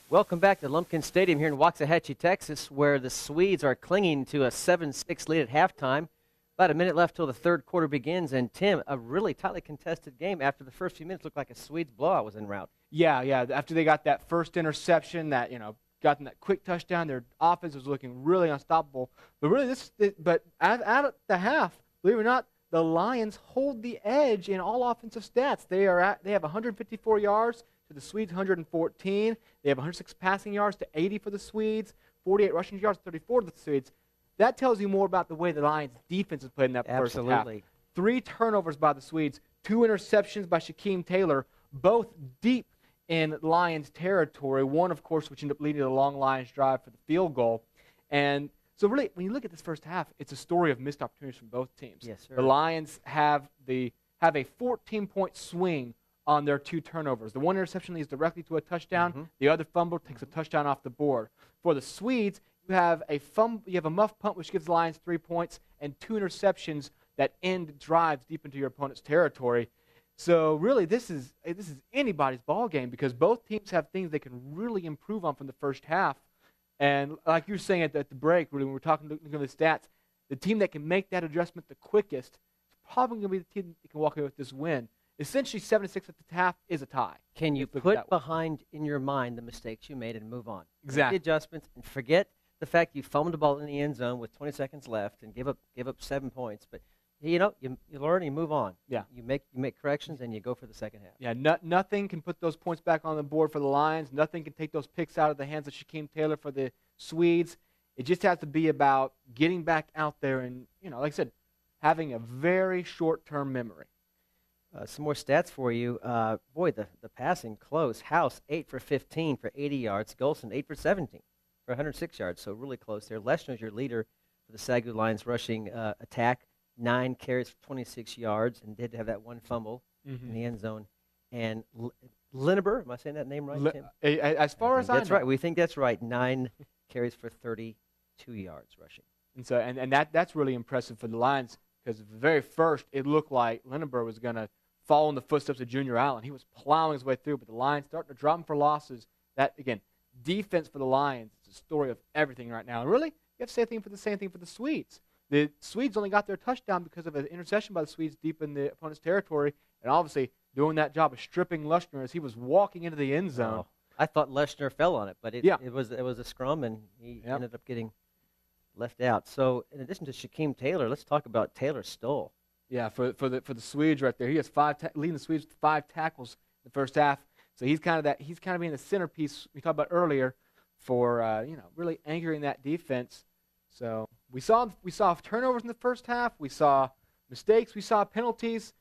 Welcome back to Lumpkin Stadium here in Waxahachie, Texas, where the Swedes are clinging to a 7-6 lead at halftime. About a minute left till the third quarter begins, and Tim, a really tightly contested game. After the first few minutes, looked like a Swedes blowout was en route. Yeah. After they got that first interception, got that quick touchdown, their offense was looking really unstoppable. But really, at the half, believe it or not, the Lions hold the edge in all offensive stats. They have 154 yards to the Swedes, 114. They have 106 passing yards to 80 for the Swedes, 48 rushing yards, 34 to the Swedes. That tells you more about the way the Lions' defense is played in that first half. Absolutely. 3 turnovers by the Swedes, 2 interceptions by Shaquem Taylor, both deep in Lions territory. One, of course, which ended up leading to the long Lions drive for the field goal. And so really, when you look at this first half, it's a story of missed opportunities from both teams. Yes, sir. The Lions have a 14-point swing on their 2 turnovers. The one interception leads directly to a touchdown. The other fumble takes a touchdown off the board. For the Swedes, you have a muff punt, which gives the Lions 3 points, and 2 interceptions that end drives deep into your opponent's territory. So really, this is anybody's ball game because both teams have things they can really improve on from the first half. And like you were saying at the break, really, when we were looking at the stats, the team that can make that adjustment the quickest is probably going to be the team that can walk away with this win. Essentially, 7-6 at the half is a tie. Can you put behind in your mind the mistakes you made and move on? Exactly. Make the adjustments and forget the fact you fumbled the ball in the end zone with 20 seconds left and give up 7 points. But you learn and you move on. Yeah. You make corrections and you go for the second half. Yeah. Nothing can put those points back on the board for the Lions. Nothing can take those picks out of the hands of Shaquem Taylor for the Swedes. It just has to be about getting back out there and, like I said, having a very short-term memory. Some more stats for you. Boy, the passing close. House, 8 for 15 for 80 yards. Golson, 8 for 17 for 106 yards. So really close there. Leshner's your leader for the SAGU Lions rushing attack. 9 carries for 26 yards and did have that one fumble in the end zone. And Lineber, am I saying that name right, Tim? As far as I know. That's right. We think that's right. 9 carries for 32 yards rushing. And so, and that's really impressive for the Lions because at the very first, it looked like Lineber was going to follow in the footsteps of Junior Allen. He was plowing his way through, but the Lions starting to drop him for losses. That, again, defense for the Lions is a story of everything right now. And really, you have to say the same thing for the Swedes. The Swedes only got their touchdown because of an interception by the Swedes deep in the opponent's territory, and obviously doing that job of stripping Leshner as he was walking into the end zone. Oh, I thought Leshner fell on it, but it was a scrum, and he ended up getting left out. So in addition to Shaquem Taylor, let's talk about Taylor Stoll. Yeah, for the Swedes right there, he has leading the Swedes with 5 tackles in the first half. So he's kind of being the centerpiece we talked about earlier for really anchoring that defense. So we saw turnovers in the first half. We saw mistakes. We saw penalties.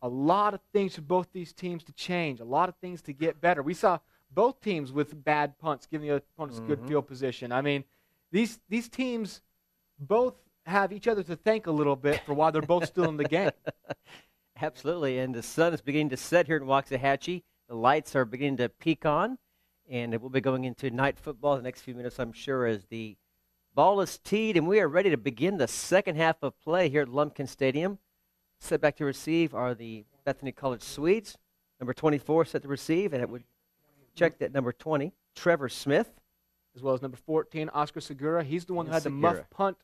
A lot of things for both these teams to change. A lot of things to get better. We saw both teams with bad punts, giving the opponents good field position. I mean, these teams both have each other to thank a little bit for why they're both still in the game. Absolutely, and the sun is beginning to set here in Waxahachie. The lights are beginning to peak on, and we'll be going into night football the next few minutes, I'm sure, as the ball is teed, and we are ready to begin the second half of play here at Lumpkin Stadium. Set back to receive are the Bethany College Swedes. Number 24 set to receive, and it would check that number 20, Trevor Smith. As well as number 14, Oscar Segura. He's the one who had the muff punt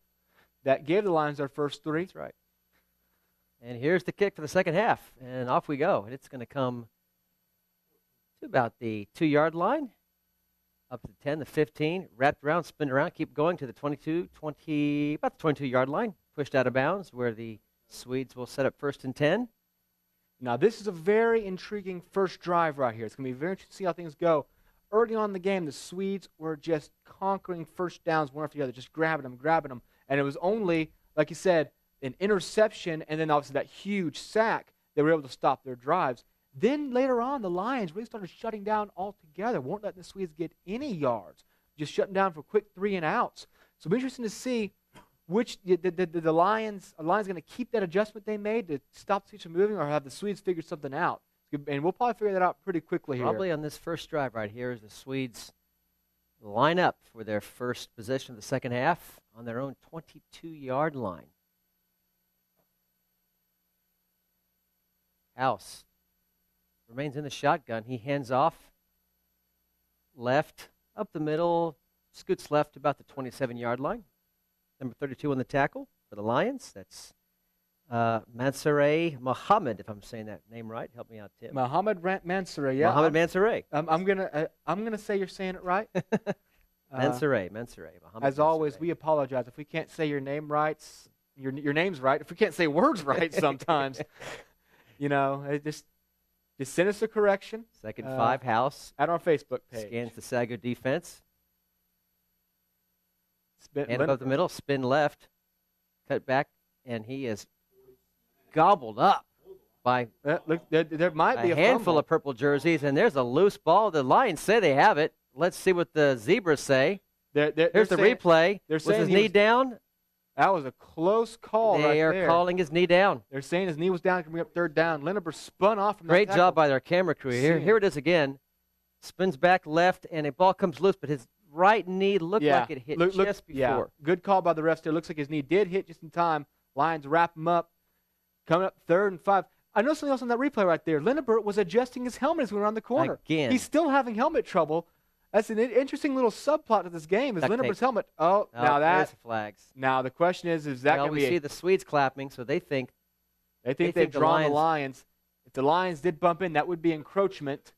that gave the Lions their first 3. That's right. And here's the kick for the second half, and off we go. And it's going to come to about the 2-yard line, up to the 10, the 15, wrapped around, spin around, keep going to the 22, about the 22-yard line, pushed out of bounds where the Swedes will set up 1st and 10. Now, this is a very intriguing first drive right here. It's going to be very interesting to see how things go. Early on in the game, the Swedes were just conquering first downs one after the other, just grabbing them. And it was only, like you said, an interception and then obviously that huge sack they were able to stop their drives. Then later on, the Lions really started shutting down altogether, weren't letting the Swedes get any yards, just shutting down for quick 3-and-outs. So it'll be interesting to see which the Lions going to keep that adjustment they made to stop the Swedes from moving, or have the Swedes figured something out. And we'll probably figure that out pretty quickly here. Probably on this first drive right here as the Swedes line up for their first possession of the second half on their own 22-yard line. House remains in the shotgun. He hands off left, up the middle, scoots left about the 27-yard line. Number 32 on the tackle for the Lions. That's Mansoureh Mohammed, if I'm saying that name right. Help me out, Tim. Mohammed Mansoureh, yeah. Mohammed Mansoureh. I'm gonna say you're saying it right. Mansoureh. As always, we apologize if we can't say your name right. Your name's right. If we can't say words right, sometimes, it just Just send us a correction. Second 5, House. At our Facebook page. Scans the SAGU defense. Hand above the middle, spin left, cut back, and he is gobbled up by look, there might be a handful fumble. of purple jerseys, and there's a loose ball. The Lions say they have it. Let's see what the Zebras say. Here's the replay. Was his knee down? That was a close call right there. They are calling his knee down. They're saying his knee was down, coming up third down. Lindenberg spun off from Great that job by their camera crew. Here it is again. Spins back left, and a ball comes loose, but his right knee looked like it hit just before. Yeah. Good call by the refs there. Looks like his knee did hit just in time. Lions wrap him up. Coming up 3rd and 5. I know something else on that replay right there. Lindenberg was adjusting his helmet as he went around the corner. Again. He's still having helmet trouble. That's an interesting little subplot to this game. Is Lindenberg's helmet? Oh, now there's the flags. Now the question is that going to be? We see the Swedes clapping, so they think they've drawn the Lions. If the Lions did bump in, that would be encroachment,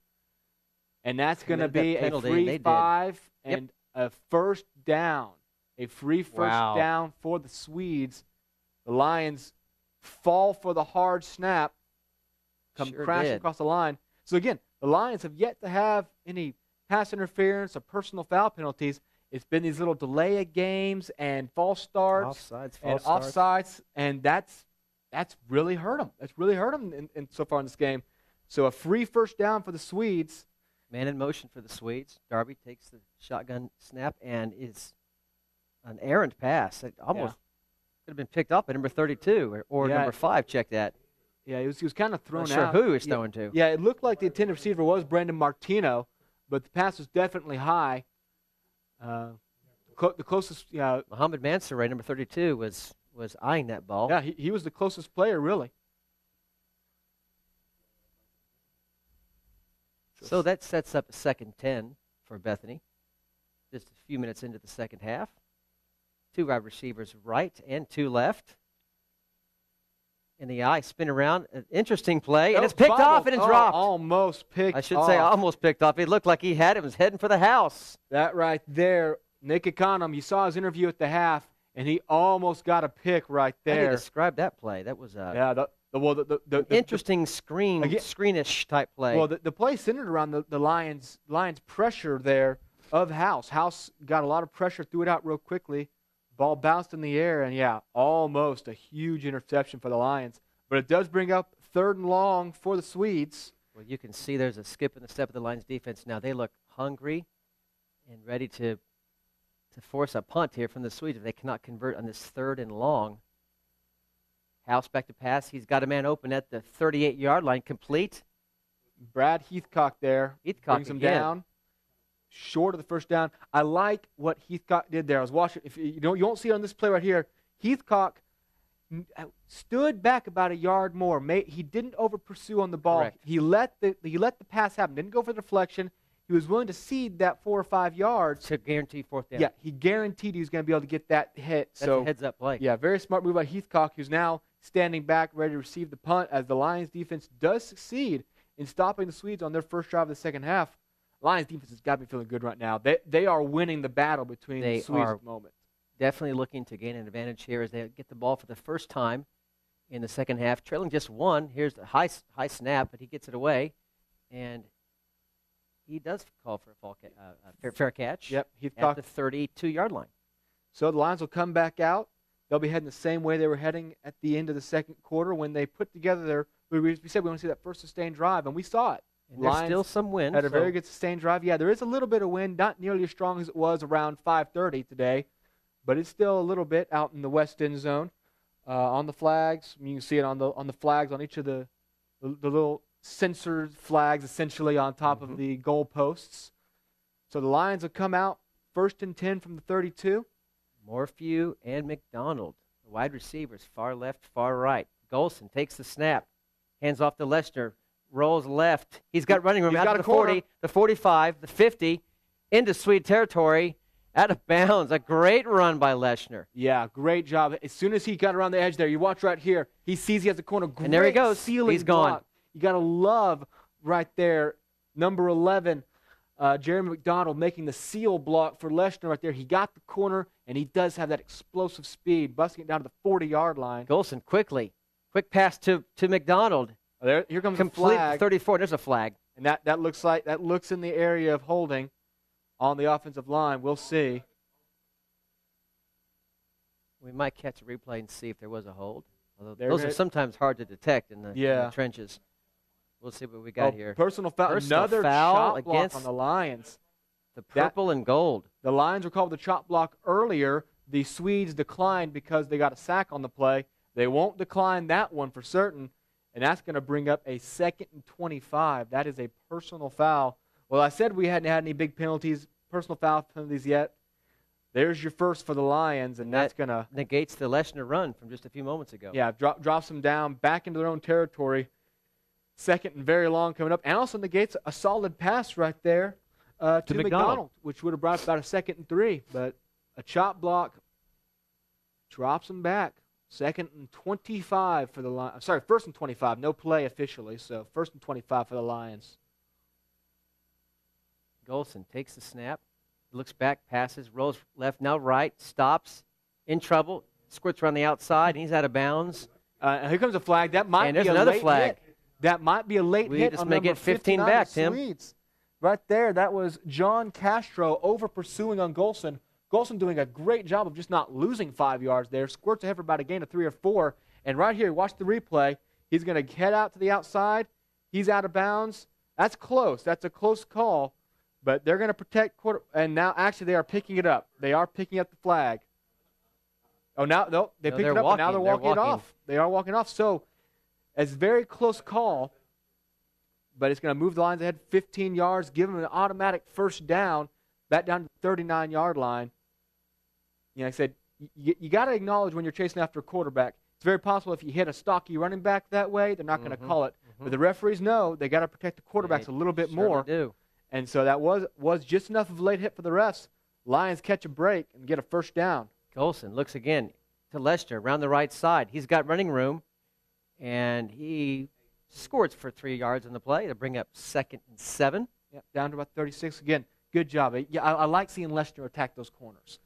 and that's going to be a free 5 and a first down. A free first down for the Swedes. The Lions fall for the hard snap, come crashing across the line. So again, the Lions have yet to have any pass interference or personal foul penalties. It's been these little delay of games and false starts offsides, and that's really hurt them. That's really hurt them in so far in this game. So a free first down for the Swedes. Man in motion for the Swedes. Darby takes the shotgun snap and is an errant pass. It almost could have been picked up at number 32 or number 5. Check that. Yeah, he was kind of thrown Not out. sure who he was throwing to. Yeah, it looked like the intended receiver was Brandon Martino, but the pass was definitely high. The closest, Mohamed Mansour, number 32, was eyeing that ball. Yeah, he was the closest player, really. So that sets up a 2nd 10 for Bethany. Just a few minutes into the second half. 2 wide receivers right and 2 left. In the eye, spin around. An interesting play, and it's picked off and it's dropped. Almost picked off. I should say almost picked off. It looked like he had it. Was heading for the house. That right there, Nick Econom, you saw his interview at the half, and he almost got a pick right there. How do you describe that play? That was the interesting screenish type play. Well, the play centered around the Lions pressure there of House. House got a lot of pressure, threw it out real quickly. Ball bounced in the air, and almost a huge interception for the Lions. But it does bring up 3rd and long for the Swedes. Well, you can see there's a skip in the step of the Lions defense. Now they look hungry and ready to force a punt here from the Swedes if they cannot convert on this 3rd and long. House back to pass. He's got a man open at the 38-yard line, complete. Brad Heathcock there. Brings him down. Short of the first down. I like what Heathcock did there. I was watching. If you won't see it on this play right here. Heathcock stood back about a yard more. He didn't over pursue on the ball. Correct. He let the pass happen. Didn't go for the deflection. He was willing to cede that 4 or 5 yards to guarantee 4th down. Yeah, he guaranteed he was going to be able to get that hit. That's a heads-up play. Yeah, very smart move by Heathcock, who's now standing back, ready to receive the punt as the Lions defense does succeed in stopping the Swedes on their first drive of the second half. Lions defense has got to be feeling good right now. They are winning the battle between the Swedes at the moment. Definitely looking to gain an advantage here as they get the ball for the first time in the second half, trailing just 1. Here's the high snap, but he gets it away, and he does call for a fair catch. Yep, at the 32-yard line. So the Lions will come back out. They'll be heading the same way they were heading at the end of the second quarter when they put together their. We said we want to see that first sustained drive, and we saw it. And there's still some wind. Had a very good sustained drive. Yeah, there is a little bit of wind, not nearly as strong as it was around 5:30 today, but it's still a little bit out in the west end zone. On the flags, you can see it on the flags on each of the little censored flags, essentially on top of the goal posts. So the Lions will come out 1st and 10 from the 32. Morphew and McDonald, the wide receivers, far left, far right. Golson takes the snap, hands off to Leshner. Rolls left. He's got running room out of the 40, the 45, the 50, into Swede territory, out of bounds. A great run by Leshner. Yeah, great job. As soon as he got around the edge there, you watch right here, he sees he has a corner. Great and there he goes. He's gone. Block. You got to love right there, number 11, Jeremy McDonald making the seal block for Leshner right there. He got the corner, and he does have that explosive speed, busting it down to the 40-yard line. Golson quick pass to McDonald. Here comes Complete the flag. 34. There's a flag. And that looks in the area of holding on the offensive line. We'll see. We might catch a replay and see if there was a hold. Although They're those are sometimes hard to detect in the trenches. We'll see what we got here. Personal foul. Another foul chop block against on the Lions. the purple and gold. The Lions were called the chop block earlier. The Swedes declined because they got a sack on the play. They won't decline that one for certain, and that's going to bring up a 2nd and 25. That is a personal foul. Well, I said we hadn't had any big personal foul penalties yet. There's your first for the Lions, and that's going to negates the Leshner run from just a few moments ago. Yeah, drops them down back into their own territory. 2nd and very long coming up, and also negates a solid pass right there to McDonald, which would have brought about a 2nd and 3. But a chop block drops them back. 2nd and 25 for the Lions. Sorry, 1st and 25. No play officially, so 1st and 25 for the Lions. Golson takes the snap, looks back, passes, rolls left, now right, stops, in trouble, squirts around the outside, and he's out of bounds. And here comes a flag. That might and be there's a another late flag. hit. That might be a late We hit just on may number get 15 59, back, the Tim. Swedes. Right there, that was John Castro over pursuing on Golson. Golson doing a great job of just not losing 5 yards there. Squirts ahead for about a gain of 3 or 4. And right here, watch the replay. He's going to head out to the outside. He's out of bounds. That's close. That's a close call. But they're going to protect quarter. And now, actually, they are picking it up. They are picking up the flag. Oh, now they picked it up, and now they're walking it off. They are walking off. So it's a very close call. But it's going to move the Lions ahead 15 yards, give them an automatic first down, back down to the 39-yard line. You know, like I said, you got to acknowledge when you're chasing after a quarterback. It's very possible if you hit a stocky running back that way, they're not going to call it. But the referees know they got to protect the quarterbacks a little bit more. Do. And so that was just enough of a late hit for the refs. Lions catch a break and get a first down. Golson looks again to Lester around the right side. He's got running room, and he scores for 3 yards on the play to bring up 2nd and 7. Yeah, down to about 36 again. Good job. Yeah, I like seeing Lester attack those corners.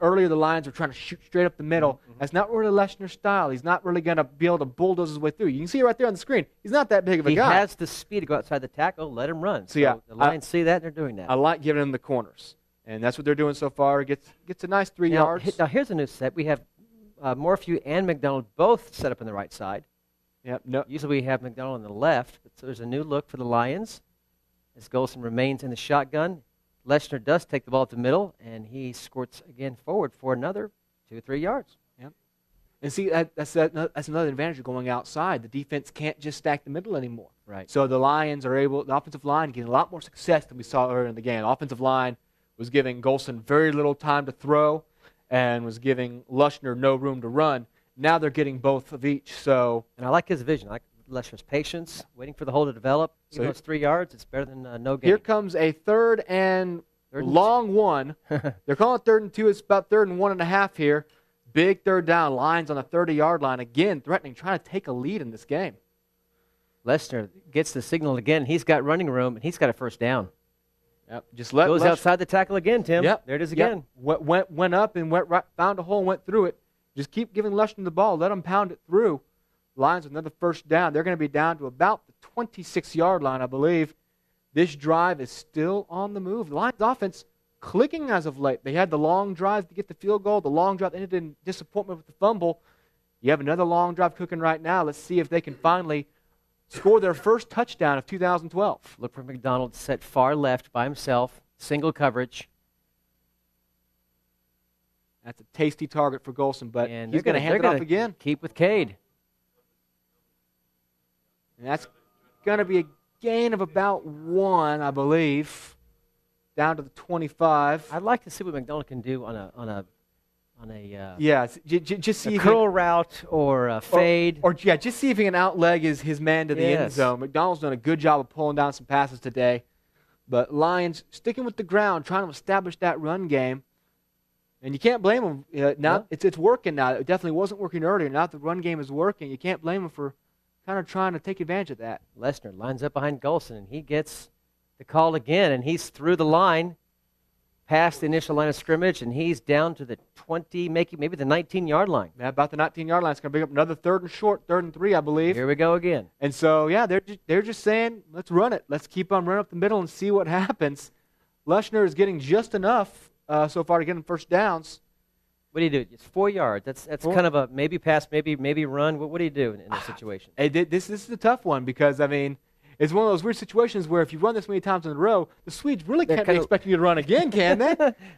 Earlier, the Lions were trying to shoot straight up the middle. That's not really Leshner's style. He's not really going to be able to bulldoze his way through. You can see it right there on the screen. He's not that big of a guy. He has the speed to go outside the tackle. Let him run. So yeah, the Lions see that, and they're doing that. I like giving him the corners, and that's what they're doing so far. Gets a nice 3 yards. Now, here's a new set. We have Morphew and McDonald both set up on the right side. Yep. No. Usually we have McDonald on the left, so there's a new look for the Lions as Golson remains in the shotgun. Leshner does take the ball to the middle, and he squirts again forward for another 2 or 3 yards. Yep. And see, that's another advantage of going outside. The defense can't just stack the middle anymore. Right. So the Lions are able, the offensive line, getting a lot more success than we saw earlier in the game. The offensive line was giving Golson very little time to throw and was giving Leshner no room to run. Now they're getting both of each. So, and I like his vision. I like Leshner's patience, waiting for the hole to develop. Even though it's 3 yards, it's better than no gain. Here comes a third and long one. They're calling it 3rd and 2. It's about 3rd and 1.5 here. Big third down. Lions on the 30-yard line. Again, threatening, trying to take a lead in this game. Leshner gets the signal again. He's got running room, and he's got a first down. Yep. Just goes outside the tackle again, Tim. Yep. There it is again. Yep. Went up and found a hole and went through it. Just keep giving Leshner the ball. Let him pound it through. Lions with another first down. They're going to be down to about the 26-yard line, I believe. This drive is still on the move. The Lions offense clicking as of late. They had the long drive to get the field goal. The long drive ended in disappointment with the fumble. You have another long drive cooking right now. Let's see if they can finally score their first touchdown of 2012. Look for McDonald set far left by himself. Single coverage. That's a tasty target for Golson, but he's going to hand it off again. Keep with Cade. And that's going to be a gain of about 1, I believe, down to the 25. I'd like to see what McDonald can do on a just see a curl route or a fade. Or just see if he can outleg his man to the end zone. McDonald's done a good job of pulling down some passes today. But Lions sticking with the ground, trying to establish that run game. And you can't blame them. Now it's working now. It definitely wasn't working earlier. Now that the run game is working, you can't blame them for kind of trying to take advantage of that. Leshner lines up behind Golson, and he gets the call again, and he's through the line past the initial line of scrimmage, and he's down to the 20, maybe the 19-yard line. Yeah, about the 19-yard line. It's going to bring up another 3rd and short, 3rd and 3, I believe. Here we go again. And so, yeah, they're just saying, let's run it. Let's keep on running up the middle and see what happens. Leshner is getting just enough so far to get him first downs. What do you do? It's 4 yards. That's kind of a maybe pass, maybe run. What do you do in this situation? This is a tough one because, I mean, it's one of those weird situations where if you run this many times in a row, the Swedes really can't be expecting you to run again, can they?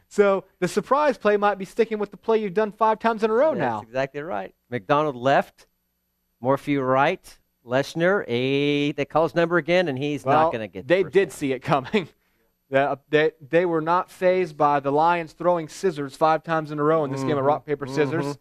So the surprise play might be sticking with the play you've done 5 times in a row now. That's exactly right. McDonald left, Morphew right, Leshner, they call his number again, and he's not going to get They did see it coming. They were not fazed by the Lions throwing scissors 5 times in a row in this game of rock, paper, scissors.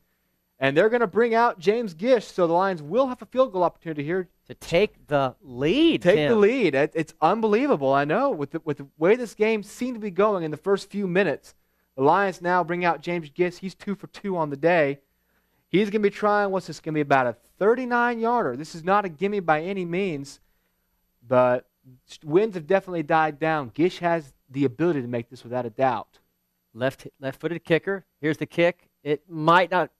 And they're going to bring out James Gish, so the Lions will have a field goal opportunity here. To take the lead, Take the lead. It's unbelievable, I know. With the way this game seemed to be going in the first few minutes, the Lions now bring out James Gish. He's 2 for 2 on the day. He's going to be trying, what's this going to be, about a 39-yarder. This is not a gimme by any means, but winds have definitely died down. Gish has the ability to make this without a doubt. Left-footed kicker. Here's the kick. It might not.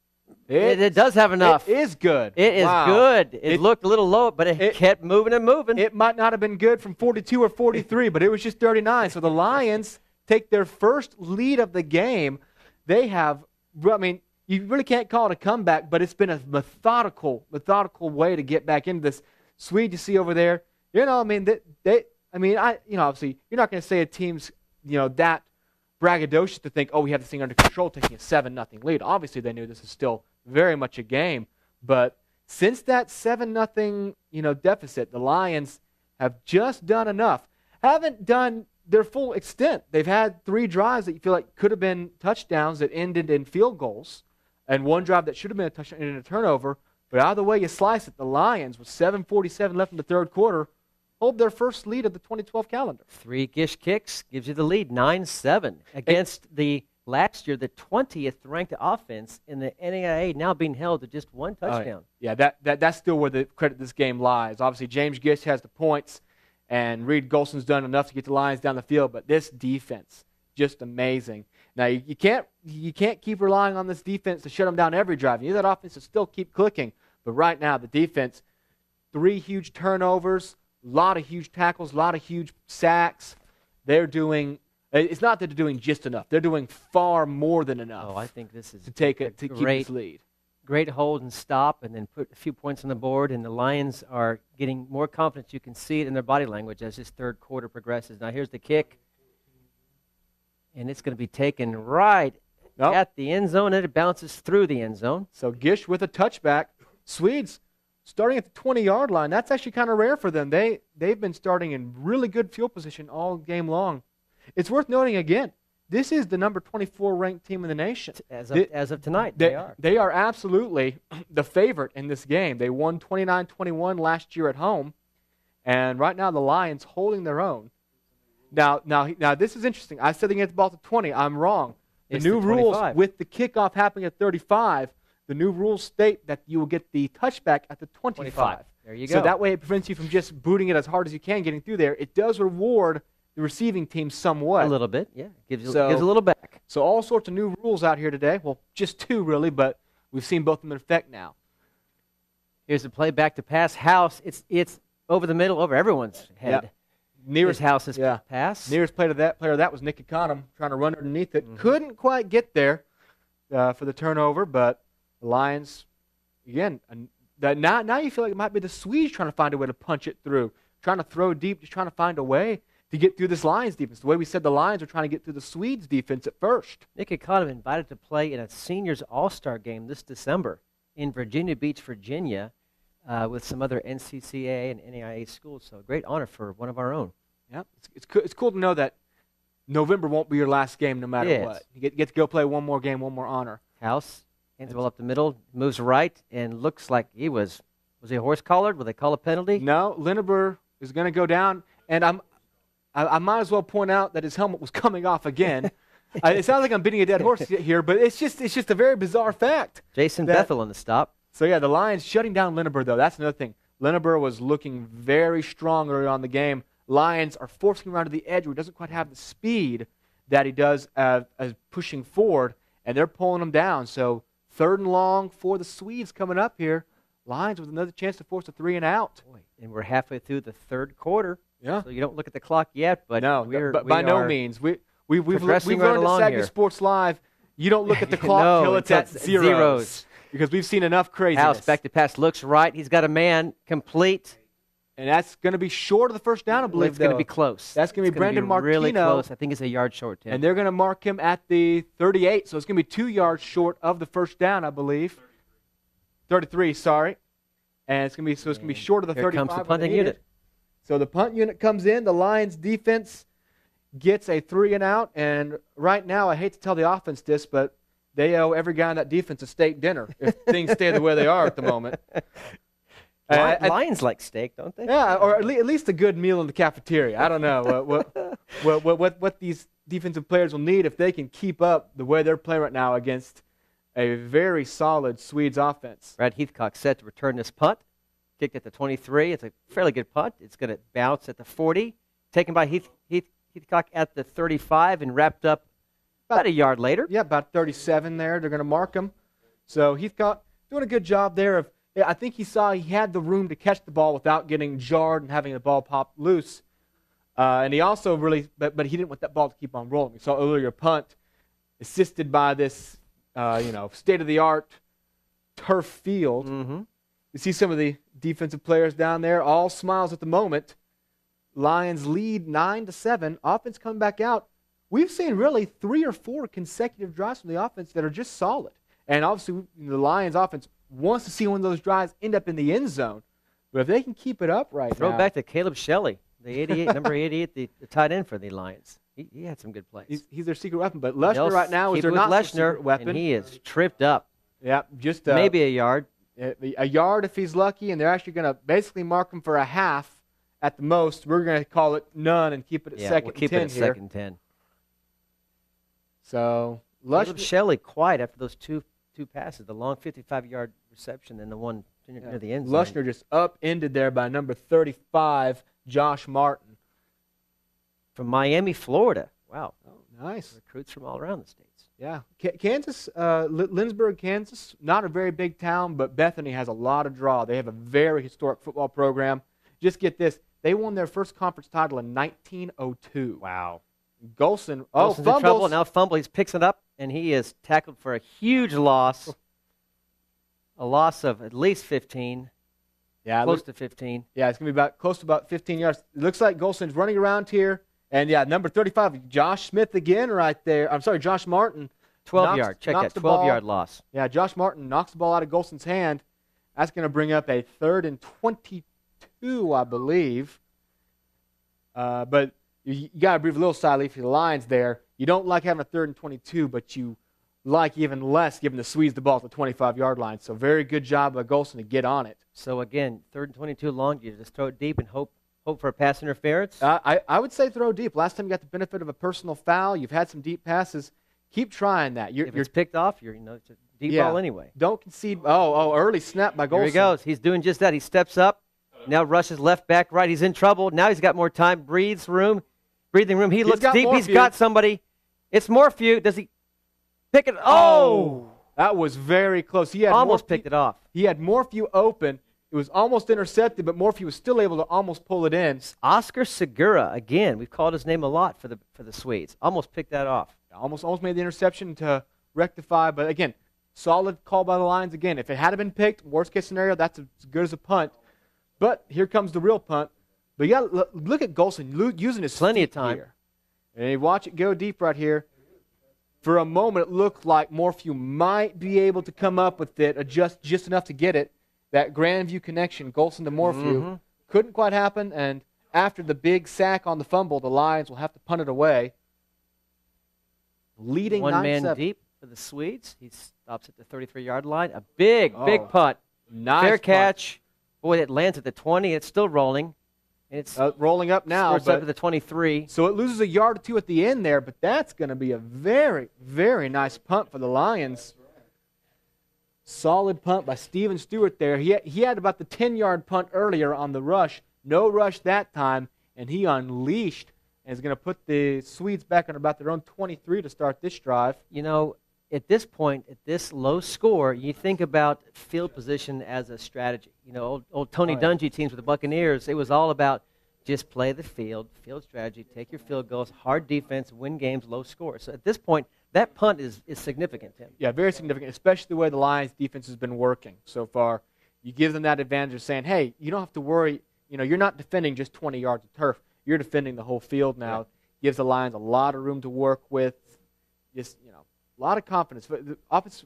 It does have enough. It is good. It is good. It looked a little low, but it kept moving and moving. It might not have been good from 42 or 43, but it was just 39. So the Lions take their first lead of the game. They have, I mean, you really can't call it a comeback, but it's been a methodical way to get back into this. Swede, you see over there, you know, I mean, obviously, you're not going to say a team's, that braggadocious to think, oh, we have this thing under control, taking a 7-0 lead. Obviously, they knew this is still very much a game. But since that 7-0, deficit, the Lions have just done enough. Haven't done their full extent. They've had 3 drives that you feel like could have been touchdowns that ended in field goals, and 1 drive that should have been a touchdown and a turnover. But either way you slice it, the Lions, with 7:47 left in the 3rd quarter, hold their first lead of the 2012 calendar. 3 Gish kicks gives you the lead, 9-7 against the last year, the 20th ranked offense in the NAIA, now being held to just 1 touchdown. Yeah, that's still where the credit of this game lies. Obviously, James Gish has the points, and Reed Golson's done enough to get the Lions down the field. But this defense, just amazing. Now you can't keep relying on this defense to shut them down every drive. You need that offense to still keep clicking. But right now, the defense, 3 huge turnovers. A lot of huge tackles, a lot of huge sacks. It's not that they're doing just enough. They're doing far more than enough. Oh, I think this is to keep this lead. Great hold and stop, and then put a few points on the board, and the Lions are getting more confidence. You can see it in their body language as this 3rd quarter progresses. Now here's the kick, and it's going to be taken right at the end zone, and it bounces through the end zone. So Gish with a touchback. Swedes starting at the 20-yard line. That's actually kind of rare for them. They've been starting in really good field position all game long. It's worth noting again, this is the number 24 ranked team in the nation. As of tonight, they are. They are absolutely the favorite in this game. They won 29-21 last year at home, and right now the Lions holding their own. Now this is interesting. I said they get the ball to 20. I'm wrong. The new rules with the kickoff happening at 35. The new rules state that you will get the touchback at the 25. There you go. So that way it prevents you from just booting it as hard as you can getting through there. It does reward the receiving team somewhat. A little bit, yeah. Gives a little back. So all sorts of new rules out here today. Well, just 2 really, but we've seen both of them in effect now. Here's the play back to pass. House, it's over the middle, over everyone's head. Yep. Nearest House's pass. Nearest player to that was Nick Econom trying to run underneath it. Couldn't quite get there for the turnover, but the Lions, again, now you feel like it might be the Swedes trying to find a way to punch it through, trying to throw deep, just trying to find a way to get through this Lions defense. The way we said the Lions are trying to get through the Swedes defense at first. Nick Econom invited to play in a seniors all-star game this December in Virginia Beach, Virginia, with some other NCCA and NAIA schools. So a great honor for one of our own. Yeah, it's cool to know that November won't be your last game no matter what. You get to go play one more game, one more honor. House. Hands well up the middle, moves right, and looks like he was he horse collared? Will they call a penalty? No, Linneber is going to go down, and I might as well point out that his helmet was coming off again. It sounds like I'm beating a dead horse here, but it's just a very bizarre fact. Jason Bethel on the stop. So yeah, the Lions shutting down Linneber, though. That's another thing. Linneber was looking very strong early on in the game. Lions are forcing him around to the edge where he doesn't quite have the speed. that he does as pushing forward, and they're pulling him down. So 3rd and long for the Swedes coming up here. Lions with another chance to force a 3 and out. Boy, and we're halfway through the 3rd quarter. Yeah. So you don't look at the clock yet, but no, but by no means. We've learned at SAGU Sports Live, you don't look at the clock till it's at zeros. Because we've seen enough craziness. House back to pass looks right. He's got a man complete. And that's going to be short of the first down, I believe. It's going to be close. That's going to be Brendan Martino. Really close. I think it's a yard short, Tim. And they're going to mark him at the 38. So it's going to be 2 yards short of the first down, I believe. 33, sorry. And it's going to be short of the 35. Here comes the punting unit. So the punt unit comes in. The Lions defense gets a 3 and out. And right now, I hate to tell the offense this, but they owe every guy on that defense a steak dinner if things stay the way they are at the moment. Lions like steak, don't they? Yeah, or at least a good meal in the cafeteria. I don't know what these defensive players will need if they can keep up the way they're playing right now against a very solid Swedes offense. Brad Heathcock set to return this punt. Kicked at the 23. It's a fairly good punt. It's going to bounce at the 40. Taken by Heathcock at the 35 and wrapped up about a yard later. Yeah, about 37 there. They're going to mark him. So Heathcock doing a good job there. I think he saw he had the room to catch the ball without getting jarred and having the ball pop loose. And he also really, but he didn't want that ball to keep on rolling. We saw earlier a punt assisted by this, state-of-the-art turf field. Mm-hmm. You see some of the defensive players down there, all smiles at the moment. Lions lead 9-7. Offense coming back out. We've seen really 3 or 4 consecutive drives from the offense that are just solid. And obviously, the Lions offense wants to see one of those drives end up in the end zone. But if they can keep it up right now. Throw back to Caleb Shelley, the 88, number 88, the tight end for the Lions. He had some good plays. He's their secret weapon. But Leshner right now is their not secret weapon. And he is tripped up. Yeah, just maybe a yard. A yard if he's lucky, and they're actually going to basically mark him for a half at the most. We're going to call it none and keep it at second we'll keep 10 it at here. second 10. So Caleb Shelley quiet after those two passes, the long 55-yard reception and the one near the end zone. Leshner just upended there by number 35, Josh Martin. From Miami, Florida. Wow. Oh, nice. Recruits from all around the states. Yeah. Kansas, Lindsborg, Kansas, not a very big town, but Bethany has a lot of draw. They have a very historic football program. Just get this. They won their first conference title in 1902. Wow. Golson, Golson's fumbles. in trouble. Now fumble. He picks it up, and he is tackled for a huge loss. A loss of at least 15. Yeah, close to 15. Yeah, it's going to be close to about 15 yards. It looks like Golson's running around here. And, yeah, number 35, Josh Smith again right there. I'm sorry, Josh Martin. 12-yard. Check that, 12-yard loss. Yeah, Josh Martin knocks the ball out of Golson's hand. That's going to bring up a 3rd and 22, I believe. But you got to breathe a little silently for the Lions there. You don't like having a 3rd and 22, but you like even less giving the Swedes the ball at the 25-yard line. So very good job by Golson to get on it. So, again, 3rd and 22 long. You just throw it deep and hope for a pass interference? I would say throw deep. Last time you got the benefit of a personal foul. You've had some deep passes. Keep trying that. If it's picked off, it's a deep ball anyway. Don't concede. Early snap by Golson. Here he goes. He's doing just that. He steps up. Now rushes left, back, right. He's in trouble. Now he's got more time. Breathing room. He looks deep. He's got somebody. It's Morphew. Does he pick it? Oh! That was very close. He had almost picked it off. He had Morphew open. It was almost intercepted, but Morphew was still able to almost pull it in. Oscar Segura, again, we've called his name a lot for the Swedes. Almost picked that off. Almost made the interception to rectify, but again, solid call by the Lions again. If it had been picked, worst case scenario, that's as good as a punt. But here comes the real punt. But yeah, look at Golson using his plenty of time here. And you watch it go deep right here. For a moment, it looked like Morphew might be able to come up with it, adjust just enough to get it. That Grandview connection, Golson to Morphew, couldn't quite happen. And after the big sack on the fumble, the Lions will have to punt it away. Leading 9-7. One man deep for the Swedes. He stops at the 33-yard line. A big punt. Nice Fair catch. Boy, it lands at the 20. It's still rolling. And it's rolling up now. It's up to the 23. So it loses a yard or two at the end there, but that's going to be a very, very nice punt for the Lions. Solid punt by Steven Stewart there. He had about the 10-yard punt earlier on the rush. No rush that time, and he unleashed and is going to put the Swedes back on about their own 23 to start this drive. You know, at this point, at this low score, you think about field position as a strategy. You know, old Tony Dungy teams with the Buccaneers, it was all about just play the field strategy, take your field goals, hard defense, win games, low score. So at this point, that punt is significant, Tim. Yeah, very significant, especially the way the Lions defense has been working so far. You give them that advantage of saying, hey, you don't have to worry. You know, you're not defending just 20 yards of turf. You're defending the whole field now. Yeah. Gives the Lions a lot of room to work with. Just, you know, a lot of confidence. The offense,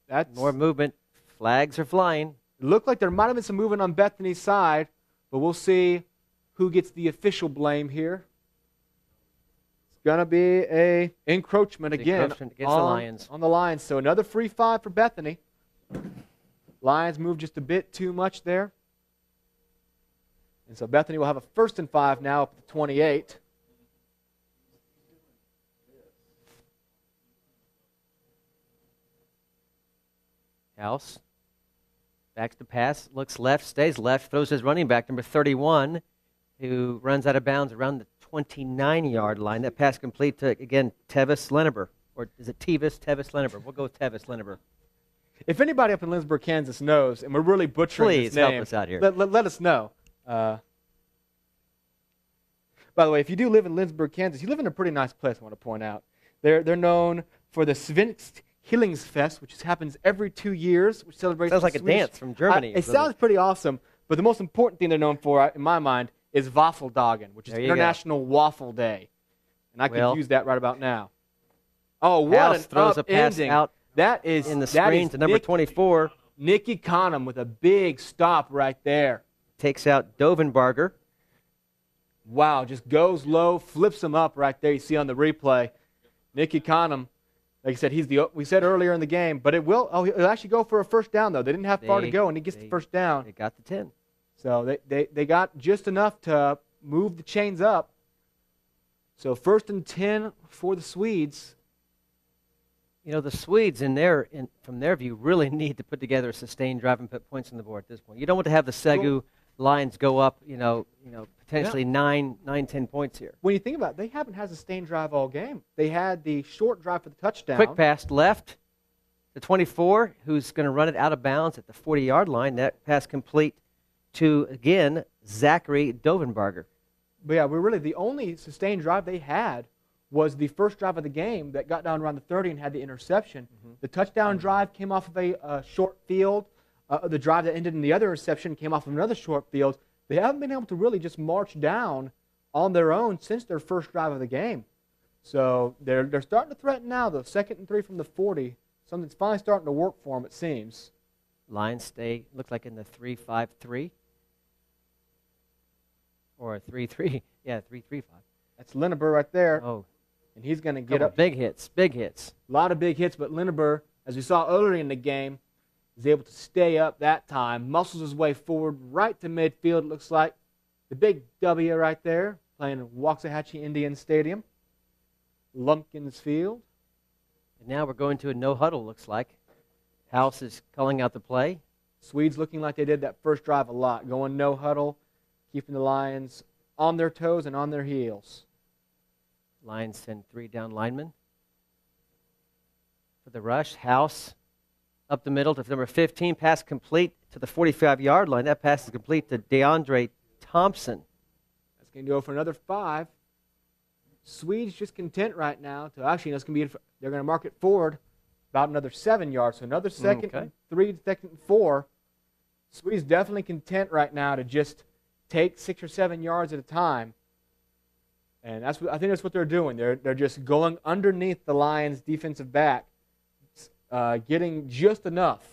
that's more movement. Flags are flying. It looked like there might have been some movement on Bethany's side, but we'll see who gets the official blame here. It's going to be a encroachment again against the Lions. On the Lions. So another free 5 for Bethany. Lions moved just a bit too much there. And so Bethany will have a 1st and 5 now up to 28. House. Backs to pass, looks left, stays left, throws his running back, number 31, who runs out of bounds around the 29-yard line. That pass complete to, again, Tevis Leneber. Or is it Tevis Leneber? We'll go with Tevis Leneber. If anybody up in Lindsborg, Kansas knows, and we're really butchering this name, help us out here. Let us know. By the way, if you do live in Lindsborg, Kansas, you live in a pretty nice place, I want to point out. They're known for the Svensk Hillingsfest, which happens every 2 years, which celebrates. Sounds like a dance from Germany. It sounds pretty awesome, but the most important thing they're known for, in my mind, is Waffeldagen, which is International Waffle Day. And I could use that right about now. Oh, what House an throws a pass upending. out That is in the screen to number 24. Nicky Conham with a big stop right there. Takes out Dovenbarger. Wow, just goes low, flips him up right there. You see on the replay. Nicky Conham, like I said, we said earlier in the game, but it'll actually go for a 1st down, though. They didn't have far to go, and he gets the 1st down. They got the 10. So they got just enough to move the chains up. So 1st and 10 for the Swedes. You know, the Swedes, from their view, really need to put together a sustained drive and put points on the board at this point. You don't want to have the SAGU Lions go up, potentially 9, 10 points here. When you think about it, they haven't had a sustained drive all game. They had the short drive for the touchdown. Quick pass left to 24, who's going to run it out of bounds at the 40-yard line. That pass complete to, again, Zachary Dovenbarger. But yeah, the only sustained drive they had was the 1st drive of the game that got down around the 30 and had the interception. Mm-hmm. The touchdown drive came off of a short field. The drive that ended in the other interception came off of another short field. They haven't been able to really just march down on their own since their 1st drive of the game. So they're starting to threaten now, though. 2nd and 3 from the 40. Something's finally starting to work for them, it seems. Lions stay, look like in the 3-5-3. Or a 3-3. Yeah, 3-3-5. That's Lineber right there. Oh. And he's going to get up. Big hits. A lot of big hits, but Lineber, as we saw earlier in the game, is able to stay up that time. Muscles his way forward right to midfield, it looks like. The big W right there, playing in Waxahachie Indian Stadium. Lumpkins Field. And now we're going to a no huddle, looks like. House is calling out the play. Swedes looking like they did that 1st drive a lot, going no huddle, keeping the Lions on their toes and on their heels. Lions send 3 down linemen. For the rush, House up the middle to number 15, pass complete to the 45-yard line. That pass is complete to DeAndre Thompson. That's going to go for another 5. Swedes just content right now to actually, they're going to mark it forward about another 7 yards. So another 2nd and 3, 2nd and 4. Swedes definitely content right now to just take 6 or 7 yards at a time. And I think that's what they're doing. They're just going underneath the Lions' defensive back, getting just enough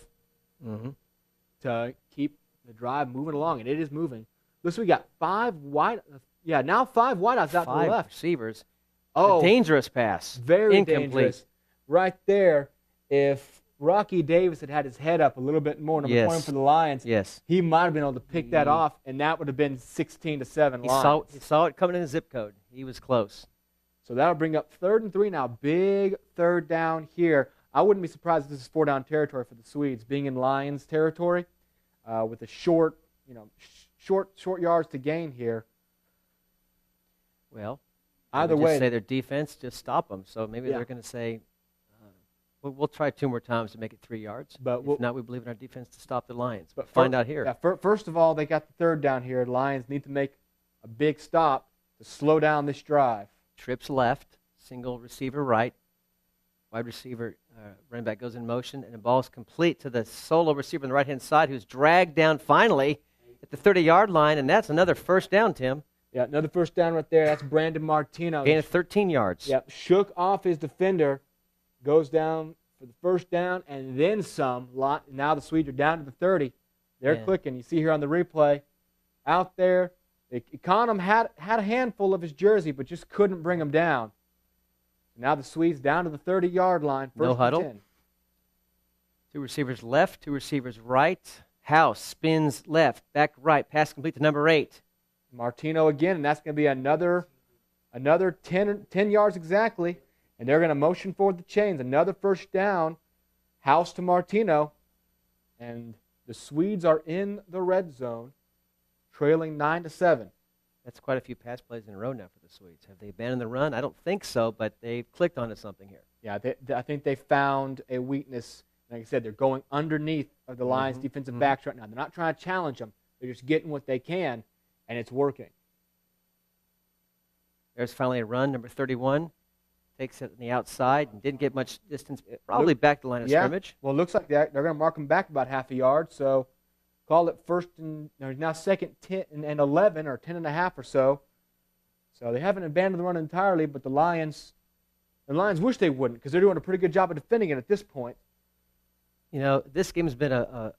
to keep the drive moving along, and it is moving. Looks we got 5 wide. Yeah, now 5 wideouts out to the left. 5 receivers. Oh, a dangerous pass. Very incomplete. Dangerous. Right there. If Rocky Davis had his head up a little bit more, number 20 for the Lions, he might have been able to pick that off, and that would have been 16-7 Lions. He saw it coming in the zip code. He was close. So that'll bring up 3rd and 3 now. Big 3rd down here. I wouldn't be surprised if this is 4-down territory for the Swedes, being in Lions territory with a short yards to gain here. Well, Either just way, say their defense, just stop them. So maybe Yeah. they're going to say, we'll try 2 more times to make it 3 yards. But if not, we believe in our defense to stop the Lions. But find out here. Yeah, first of all, they got the third down here. The Lions need to make a big stop to slow down this drive. Trips left, single receiver right, wide receiver, running back goes in motion, and the ball is complete to the solo receiver on the right-hand side, who's dragged down finally at the 30-yard line, and that's another first down, Tim. Yeah, another first down right there. That's Brandon Martino. Gain of 13 yards. Yeah, shook off his defender, goes down for the first down, and then some. Now the Swedes are down to the 30. They're clicking. You see here on the replay, out there, Econom had a handful of his jersey, but just couldn't bring him down. Now the Swedes down to the 30-yard line. First No huddle. 10. 2 receivers left, 2 receivers right. House spins left, back right, pass complete to number 8. Martino again, and that's going to be another 10 yards exactly. And they're going to motion forward the chains. Another first down. House to Martino. And the Swedes are in the red zone, trailing 9-7. That's quite a few pass plays in a row now for the Swedes. Have they abandoned the run? I don't think so, but they've clicked onto something here. Yeah, I think they found a weakness. Like I said, they're going underneath of the Lions' defensive backs right now. They're not trying to challenge them. They're just getting what they can, and it's working. There's finally a run. Number 31 takes it on the outside and didn't get much distance, probably back to the line of scrimmage. Well, it looks like they're going to mark him back about half a yard, so call it first and now second 10 and 11 or 10 and a half or so. So they haven't abandoned the run entirely, but the Lions wish they wouldn't because they're doing a pretty good job of defending it at this point. You know, this game has been a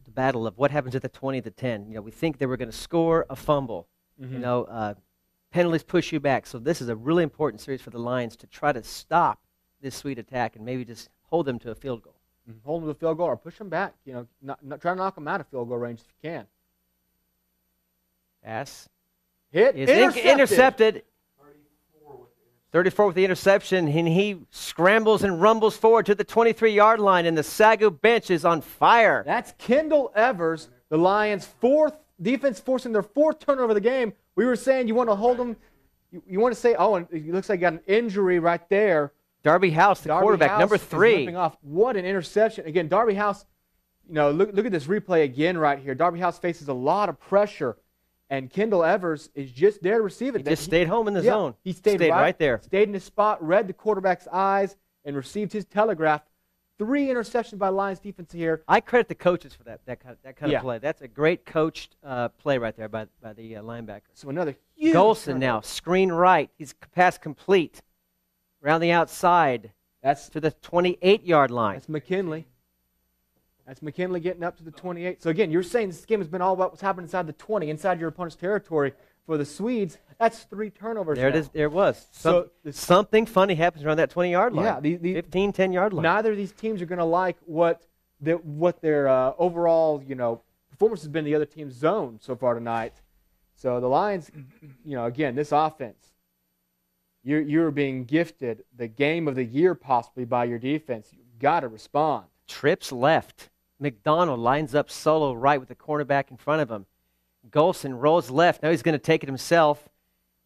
battle of what happens at the 20 to 10. You know, we think they were going to score a fumble. You know, penalties push you back. So this is a really important series for the Lions to try to stop this Swede attack and maybe just hold them to a field goal. Hold them to a field goal or push them back. You know, not try to knock them out of field goal range if you can. Pass. Hit. Intercepted. 34 with the interception, and he scrambles and rumbles forward to the 23-yard line, and the SAGU bench is on fire. That's Kendall Evers, the Lions' defense forcing their 4th turnover of the game. We were saying you want to hold them. You want to say, oh, and it looks like he got an injury right there. Darby House, the quarterback, House number 3. Off. What an interception. Again, Darby House, you know, look at this replay again right here. Darby House faces a lot of pressure, and Kendall Evers is just there to receive it. He just stayed home in the zone. He stayed right there. Stayed in his spot, read the quarterback's eyes, and received his telegraph. 3 interceptions by Lions defense here. I credit the coaches for that kind of play. That's a great coached play right there by the linebacker. So another huge Golson now, screen right. He's pass complete. Around the outside. That's to the 28-yard line. That's McKinley. That's McKinley getting up to the 28. So again, you're saying this game has been all about what's happening inside the 20, inside your opponent's territory. For the Swedes, that's 3 turnovers. There now. it is. There it was. Something funny happens around that 20-yard line. Yeah, 15, 10-yard line. Neither of these teams are going to like what their overall performance has been in the other team's zone so far tonight. So the Lions, again, this offense, you're being gifted the game of the year possibly by your defense. You've got to respond. Trips left. McDonald lines up solo right with the cornerback in front of him. Golson rolls left. Now he's going to take it himself.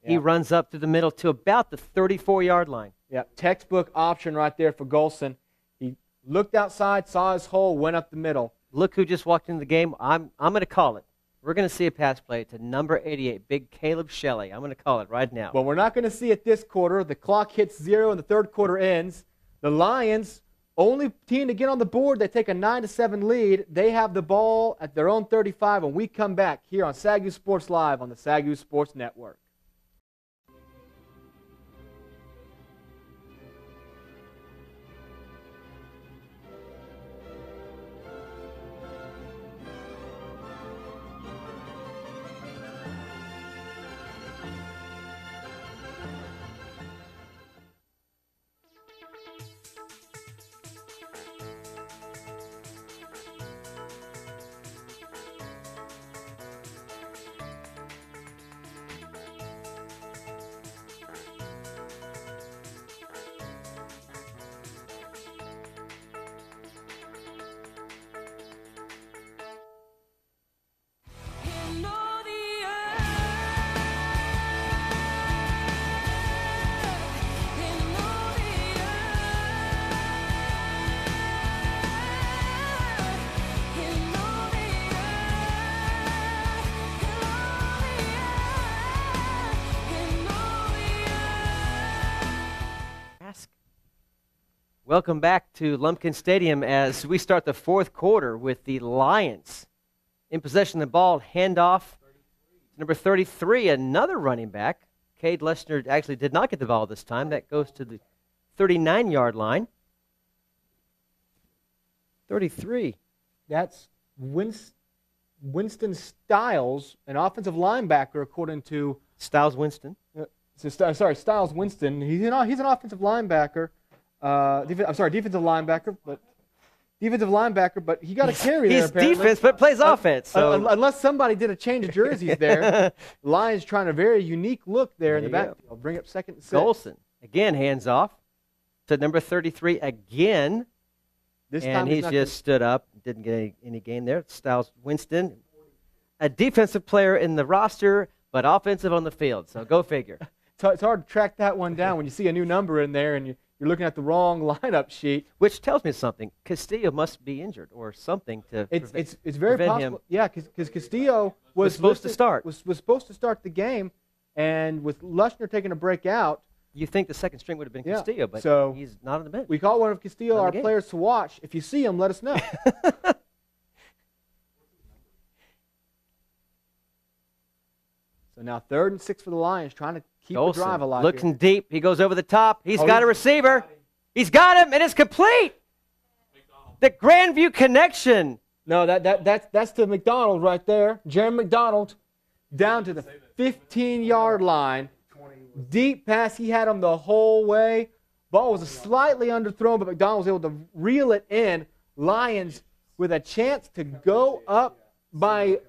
Yeah. He runs up to the middle to about the 34-yard line. Yeah, textbook option right there for Golson. He looked outside, saw his hole, went up the middle. Look who just walked into the game. I'm going to call it. We're going to see a pass play to number 88, big Caleb Shelley. I'm going to call it right now. Well, we're not going to see it this quarter. The clock hits 0 and the third quarter ends. The Lions, only team to get on the board, they take a 9-7 lead. They have the ball at their own 35 when we come back here on SAGU Sports Live on the SAGU Sports Network. Welcome back to Lumpkin Stadium as we start the fourth quarter with the Lions in possession of the ball. Handoff, number 33, another running back. Cade Leshner actually did not get the ball this time. That goes to the 39-yard line. 33. That's Winston Stiles, an offensive linebacker, according to Stiles Winston. Stiles Winston. He's an offensive linebacker. Defensive linebacker, but he got a carry there. He's apparently. defense, but plays offense. So. Unless somebody did a change of jerseys there. Lions trying a very unique look there in the backfield. Bring up 2nd and 6. Golson, again, hands off to number 33 again. This and time he's just stood up. Didn't get any gain there. Stiles Winston, a defensive player in the roster, but offensive on the field. So go figure. It's hard to track that one down when you see a new number in there and you're looking at the wrong lineup sheet. Which tells me something. Castillo must be injured or something to It's very possible. Him. Yeah, because Castillo was supposed to start. Was supposed to start the game, and with Leshner taking a break out. You think the second string would have been Castillo, but so he's not on the bench. We call one of Castillo our players to watch. If you see him, let us know. So now 3rd and 6 for the Lions, trying to keep the drive alive. Looking deep. He goes over the top. He's got a receiver. He's got him, and it's complete. The Grandview connection. No, that's to McDonald right there. Jeremy McDonald down to the 15-yard line. Deep pass. He had him the whole way. Ball was slightly underthrown, but McDonald was able to reel it in. Lions with a chance to go up by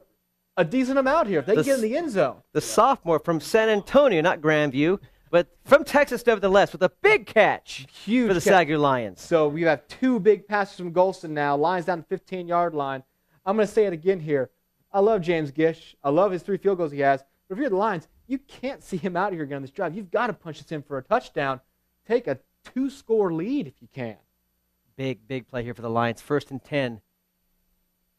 a decent amount here if they can get in the end zone. The sophomore from San Antonio, not Grandview, but from Texas nevertheless, with a big catch Huge for the SAGU Lions. So we have 2 big passes from Golson now. Lions down the 15-yard line. I'm going to say it again here. I love James Gish. I love his 3 field goals he has. But if you're the Lions, you can't see him out here again on this drive. You've got to punch this in for a touchdown. Take a 2-score lead if you can. Big play here for the Lions. 1st and 10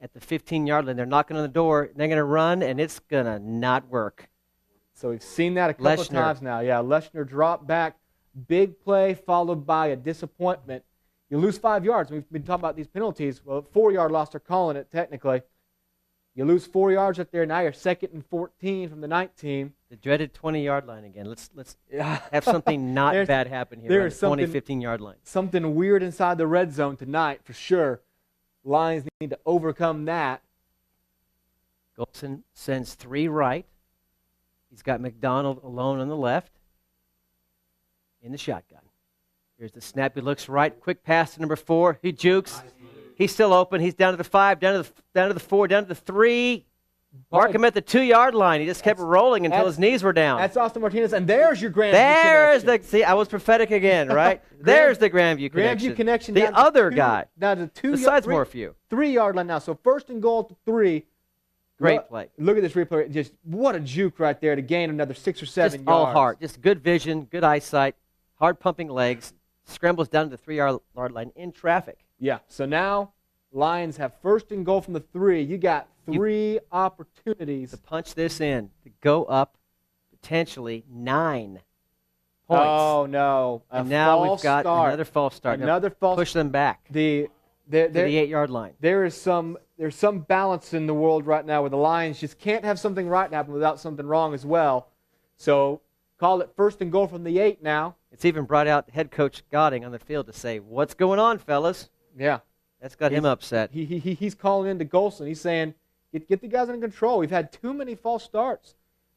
at the 15-yard line. They're knocking on the door. They're going to run, and it's going to not work. So we've seen that a couple of times now. Yeah, Leshner dropped back. Big play followed by a disappointment. You lose 5 yards. We've been talking about these penalties. Well, 4-yard loss, they're calling it technically. You lose 4 yards up there. Now you're 2nd and 14 from the 19. The dreaded 20-yard line again. Let's have something not bad happen here on the 20, 15-yard line. Something weird inside the red zone tonight for sure. Lions need to overcome that. Golson sends 3 right. He's got McDonald alone on the left in the shotgun. Here's the snap. He looks right. Quick pass to number 4. He jukes. He's still open. He's down to the 5, down to the 4, down to the 3. Mark him at the 2-yard line. He just kept rolling until his knees were down. That's Austin Martinez, and there's your Grandview connection. See, I was prophetic again, right? There's the Grandview connection. Grandview connection. The other guy. Now to 2 besides Morphew. 3-yard line now. So 1st and goal to 3. Great play. Look at this replay. Just what a juke right there to gain another 6 or 7 yards. All heart. Just good vision, good eyesight, hard pumping legs. Scrambles down to the 3-yard line in traffic. Yeah. So now Lions have 1st and goal from the 3. You got 3 opportunities to punch this in, to go up potentially 9 points. Oh no! And now we've got another false start. Another false. Push them back to the 8-yard line. There's some balance in the world right now where the Lions just can't have something right happen without something wrong as well. So call it 1st and goal from the 8 now. It's even brought out head coach Godding on the field to say, "What's going on, fellas?" Yeah, that's got him upset. He's calling into Golson. He's saying, "Get the guys under control. We've had too many false starts."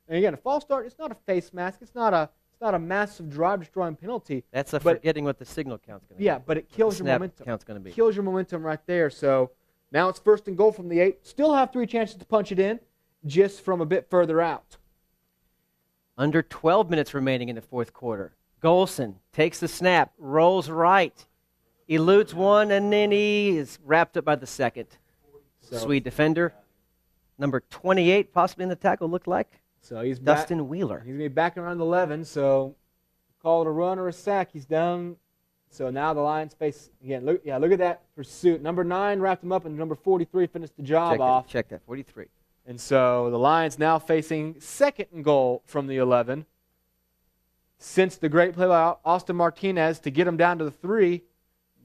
And again, a false start, it's not a face mask. It's not a massive drive-destroying penalty. That's forgetting what the signal count's going to be. Yeah, but it kills your momentum. Count's going to be. Kills your momentum right there. So now it's 1st and goal from the 8. Still have 3 chances to punch it in, just from a bit further out. Under 12 minutes remaining in the 4th quarter. Golson takes the snap, rolls right, eludes one, and then he is wrapped up by the 2nd. Swede defender. Number 28 possibly in the tackle, looked like. So he's Dustin Wheeler. He's going to be back around 11, so call it a run or a sack. He's down. So now the Lions face, again, look at that pursuit. Number 9 wrapped him up, and number 43 finished the job off. Check that, 43. And so the Lions now facing 2nd and goal from the 11. Since the great play by Austin Martinez to get him down to the 3,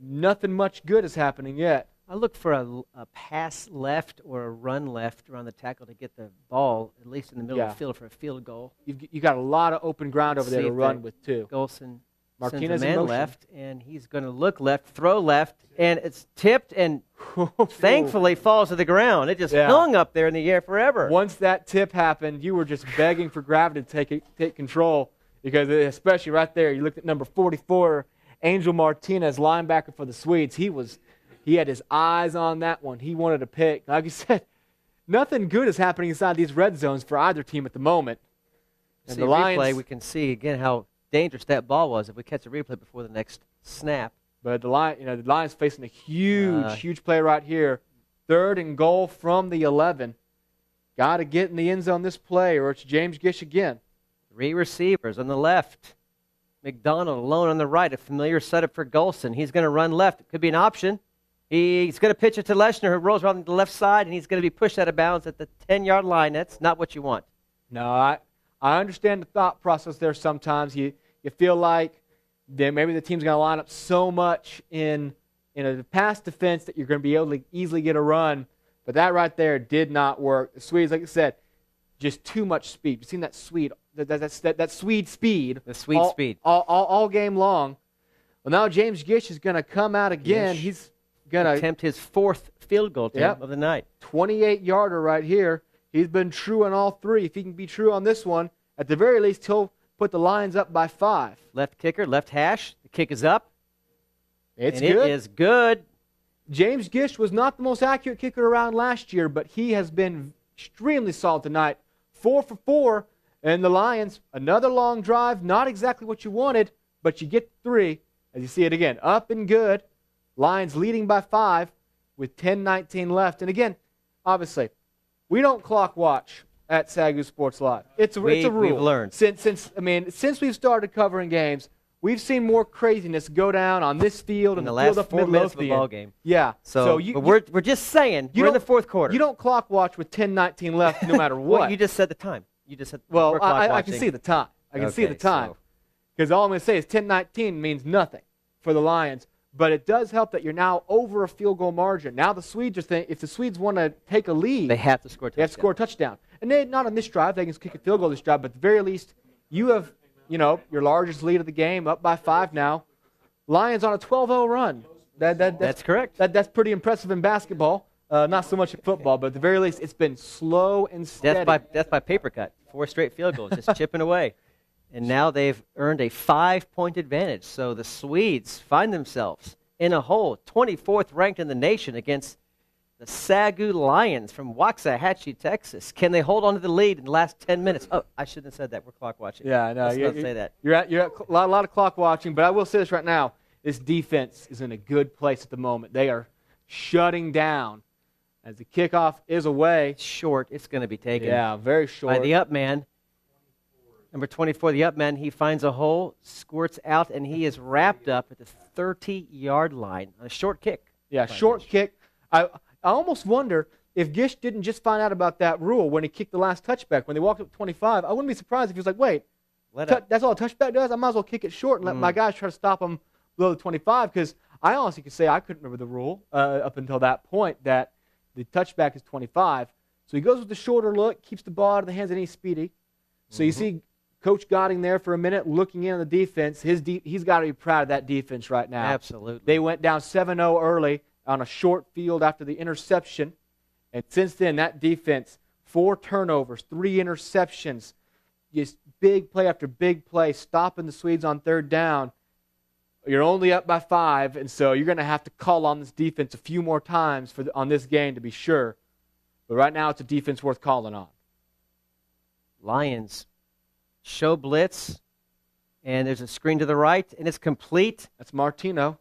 nothing much good is happening yet. I look for a pass left or a run left around the tackle to get the ball at least in the middle of the field for a field goal. You got a lot of open ground over there to run with too. Golson Martinez sends a in man motion. left, and he's going to look left, throw left, and it's tipped and thankfully falls to the ground. It just hung up there in the air forever. Once that tip happened, you were just begging for gravity to take control, because especially right there, you looked at number 44, Angel Martinez, linebacker for the Swedes. He had his eyes on that one. He wanted to pick. Like you said, nothing good is happening inside these red zones for either team at the moment. And See the Lions, replay, we can see again how dangerous that ball was if we catch a replay before the next snap. But the Lions facing a huge play right here. 3rd and goal from the 11. Got to get in the end zone this play, or it's James Gish again. 3 receivers on the left. McDonald alone on the right. A familiar setup for Golson. He's going to run left. It could be an option. He's going to pitch it to Leshner, who rolls around the left side, and he's going to be pushed out of bounds at the 10-yard line. That's not what you want. No, I understand the thought process there sometimes. You feel like then maybe the team's going to line up so much in a pass defense that you're going to be able to easily get a run. But that right there did not work. The Swedes, like I said, just too much speed. You've seen that Swede, that Swede speed. The Swede speed. All game long. Well, now James Gish is going to come out again. Gish He's going to attempt his 4th field goal attempt of the night. 28-yarder right here. He's been true on all 3. If he can be true on this one, at the very least, he'll put the Lions up by 5. Left kicker, left hash. The kick is up. It's good. It is good. James Gish was not the most accurate kicker around last year, but he has been extremely solid tonight. 4 for 4, and the Lions, another long drive, not exactly what you wanted, but you get 3. As you see it again, up and good. Lions leading by 5 with 10:19 left. And again, obviously, we don't clock watch at SAGU Sports Live. It's a rule. We've learned. Since we've started covering games, we've seen more craziness go down on this field in and the field last up 4 minutes of the ball game. Yeah. So we're just saying we're in the 4th quarter. You don't clock watch with 10:19 left, no matter what. Well, you just said the time. You just said. Well, we're clock I can see the time. I can see the time. So Because all I'm going to say is 10-19 means nothing for the Lions. But it does help that you're now over a field goal margin. Now the Swedes are thinking, if the Swedes want to take a lead, they have to score a touchdown. They have to score a touchdown. And they not on this drive. They can kick a field goal this drive. But at the very least, you have, your largest lead of the game, up by 5 now. Lions on a 12-0 run. That's correct. That's pretty impressive in basketball. Not so much in football, but at the very least, it's been slow and steady. That's by paper cut. 4 straight field goals, just chipping away. And now they've earned a 5-point advantage. So the Swedes find themselves in a hole, 24th ranked in the nation against the SAGU Lions from Waxahachie, Texas. Can they hold on to the lead in the last 10 minutes? Oh, I shouldn't have said that. We're clock watching. Yeah, no, let's not say that. You're at a lot of clock watching, but I will say this right now. This defense is in a good place at the moment. They are shutting down as the kickoff is away. Short. It's going to be taken. Yeah, very short. By the up man. Number 24, the up man, he finds a hole, squirts out, and he is wrapped up at the 30-yard line on a short kick. Yeah, short kick. I almost wonder if Gish didn't just find out about that rule when he kicked the last touchback. When they walked up to 25, I wouldn't be surprised if he was like, wait, that's all a touchback does? I might as well kick it short and let my guys try to stop him below the 25, because I honestly could say I couldn't remember the rule up until that point that the touchback is 25. So he goes with the shorter look, keeps the ball out of the hands of any speedy. So you see Coach Godding there for a minute looking in on the defense. He's got to be proud of that defense right now. Absolutely. They went down 7-0 early on a short field after the interception. And since then, that defense, 4 turnovers, 3 interceptions, just big play after big play, stopping the Swedes on 3rd down. You're only up by 5, and so you're going to have to call on this defense a few more times on this game to be sure. But right now, it's a defense worth calling on. Lions show blitz, and there's a screen to the right, and it's complete. That's Martino.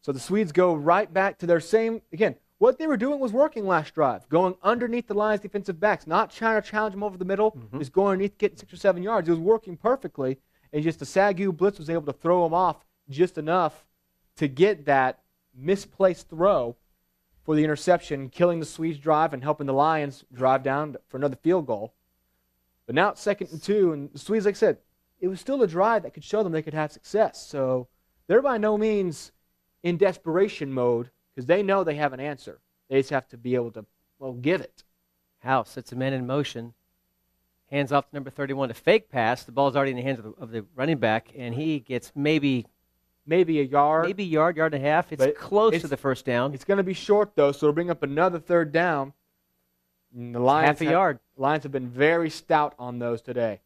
So the Swedes go right back to their same, again, what they were doing was working last drive, going underneath the Lions' defensive backs, not trying to challenge them over the middle, just going underneath, getting 6 or 7 yards. It was working perfectly, and just the SAGU blitz was able to throw them off just enough to get that misplaced throw for the interception, killing the Swedes' drive and helping the Lions drive down for another field goal. But now it's 2nd and 2, and the Swedes, like I said, it was still a drive that could show them they could have success. So they're by no means in desperation mode because they know they have an answer. They just have to be able to, well, give it. House sets a man in motion. Hands off to number 31 to fake pass. The ball's already in the hands of the running back, and he gets maybe a yard. Maybe yard and a half. It's close to the first down. It's going to be short, though, so it'll bring up another third down. And the Lions half a yard. Lions have been very stout on those today.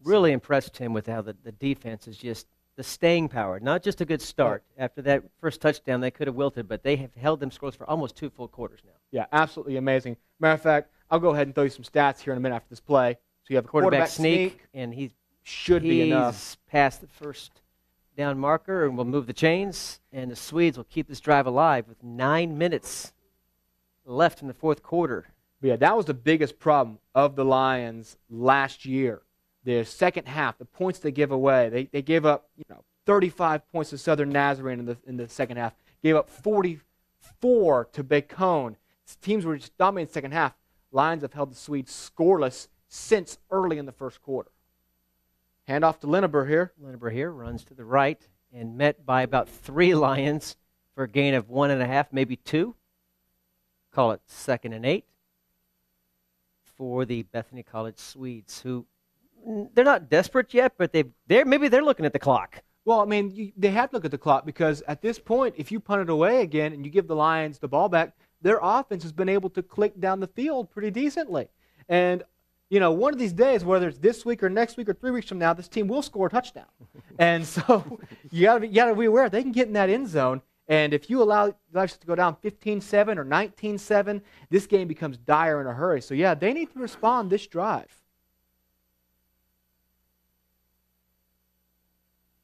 Really impressed him with how the defense is just the staying power. Not just a good start. After that first touchdown, they could have wilted, but they have held them scoreless for almost 2 full quarters now. Yeah, absolutely amazing. Matter of fact, I'll go ahead and throw you some stats here in a minute after this play. So you have a quarterback sneak, and he should be enough. He's past the first down marker, and we'll move the chains, and the Swedes will keep this drive alive with 9 minutes left in the fourth quarter. But yeah, that was the biggest problem of the Lions last year. The second half, the points they give away, they gave up 35 points to Southern Nazarene in the second half, gave up 44 to Bacone. Teams were just dominating the second half. Lions have held the Swedes scoreless since early in the first quarter. Hand off to Lineber here. Lineber here runs to the right and met by about 3 Lions for a gain of 1.5, maybe 2. Call it 2nd and 8 for the Bethany College Swedes, who they're not desperate yet, but maybe they're looking at the clock. Well, I mean, they have to look at the clock because at this point, if you punt it away again and you give the Lions the ball back, their offense has been able to click down the field pretty decently. And, one of these days, whether it's this week or next week or 3 weeks from now, this team will score a touchdown. And so you got to be aware they can get in that end zone. And if you allow the Lions to go down 15-7 or 19-7, this game becomes dire in a hurry. So, yeah, they need to respond this drive.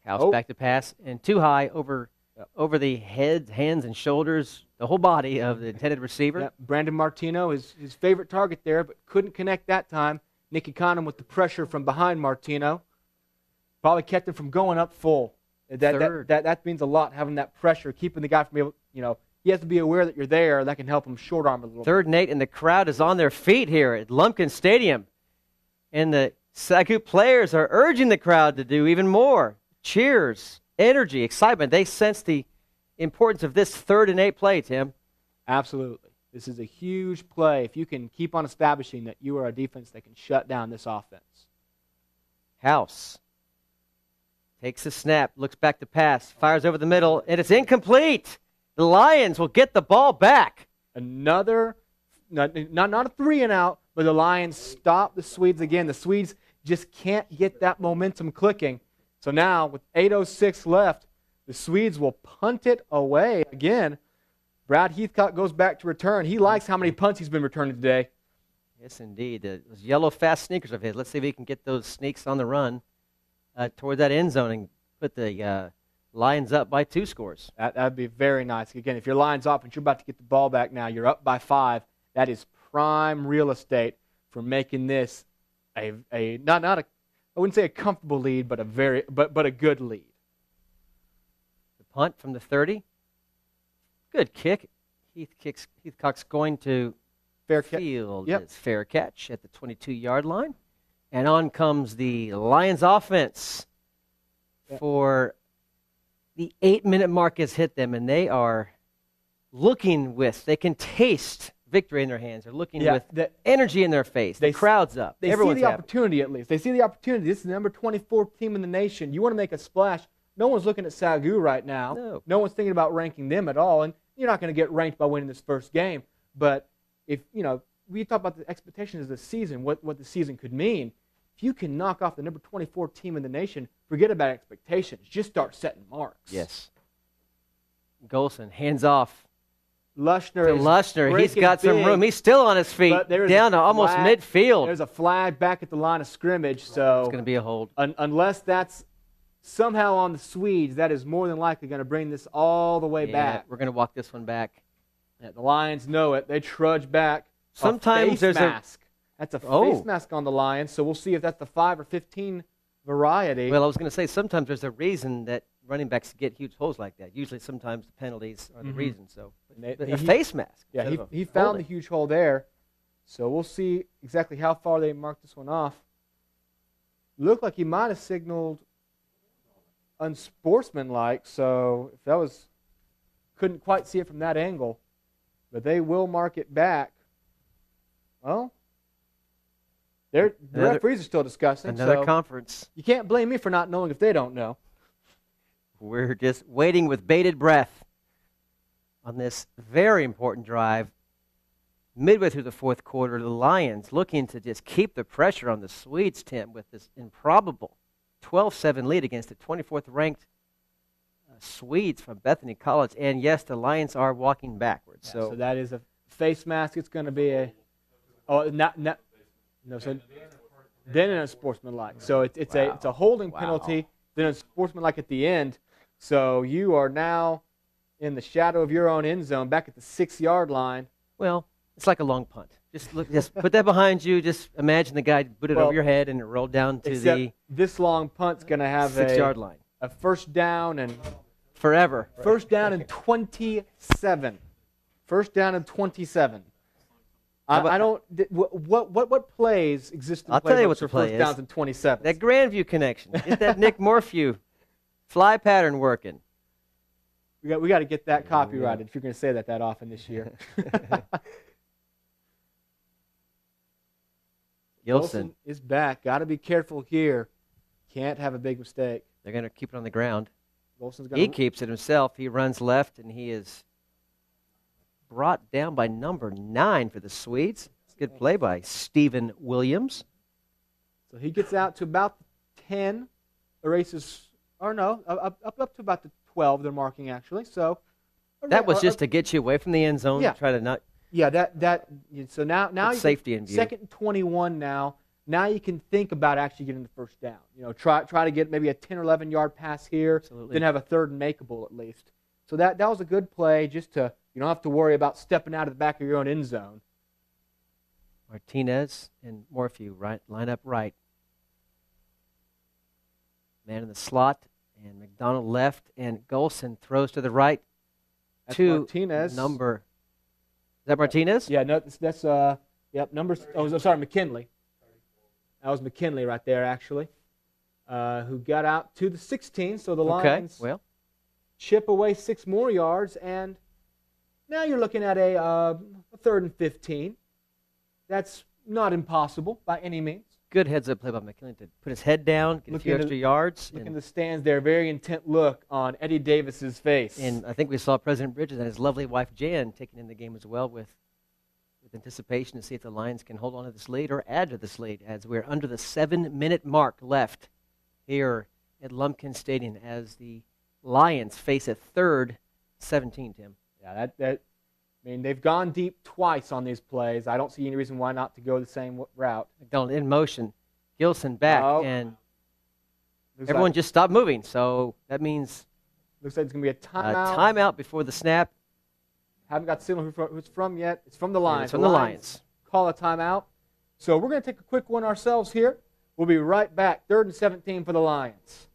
House back to pass, and too high over the head, hands, and shoulders, the whole body of the intended receiver. Yep. Brandon Martino, his favorite target there, but couldn't connect that time. Nicky Conham with the pressure from behind Martino. Probably kept him from going up full. That means a lot, having that pressure, keeping the guy from able, he has to be aware that you're there. That can help him short arm a little 3rd and 8, and the crowd is on their feet here at Lumpkin Stadium. And the SAGU players are urging the crowd to do even more. Cheers, energy, excitement. They sense the importance of this 3rd and 8 play, Tim. Absolutely. This is a huge play if you can keep on establishing that you are a defense that can shut down this offense. House takes a snap, looks back to pass, fires over the middle, and it's incomplete. The Lions will get the ball back. Another, not a 3 and out, but the Lions stop the Swedes again. The Swedes just can't get that momentum clicking. So now, with 8:06 left, the Swedes will punt it away again. Brad Heathcock goes back to return. He likes how many punts he's been returning today. Yes, indeed. Those yellow fast sneakers of his. Let's see if he can get those sneaks on the run toward that end zone and put the Lions up by 2 scores. That'd be very nice. Again, if your Lions offense, you're about to get the ball back now. You're up by 5. That is prime real estate for making this I wouldn't say a comfortable lead, but a good lead. The punt from the 30. Good kick. Heathcock's going to field. Yep. It's fair catch at the 22-yard line. And on comes the Lions offense for the 8-minute mark has hit them, and they are they can taste victory in their hands. They're looking with the energy in their face. The crowd's up. They Everyone's see the happy. opportunity at least. They see the opportunity. This is the number 24 team in the nation. You want to make a splash. No one's looking at SAGU right now. No one's thinking about ranking them at all. And you're not going to get ranked by winning this first game. But if, we talk about the expectations of the season, what the season could mean. If you can knock off the number 24 team in the nation, forget about expectations. Just start setting marks. Yes. Golson hands off. Lushner. He's got some room. He's still on his feet, down to almost midfield. There's a flag back at the line of scrimmage, so it's going to be a hold. Unless that's somehow on the Swedes, that is more than likely going to bring this all the way back. We're going to walk this one back. Yeah, the Lions know it. They trudge back. Sometimes there's mask. That's a face mask on the Lions, so we'll see if that's the 5 or 15 variety. Well, I was going to say sometimes there's a reason that running backs get huge holes like that. Usually sometimes the penalties are the reason. So a face mask. Yeah, he found the huge hole there. So we'll see exactly how far they mark this one off. Looked like he might have signaled. unsportsmanlike. So if that was, couldn't quite see it from that angle, but they will mark it back. Well, the referees are still discussing. Another so conference. You can't blame me for not knowing if they don't know. We're just waiting with bated breath on this very important drive. Midway through the fourth quarter, the Lions looking to just keep the pressure on the Swedes, Tim, with this improbable 12-7 lead against the 24th ranked Swedes from Bethany College. And yes, the Lions are walking backwards. Yeah, so that is a face mask. It's going to be a so then in a sportsmanlike. So it's a holding penalty, then a sportsmanlike at the end. So you are now in the shadow of your own end zone, back at the 6-yard line. Well, it's like a long punt. Just put that behind you. Just imagine the guy put it over your head and it rolled down to the this long punt's going to have 6-yard line. A first down and forever. First down and 27. First down and 27. I don't. What plays exist in I'll tell you what the for play first downs and 27? That Grandview connection. Get that Nick Morphew fly pattern working. We got to get that copyrighted if you're going to say that often this year. Gilson is back. Got to be careful here. Can't have a big mistake. They're going to keep it on the ground. He keeps it himself. He runs left, and he is brought down by number 9 for the Swedes. It's a good play by Stephen Williams. So he gets out to about 10. Erases, or no, up to about the 12 they're marking, actually. So that was just to get you away from the end zone. Yeah. Try to not. Yeah, so now you safety in view. 2nd and 21 now. Now you can think about actually getting the first down. Try to get maybe a 10 or 11-yard pass here. Absolutely. Then have a 3rd and makeable at least. So that was a good play. Just to you don't have to worry about stepping out of the back of your own end zone. Martinez and Morphew line up right. Man in the slot, and McDonald left, and Golson throws to the right. That's to Martinez. Number. Is that Martinez? Yeah, no, that's numbers. Oh, sorry, McKinley. That was McKinley right there, actually, who got out to the 16. So the Lions chip away 6 more yards, and now you're looking at a 3rd and 15. That's not impossible by any means. Good heads-up play by McKinley to put his head down, get a few extra yards. Look in the stands there, very intent look on Eddie Davis's face. And I think we saw President Bridges and his lovely wife Jan taking in the game as well with anticipation to see if the Lions can hold on to this lead or add to this lead as we're under the 7-minute mark left here at Lumpkin Stadium as the Lions face a 3rd 17, Tim. Yeah, I mean, they've gone deep twice on these plays. I don't see any reason why not to go the same route. McDonald in motion. Gilson back, and everyone just stopped moving. So that means looks like it's going to be a timeout. Timeout before the snap. Haven't got the signal who it's from yet. It's from the Lions. It's from the Lions. Call a timeout. So we're going to take a quick one ourselves here. We'll be right back. 3rd and 17 for the Lions.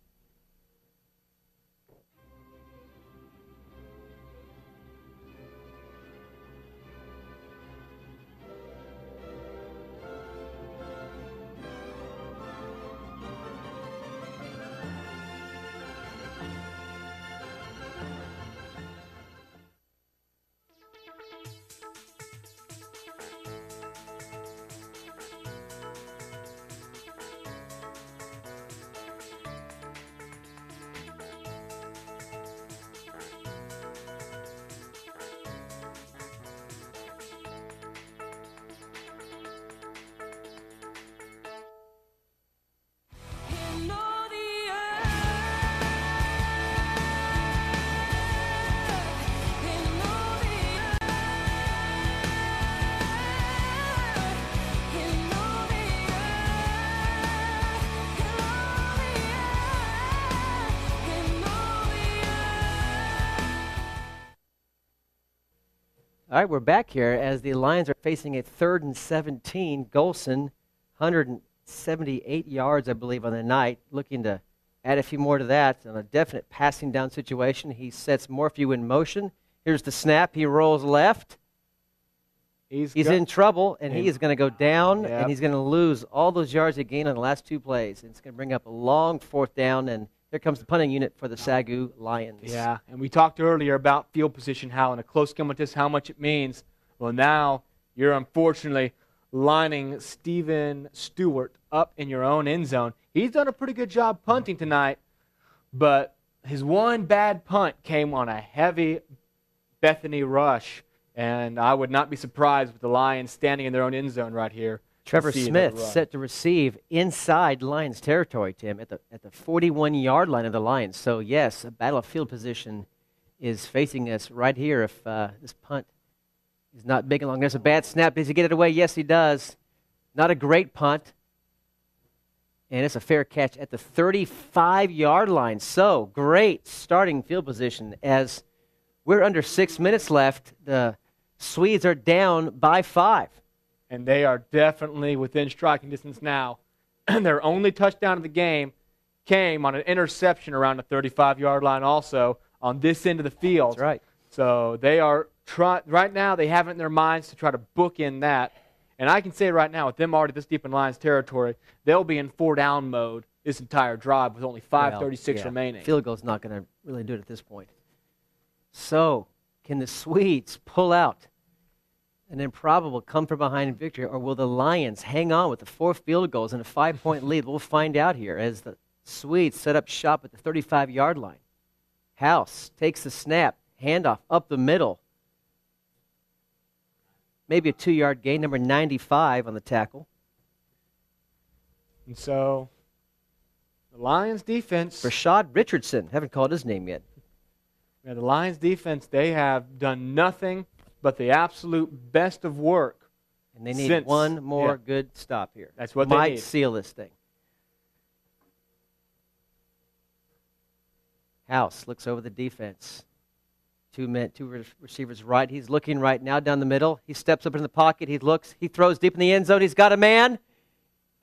All right, we're back here as the Lions are facing a 3rd and 17. Golson, 178 yards, I believe, on the night, looking to add a few more to that on a definite passing down situation. He sets Morphew in motion. Here's the snap. He rolls left. He's in trouble, and he is going to go down, and he's going to lose all those yards he gained on the last 2 plays. And it's going to bring up a long 4th down, and Here comes the punting unit for the SAGU Lions. Yeah, and we talked earlier about field position, how in a close game like this, how much it means. Well, now you're unfortunately lining Steven Stewart up in your own end zone. He's done a pretty good job punting tonight, but his one bad punt came on a heavy Bethany rush, and I would not be surprised with the Lions standing in their own end zone right here. Trevor Smith set to receive inside Lions territory, Tim, at the 41-yard line of the Lions. So, yes, a battle of field position is facing us right here if this punt is not big along. There's a bad snap. Does he get it away? Yes, he does. Not a great punt. And it's a fair catch at the 35-yard line. So, great starting field position as we're under 6 minutes left. The Swedes are down by 5. And they are definitely within striking distance now. Their only touchdown of the game came on an interception around the 35-yard line also on this end of the field. That's right. So they are right now they have it in their minds to try to book in that. And I can say right now, with them already this deep in Lions territory, they'll be in 4-down mode this entire drive with only 5:36 remaining. Field goal's not going to really do it at this point. So, can the Swedes pull out an improbable come-from-behind victory, or will the Lions hang on with the 4 field goals and a 5-point lead? We'll find out here as the Swedes set up shop at the 35-yard line. House takes the snap, handoff up the middle. Maybe a 2-yard gain, number 95 on the tackle. And so, the Lions defense. Rashad Richardson, haven't called his name yet. Yeah, the Lions defense, they have done nothing but the absolute best of work. And they need one more good stop here. That's what they might need. Seal this thing. House looks over the defense. Two receivers right. He's looking right now down the middle. He steps up in the pocket. He looks. He throws deep in the end zone. He's got a man.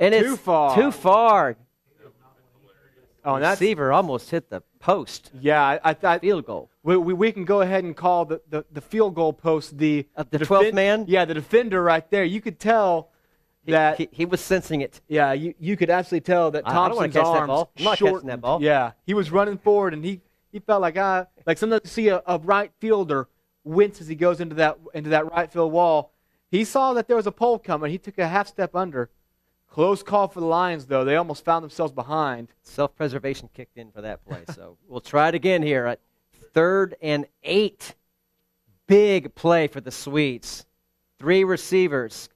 And Too it's far. Too far. Oh, and that's, receiver almost hit the post. Yeah, I thought field goal. We can go ahead and call the field goal post the 12th man. Yeah, the defender right there. You could tell that he was sensing it. Yeah, you could absolutely tell that Thompson's I don't arms that ball. I'm not catching that ball. Yeah, he was running forward and he felt like sometimes you see a right fielder wince as he goes into that right field wall. He saw that there was a pole coming. He took a half step under. Close call for the Lions, though. They almost found themselves behind. Self-preservation kicked in for that play. So we'll try it again here at 3rd and 8. Big play for the Swedes. 3 receivers.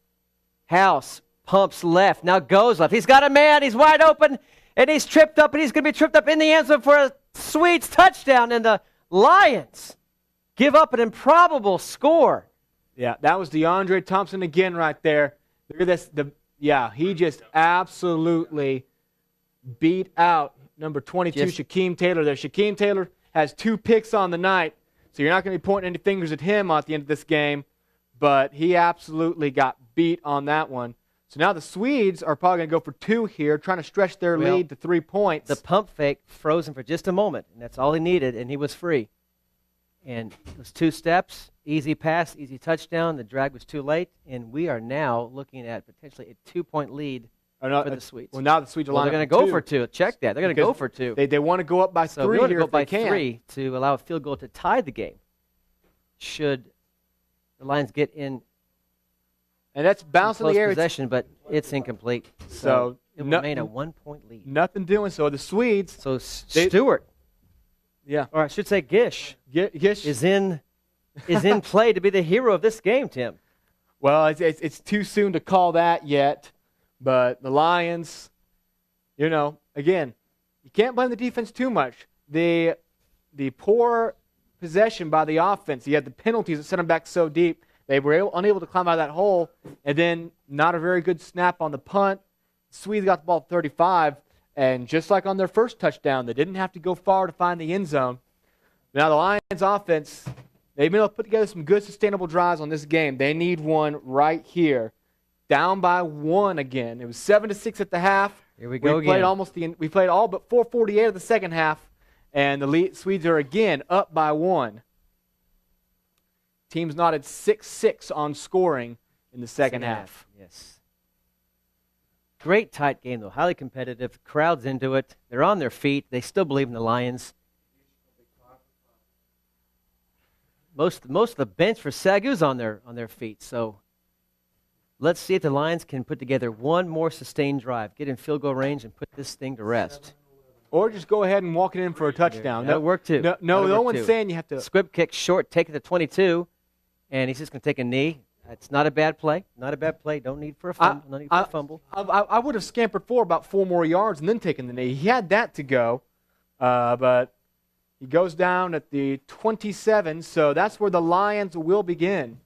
House pumps left. Now goes left. He's got a man. He's wide open. And he's tripped up. And he's going to be tripped up in the end zone for a Swedes touchdown. And the Lions give up an improbable score. Yeah, that was DeAndre Thompson again right there. Look at this. Yeah, he just absolutely beat out number 22, Shaquem Taylor there. Shaquem Taylor has 2 picks on the night, so you're not going to be pointing any fingers at him at the end of this game, but he absolutely got beat on that one. So now the Swedes are probably going to go for 2 here, trying to stretch their lead to 3 points. The pump fake froze him for just a moment, and that's all he needed, and he was free. And those 2 steps, easy pass, easy touchdown. The drag was too late, and we are now looking at potentially a 2-point lead for the Swedes. Well, now the Swedes are they're going to go for 2. Check that. They're going to go for 2. They want to go up by 3 we want to here go if by they can. 3 to allow a field goal to tie the game. Should the Lions get in and that's bouncing close the air possession, but it's incomplete. So it will remain a 1-point lead. Nothing doing. So the Swedes. So Stewart. Yeah. Or I should say Gish. Gish is in play to be the hero of this game, Tim. Well, it's too soon to call that yet, but the Lions, again, you can't blame the defense too much. The poor possession by the offense, you had the penalties that sent them back so deep. They were unable to climb out of that hole, and then not a very good snap on the punt. Swedes got the ball at 35, and just like on their first touchdown, they didn't have to go far to find the end zone. Now the Lions offense, they've been able to put together some good sustainable drives on this game. They need one right here. Down by 1 again. It was 7-6 at the half. Here we go again. We played all but 4:48 of the second half, and the Swedes are again up by 1. Team's knotted 6-6 on scoring in the second half. Yes. Great tight game, though. Highly competitive. Crowd's into it. They're on their feet. They still believe in the Lions. Most of the bench for SAGU's on their feet. So let's see if the Lions can put together one more sustained drive, get in field goal range, and put this thing to rest. Or just go ahead and walk it in for a touchdown. That'll work too. No one's saying you have to. Squib kick short, take it to 22, and he's just going to take a knee. It's not a bad play. Not a bad play. Don't need for a fumble. No need for a fumble. I would have scampered for about 4 more yards and then taken the knee. He had that to go, but he goes down at the 27, so that's where the Lions will begin.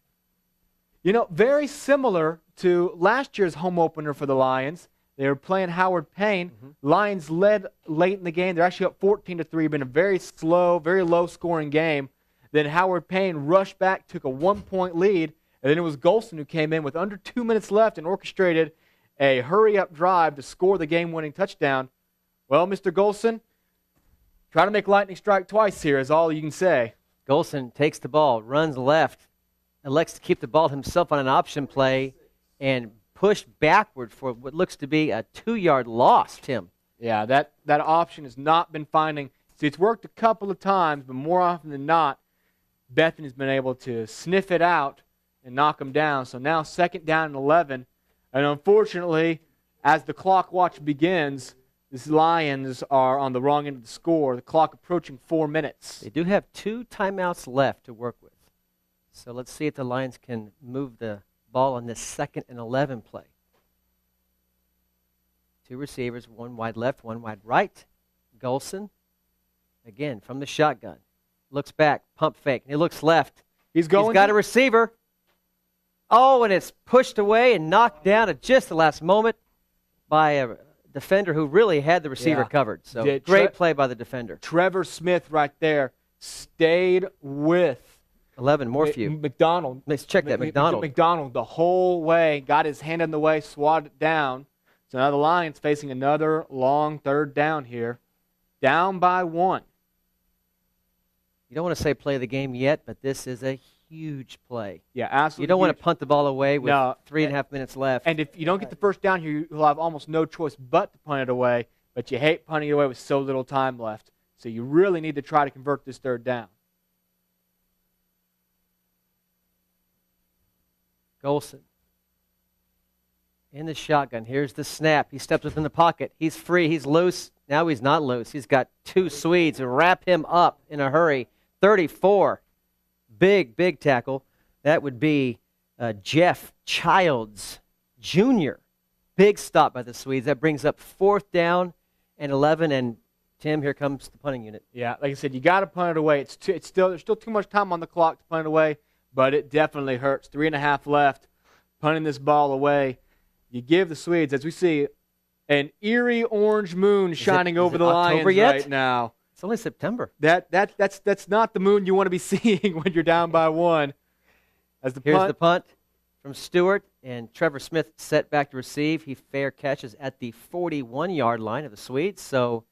You know, very similar to last year's home opener for the Lions. They were playing Howard Payne. Lions led late in the game. They're actually up 14-3. Been a very slow, very low-scoring game. Then Howard Payne rushed back, took a 1-point lead, and then it was Golson who came in with under 2 minutes left and orchestrated a hurry-up drive to score the game-winning touchdown. Well, Mr. Golson, try to make lightning strike twice here is all you can say. Golson takes the ball, runs left, elects to keep the ball himself on an option play, and push backward for what looks to be a 2-yard loss, Tim. Yeah, that option has not been finding. See, it's worked a couple of times, but more often than not, Bethany's been able to sniff it out and knock them down. So now 2nd down and 11. And unfortunately, as the clock watch begins, these Lions are on the wrong end of the score. The clock approaching 4 minutes. They do have 2 timeouts left to work with. So let's see if the Lions can move the ball on this 2nd and 11 play. 2 receivers, 1 wide left, 1 wide right. Golson, again, from the shotgun. Looks back, pump fake, and he looks left. He's got a receiver. Oh, and it's pushed away and knocked down at just the last moment by a defender who really had the receiver covered. So great play by the defender. Trevor Smith right there stayed with 11, Morphew. McDonald. Let's check that, McDonald. McDonald the whole way, got his hand in the way, swatted it down. So now the Lions facing another long 3rd down here. Down by 1. You don't want to say play of the game yet, but this is a huge play. Yeah, absolutely. You don't want to punt the ball away with 3.5 minutes left. And if you don't get the 1st down here, you'll have almost no choice but to punt it away. But you hate punting it away with so little time left. So you really need to try to convert this 3rd down. Golson in the shotgun. Here's the snap. He steps up in the pocket. He's free. He's loose. Now he's not loose. He's got 2 Swedes who wrap him up in a hurry. 34. Big tackle. That would be Jeff Childs Jr. Big stop by the Swedes. That brings up 4th down and 11. And Tim, here comes the punting unit. Yeah, like I said, you got to punt it away. There's still too much time on the clock to punt it away, but it definitely hurts. 3.5 left. Punting this ball away. You give the Swedes, as we see, an eerie orange moon shining over the Lions right now. It's only September. That's not the moon you want to be seeing when you're down by 1. Here's the punt from Stewart, and Trevor Smith set back to receive. He fair catches at the 41-yard line of the Swedes. So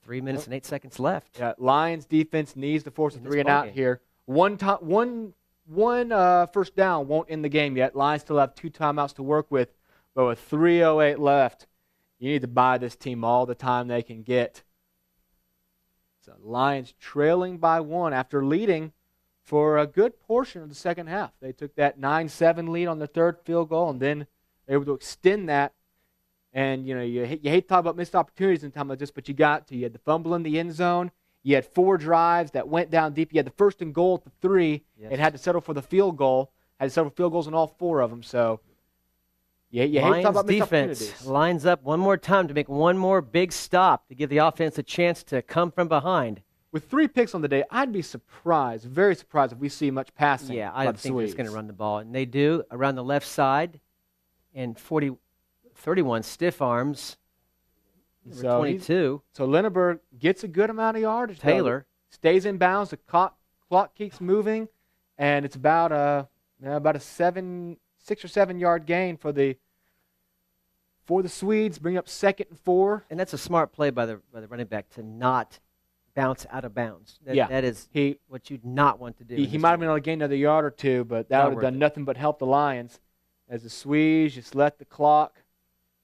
3 minutes and 8 seconds left. Yeah, Lions defense needs to force a 3 and out here. One 1st down won't end the game yet. Lions still have 2 timeouts to work with, but with 3:08 left, you need to buy this team all the time they can get. So Lions trailing by 1 after leading for a good portion of the 2nd half. They took that 9-7 lead on the 3rd field goal and then able to extend that. And, you know, you hate to talk about missed opportunities in time like this, but you got to. You had the fumble in the end zone. You had 4 drives that went down deep. You had the 1st and goal at the 3. Yes. It had to settle for the field goal. Had several field goals on all 4 of them. So you hate to talk about missed opportunities. Lines up one more time to make one more big stop to give the offense a chance to come from behind. With 3 picks on the day, I'd be surprised, very surprised if we see much passing. Yeah, I think they're just going to run the ball. And they do around the left side. And 31 stiff arms. So 22. So Linneberg gets a good amount of yardage. Taylor stays in bounds. The clock keeps moving, and it's about a 6 or 7 yard gain for the Swedes. Bring up 2nd and 4. And that's a smart play by the running back to not bounce out of bounds. That is what you'd not want to do. He might have been able to gain another yard or 2, but that would have done nothing but help the Lions. as the Swedes just let the clock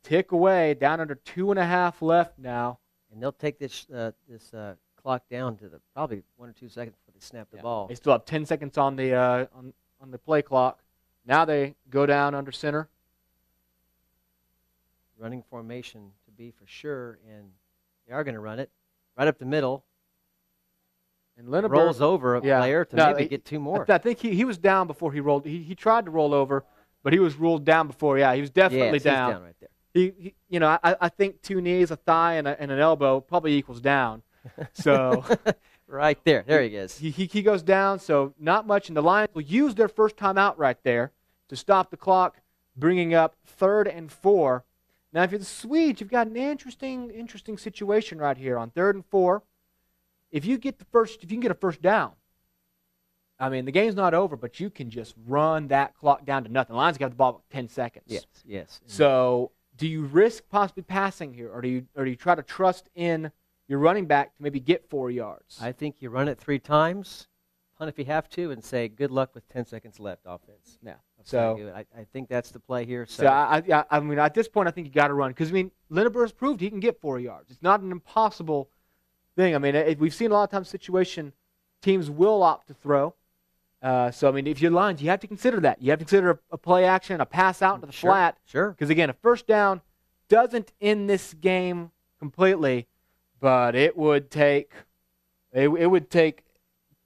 tick away, down under 2.5 left now. And they'll take this clock down to probably 1 or 2 seconds before they snap the ball. They still have 10 seconds on the on the play clock. Now they go down under center. Running formation to be for sure, and they are going to run it right up the middle. And Linneberg rolls over a player to maybe get 2 more. I think he was down before he rolled. He tried to roll over, but he was ruled down before. Yeah, he was definitely down. He's down right there. He I think 2 knees, a thigh, and an elbow probably equals down. So right there he is. He goes down. So not much. And the Lions will use their first timeout right there to stop the clock, bringing up 3rd and 4. Now, if you're the Swedes, you've got an interesting situation right here on 3rd and 4. If you can get a first down, I mean, the game's not over, but you can just run that clock down to nothing. The Lions got the ball with 10 seconds. Yes. So, do you risk possibly passing here, or do you try to trust in your running back to maybe get 4 yards? I think you run it 3 times, punt if you have to, and say good luck with 10 seconds left offense. Yeah. So I think that's the play here. So I mean, at this point, I think you got to run because I mean, Linneberg has proved he can get 4 yards. It's not an impossible thing. I mean, we've seen a lot of times teams will opt to throw. So I mean, if you're Lions, you have to consider that. You have to consider a play action, a pass out into the flat. Sure. Because again, a first down doesn't end this game completely, but it would take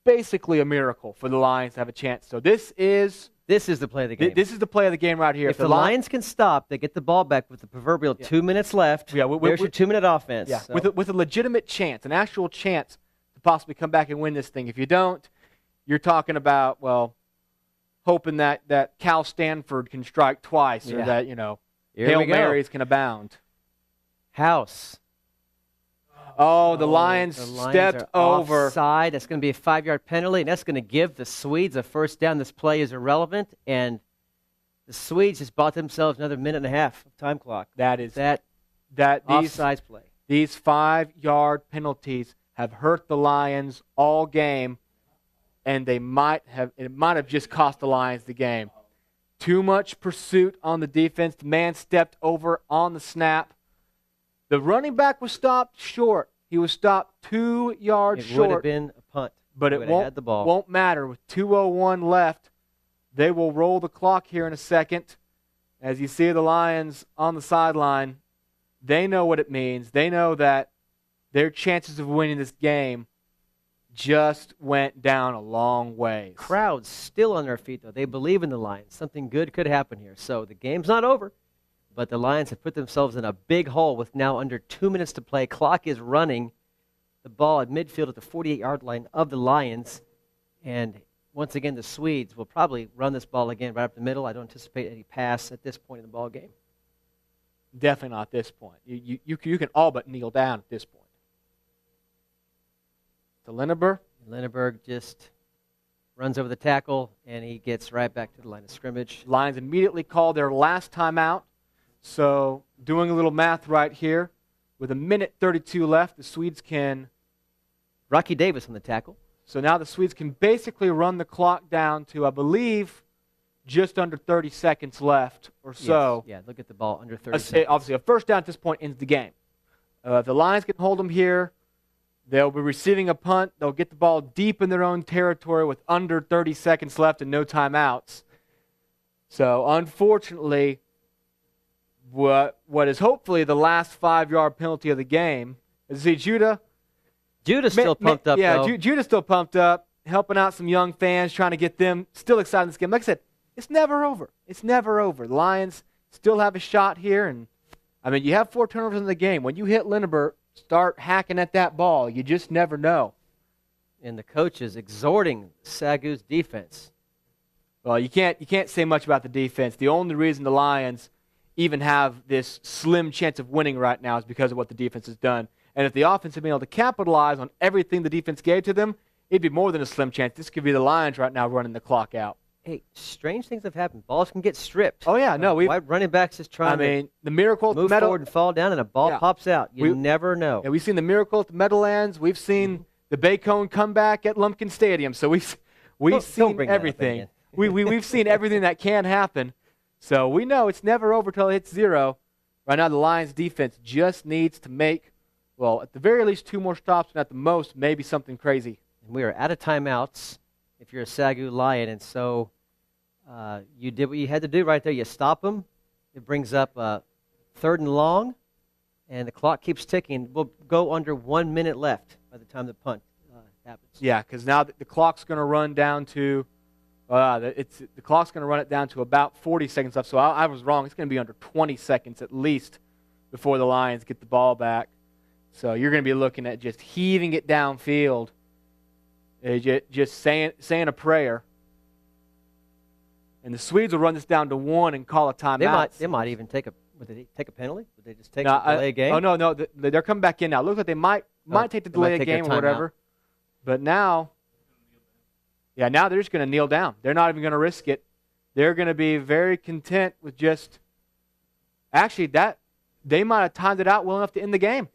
basically a miracle for the Lions to have a chance. So this is the play of the game. This is the play of the game right here. If the Lions can stop, they get the ball back with the proverbial 2 minutes left. Yeah, there's your 2-minute offense. Yeah, so. with a legitimate chance, an actual chance to possibly come back and win this thing. If you don't, you're talking about, hoping that Cal Stanford can strike twice or that, Hail Marys can abound. House. Oh, the Lions stepped over. Offside. That's going to be a 5-yard penalty, and that's going to give the Swedes a first down. This play is irrelevant, and the Swedes just bought themselves another 1.5 minutes of time clock. These offsides play. These 5-yard penalties have hurt the Lions all game, and it might have just cost the Lions the game. Too much pursuit on the defense. The man stepped over on the snap. The running back was stopped short. He was stopped 2 yards short. It would have been a punt. But it won't matter. With 2:01 left, they will roll the clock here in a second. As you see the Lions on the sideline, they know what it means. They know that their chances of winning this game just went down a long way. Crowd's still on their feet, though. They believe in the Lions. Something good could happen here. So the game's not over. But the Lions have put themselves in a big hole with now under 2 minutes to play. Clock is running. The ball at midfield at the 48-yard line of the Lions. And once again, the Swedes will probably run this ball again right up the middle. I don't anticipate any pass at this point in the ball game. Definitely not at this point. You can all but kneel down at this point. To Linneberg. Linneberg just runs over the tackle, and he gets right back to the line of scrimmage. Lions immediately call their last timeout. So doing a little math right here, with 1:32 left, the Swedes can... Rocky Davis on the tackle. So now the Swedes can basically run the clock down to, I believe, just under 30 seconds left or so. Yes. Yeah, look at the ball, under 30 seconds. Obviously, a first down at this point ends the game. If the Lions can hold them here, they'll be receiving a punt. They'll get the ball deep in their own territory with under 30 seconds left and no timeouts. So, unfortunately, what is hopefully the last 5-yard penalty of the game is Judah's still pumped up, yeah, though. Judah's still pumped up, helping out some young fans, trying to get them still excited in this game. Like I said, it's never over. It's never over. The Lions still have a shot here, and I mean, you have 4 turnovers in the game. When you hit Linneberg, start hacking at that ball. You just never know. And the coach is exhorting SAGU's defense. Well, you can't say much about the defense. The only reason the Lions even have this slim chance of winning right now is because of what the defense has done. And if the offense had been able to capitalize on everything the defense gave to them, it'd be more than a slim chance. This could be the Lions right now running the clock out. Hey, strange things have happened. Balls can get stripped. Oh, yeah, no. Why running backs just trying the miracle move forward and fall down, and a ball pops out. You never know. Yeah, we've seen the miracle at the Meadowlands. We've seen the Bacone comeback at Lumpkin Stadium. So we've seen everything. We've seen everything that can happen. So we know it's never over till it hits 0. Right now, the Lions defense just needs to make, well, at the very least 2 more stops, and at the most, maybe something crazy. And we are out of timeouts if you're a SAGU Lion, and so you did what you had to do right there. You stop them. It brings up 3rd and long, and the clock keeps ticking. We'll go under 1 minute left by the time the punt happens. Yeah, because now the clock's going to run down to the clock's going to run it down to about 40 seconds left. So I was wrong. It's going to be under 20 seconds at least before the Lions get the ball back. So you're going to be looking at just heaving it downfield, just saying a prayer. And the Swedes will run this down to 1 and call a timeout. They might even take a. Would they take a penalty? Would they just take a delay game? Oh no, they're coming back in now. Looks like they might take the delay game or whatever. Out. But now, now they're just going to kneel down. They're not even going to risk it. They're going to be very content with just. Actually, that they might have timed it out well enough to end the game.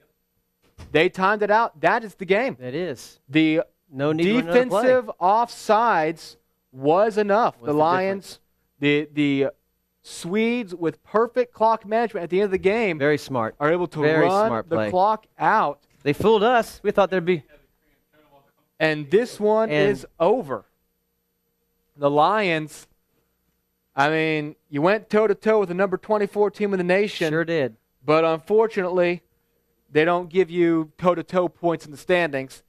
They timed it out. That is the game. It is. The no need defensive offsides was enough. The Lions, the Swedes, with perfect clock management at the end of the game, very smart, are able to run the clock out. They fooled us. We thought there'd be. And this one is over. The Lions, I mean, you went toe-to-toe with the number 24 team in the nation. Sure did. But unfortunately, they don't give you toe-to-toe points in the standings.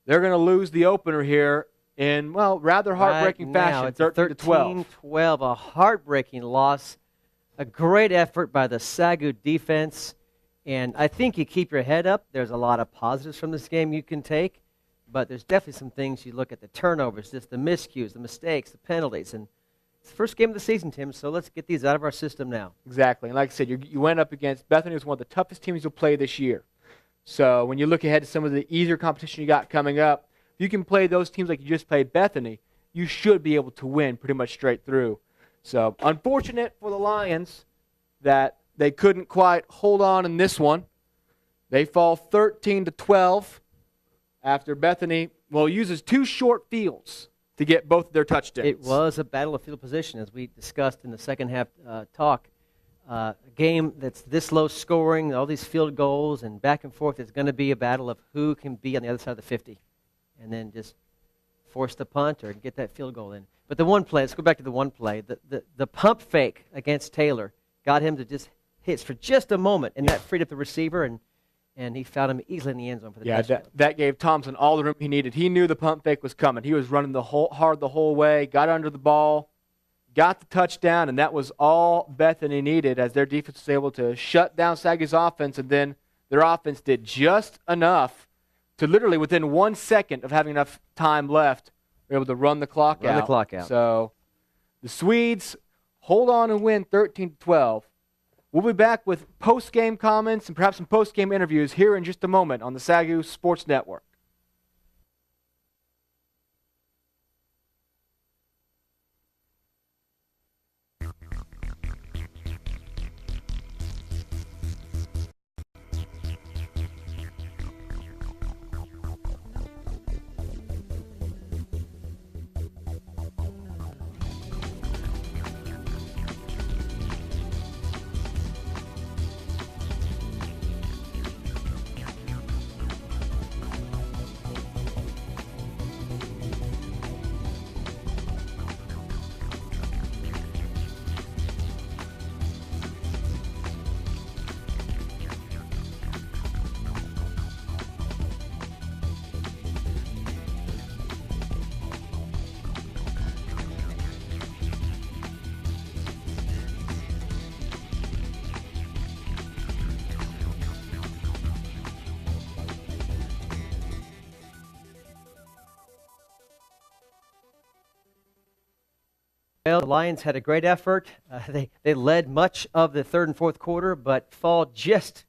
They're going to lose the opener here in, well, rather heartbreaking fashion, 13-12. 13-12, a heartbreaking loss. A great effort by the SAGU defense. And I think you keep your head up. There's a lot of positives from this game you can take. But there's definitely some things you look at, the turnovers, just the miscues, the mistakes, the penalties. And it's the first game of the season, Tim, so let's get these out of our system now. Exactly. And like I said, you went up against Bethany, who's one of the toughest teams you'll play this year. So when you look ahead to some of the easier competition you got coming up, if you can play those teams like you just played Bethany, you should be able to win pretty much straight through. So unfortunate for the Lions that they couldn't quite hold on in this one. They fall 13-12 after Bethany, uses 2 short fields to get both of their touchdowns. It was a battle of field position, as we discussed in the second half talk. A game that's this low scoring, all these field goals and back and forth, it's going to be a battle of who can be on the other side of the 50 and then just force the punt or get that field goal in. But the one play, let's go back to the one play, the pump fake against Taylor got him to just hit for just a moment, and that freed up the receiver, and he found him easily in the end zone for the touchdown. That gave Thompson all the room he needed. He knew the pump fake was coming. He was running hard the whole way, got under the ball, got the touchdown, and that was all Bethany needed as their defense was able to shut down SAGU's offense, and then their offense did just enough to literally within 1 second of having enough time left, they were able to run the clock out. So the Swedes hold on and win 13-12. We'll be back with post-game comments and perhaps some post-game interviews here in just a moment on the SAGU Sports Network. Well, the Lions had a great effort. They led much of the third and fourth quarter, but fall just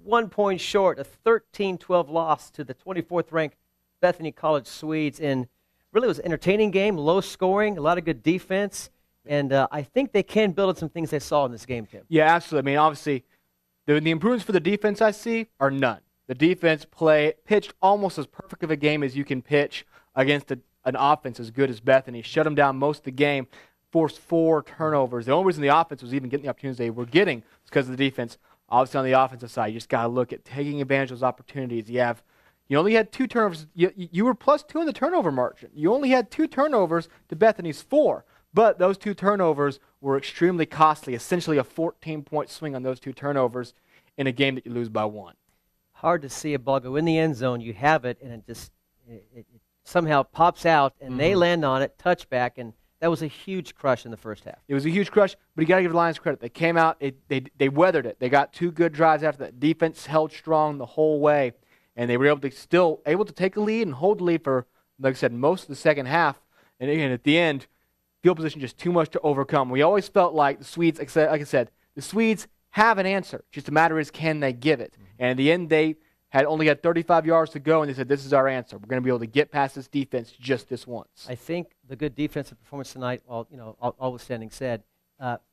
1 point short, a 13-12 loss to the 24th-ranked Bethany College Swedes. And really, it was an entertaining game, low scoring, a lot of good defense. And I think they can build on some things they saw in this game, Tim. Yeah, absolutely. I mean, obviously, the improvements for the defense I see are none. The defense pitched almost as perfect of a game as you can pitch against an offense as good as Bethany. Shut them down most of the game. forced 4 turnovers. The only reason the offense was even getting the opportunities they were getting was because of the defense. Obviously, on the offensive side, you just got to look at taking advantage of those opportunities. You only had 2 turnovers. You were +2 in the turnover margin. You only had 2 turnovers to Bethany's 4. But those 2 turnovers were extremely costly, essentially a 14-point swing on those 2 turnovers in a game that you lose by 1. Hard to see a ball go in the end zone. You have it, and it somehow pops out, and they land on it, touchback, and that was a huge crush in the first half. It was a huge crush, but you got to give the Lions credit. They came out, they weathered it. They got 2 good drives after that. Defense held strong the whole way, and they were able to take a lead and hold the lead for, like I said, most of the second half. And again, at the end, field position just too much to overcome. We always felt like the Swedes, like I said, the Swedes have an answer. Just the matter is, can they give it? And at the end, they only had 35 yards to go, and they said, this is our answer. We're going to be able to get past this defense just this once. I think the good defensive performance tonight, all withstanding said,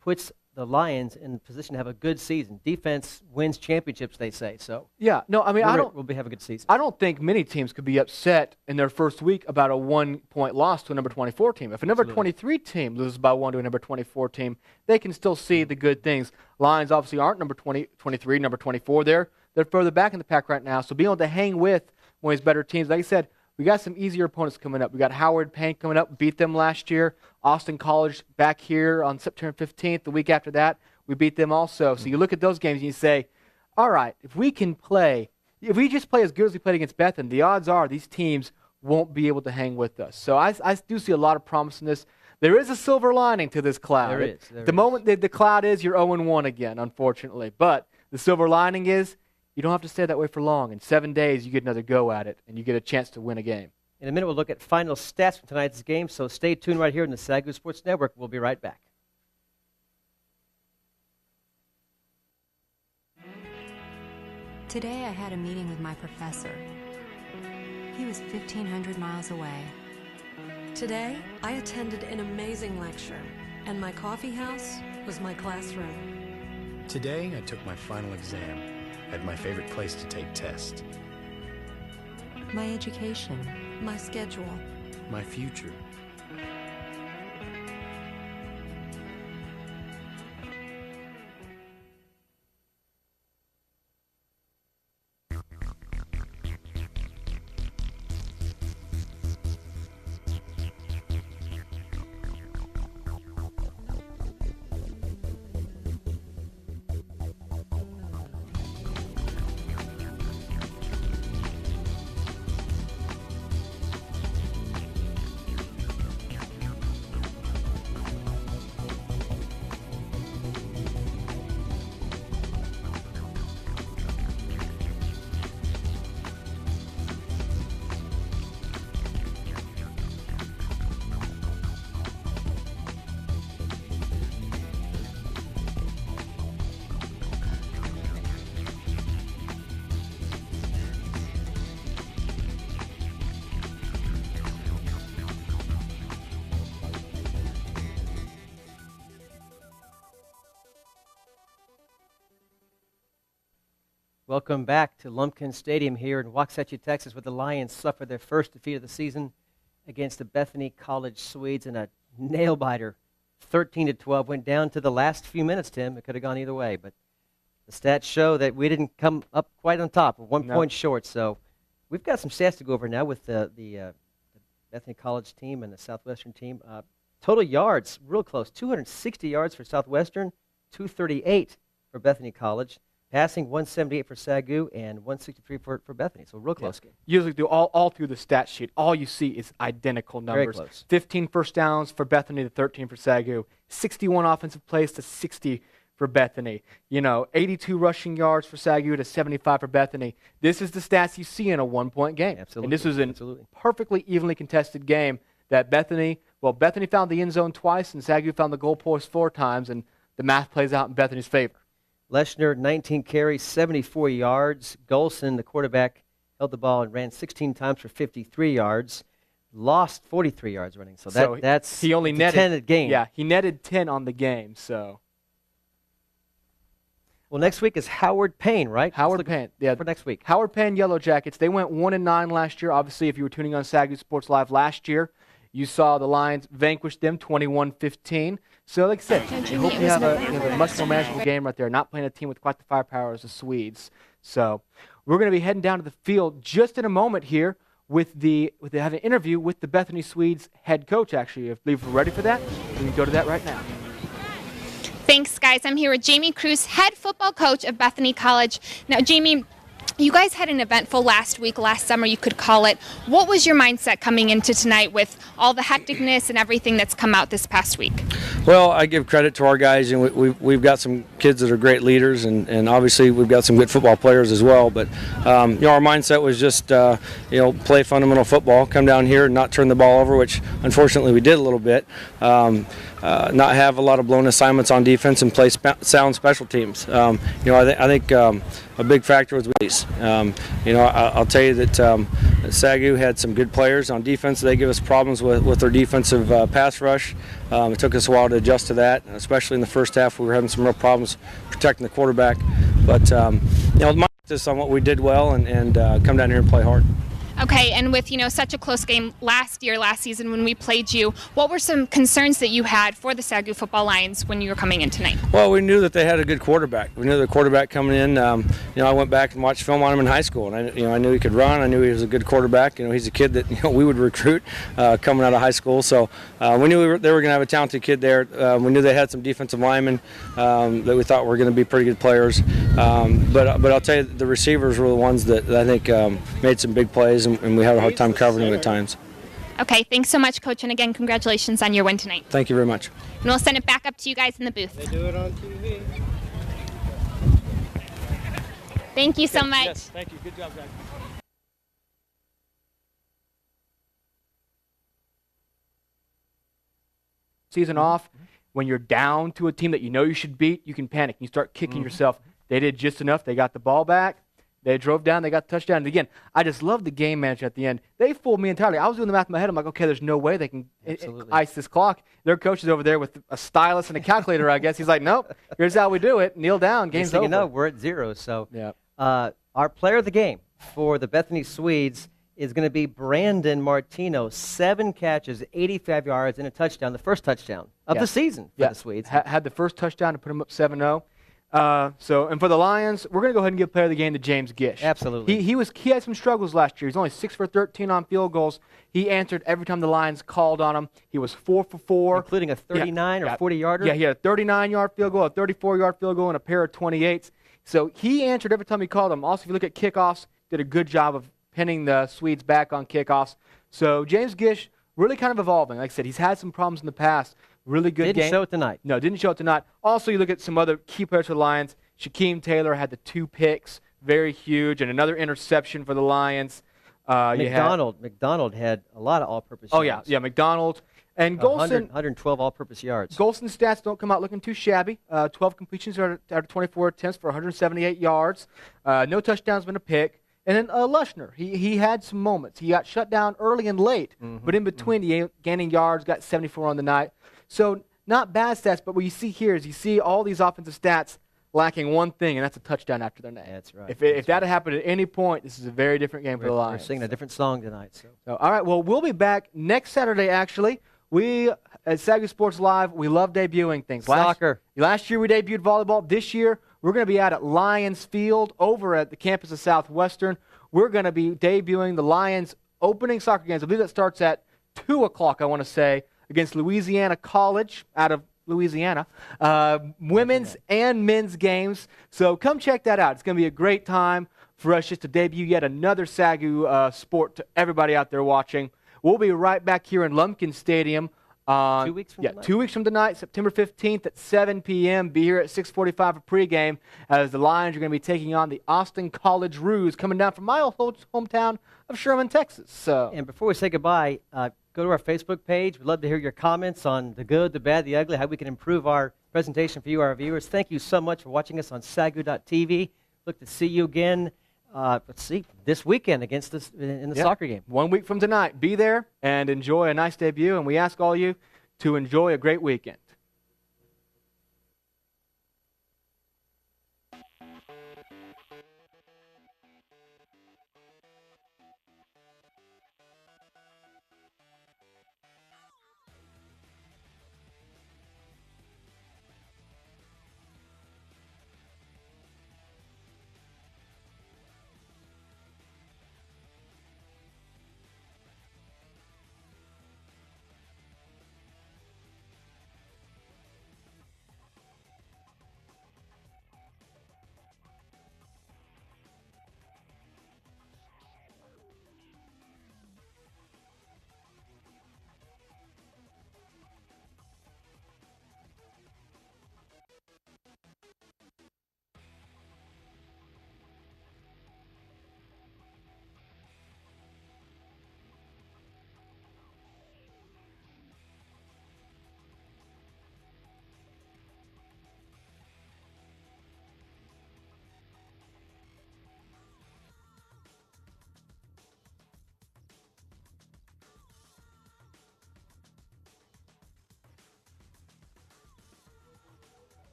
puts the Lions in position to have a good season. Defense wins championships, they say. So yeah, no, I mean, we'll have a good season. I don't think many teams could be upset in their first week about a 1-point loss to a number 24 team. If a number 23 team loses by 1 to a number 24 team, they can still see the good things. Lions obviously aren't number 23, number 24. They're further back in the pack right now. So being able to hang with one of these better teams, like I said, we got some easier opponents coming up. We got Howard Payne coming up, beat them last year. Austin College back here on September 15th. The week after that, we beat them also. So you look at those games and you say, all right, if we just play as good as we played against Bethany, the odds are these teams won't be able to hang with us. So I do see a lot of promise in this. There is a silver lining to this cloud. There is. The moment that the cloud is, you're 0-1 again, unfortunately. But the silver lining is, you don't have to stay that way for long. In 7 days, you get another go at it, and you get a chance to win a game. In a minute, we'll look at final stats from tonight's game, so stay tuned right here in the SAGU Sports Network. We'll be right back. Today I had a meeting with my professor. He was 1,500 miles away. Today, I attended an amazing lecture, and my coffee house was my classroom. Today, I took my final exam at my favorite place to take tests. My education. My schedule. My future. Welcome back to Lumpkin Stadium here in Waxahachie, Texas, where the Lions suffered their first defeat of the season against the Bethany College Swedes in a nail-biter. 13-12, went down to the last few minutes, Tim. It could have gone either way, but the stats show that we didn't come up quite on top. We're 1 point short, so we've got some stats to go over now with the Bethany College team and the Southwestern team. Total yards, real close, 260 yards for Southwestern, 238 for Bethany College. Passing, 178 for SAGU and 163 for Bethany. So real close game. Usually all through the stat sheet, all you see is identical numbers. Very close. 15 first downs for Bethany to 13 for SAGU. 61 offensive plays to 60 for Bethany. 82 rushing yards for SAGU to 75 for Bethany. This is the stats you see in a 1 point game. Absolutely. And this was a perfectly evenly contested game that Bethany found the end zone twice and SAGU found the goal post 4 times, and the math plays out in Bethany's favor. Leshner, 19 carries, 74 yards. Golson, the quarterback, held the ball and ran 16 times for 53 yards. Lost 43 yards running. So that's he only netted 10 a game. Yeah, he netted 10 on the game. So. Well, next week is Howard Payne, right? Howard Payne. Yeah, for next week. Howard Payne Yellow Jackets. They went 1-9 last year. Obviously, if you were tuning on SAGU Sports Live last year, You saw the Lions vanquish them 21-15. So, like I said, I hope you have a much more manageable game right there, not playing a team with quite the firepower as the Swedes. So, we're going to be heading down to the field just in a moment here with having an interview with the Bethany Swedes head coach, actually. If we're ready for that, we can go to that right now. Thanks, guys. I'm here with Jamie Cruz, head football coach of Bethany College. Now, Jamie, you guys had an eventful last summer, you could call it. What was your mindset coming into tonight with all the hecticness and everything that's come out this past week? Well, I give credit to our guys, and we've got some kids that are great leaders, and obviously we've got some good football players as well. But our mindset was just play fundamental football, come down here and not turn the ball over, which unfortunately we did a little bit. Not have a lot of blown assignments on defense and play sound special teams. I think a big factor was release. I'll tell you that SAGU had some good players on defense. They give us problems with their defensive pass rush. It took us a while to adjust to that, especially in the first half. We were having some real problems protecting the quarterback. But my focus on what we did well and come down here and play hard. Okay, and with such a close game last season when we played you, what were some concerns that you had for the SAGU football Lions when you were coming in tonight? Well, we knew that they had a good quarterback. We knew the quarterback coming in. I went back and watched film on him in high school, and I knew he could run. I knew he was a good quarterback. He's a kid that we would recruit coming out of high school. So we knew they were going to have a talented kid there. We knew they had some defensive linemen that we thought were going to be pretty good players. But I'll tell you, the receivers were the ones that I think made some big plays. And we had a hard time covering them at times. Okay, thanks so much, Coach, and again, congratulations on your win tonight. Thank you very much. And we'll send it back up to you guys in the booth. They do it on TV. Thank you so much. Yes, thank you. Good job, guys. Season off, when you're down to a team that you know you should beat, you can panic. You start kicking yourself. They did just enough. They got the ball back. They drove down. They got the touchdown. And again, I just love the game manager at the end. They fooled me entirely. I was doing the math in my head. I'm like, okay, there's no way they can ice this clock. Their coach is over there with a stylus and a calculator, I guess. He's like, nope, here's how we do it. Kneel down. Game's over. You know, we're at 0. So our player of the game for the Bethany Swedes is going to be Brandon Martino. 7 catches, 85 yards, and a touchdown. The first touchdown of the season for the Swedes. Had the first touchdown to put him up 7-0. And for the Lions, we're going to go ahead and give player of the game to James Gish. Absolutely. He had some struggles last year. He's only 6 for 13 on field goals. He answered every time the Lions called on him. He was 4 for 4. Including a 39 or 40-yarder? Yeah, he had a 39-yard field goal, a 34-yard field goal, and a pair of 28s. So he answered every time he called him. Also, if you look at kickoffs, did a good job of pinning the Swedes back on kickoffs. So James Gish really kind of evolving. Like I said, he's had some problems in the past. Really good game. Didn't show it tonight. No, didn't show it tonight. Also, you look at some other key players for the Lions. Shaquem Taylor had the 2 picks, very huge, and another interception for the Lions. McDonald had a lot of all-purpose yards. Yeah, McDonald. And Golson, 112 all-purpose yards. Golson's stats don't come out looking too shabby. 12 completions out of 24 attempts for 178 yards. No touchdowns, been a pick. And then Lushner, he had some moments. He got shut down early and late, but in between, he gaining yards, got 74 on the night. So not bad stats, but what you see here is you see all these offensive stats lacking one thing, and that's a touchdown after their name. That's right. If that had happened at any point, this is a very different game for the Lions. We're singing a different song tonight. So, all right, well, we'll be back next Saturday, actually. We, at SAGU Sports Live, we love debuting things. Soccer. Last year we debuted volleyball. This year we're going to be out at Lions Field over at the campus of Southwestern. We're going to be debuting the Lions opening soccer games. I believe that starts at 2 o'clock, I want to say, against Louisiana College out of Louisiana. Women's and men's games. So come check that out. It's going to be a great time for us just to debut yet another SAGU sport to everybody out there watching. We'll be right back here in Lumpkin Stadium. 2 weeks from tonight? 2 weeks from tonight, September 15th at 7 p.m. Be here at 6:45 for pregame as the Lions are going to be taking on the Austin College Roos coming down from my old hometown of Sherman, Texas. So. And before we say goodbye, go to our Facebook page. We'd love to hear your comments on the good, the bad, the ugly, how we can improve our presentation for you, our viewers. Thank you so much for watching us on SAGU.tv. Look to see you again, this weekend against us in the soccer game. 1 week from tonight. Be there and enjoy a nice debut, and we ask all you to enjoy a great weekend.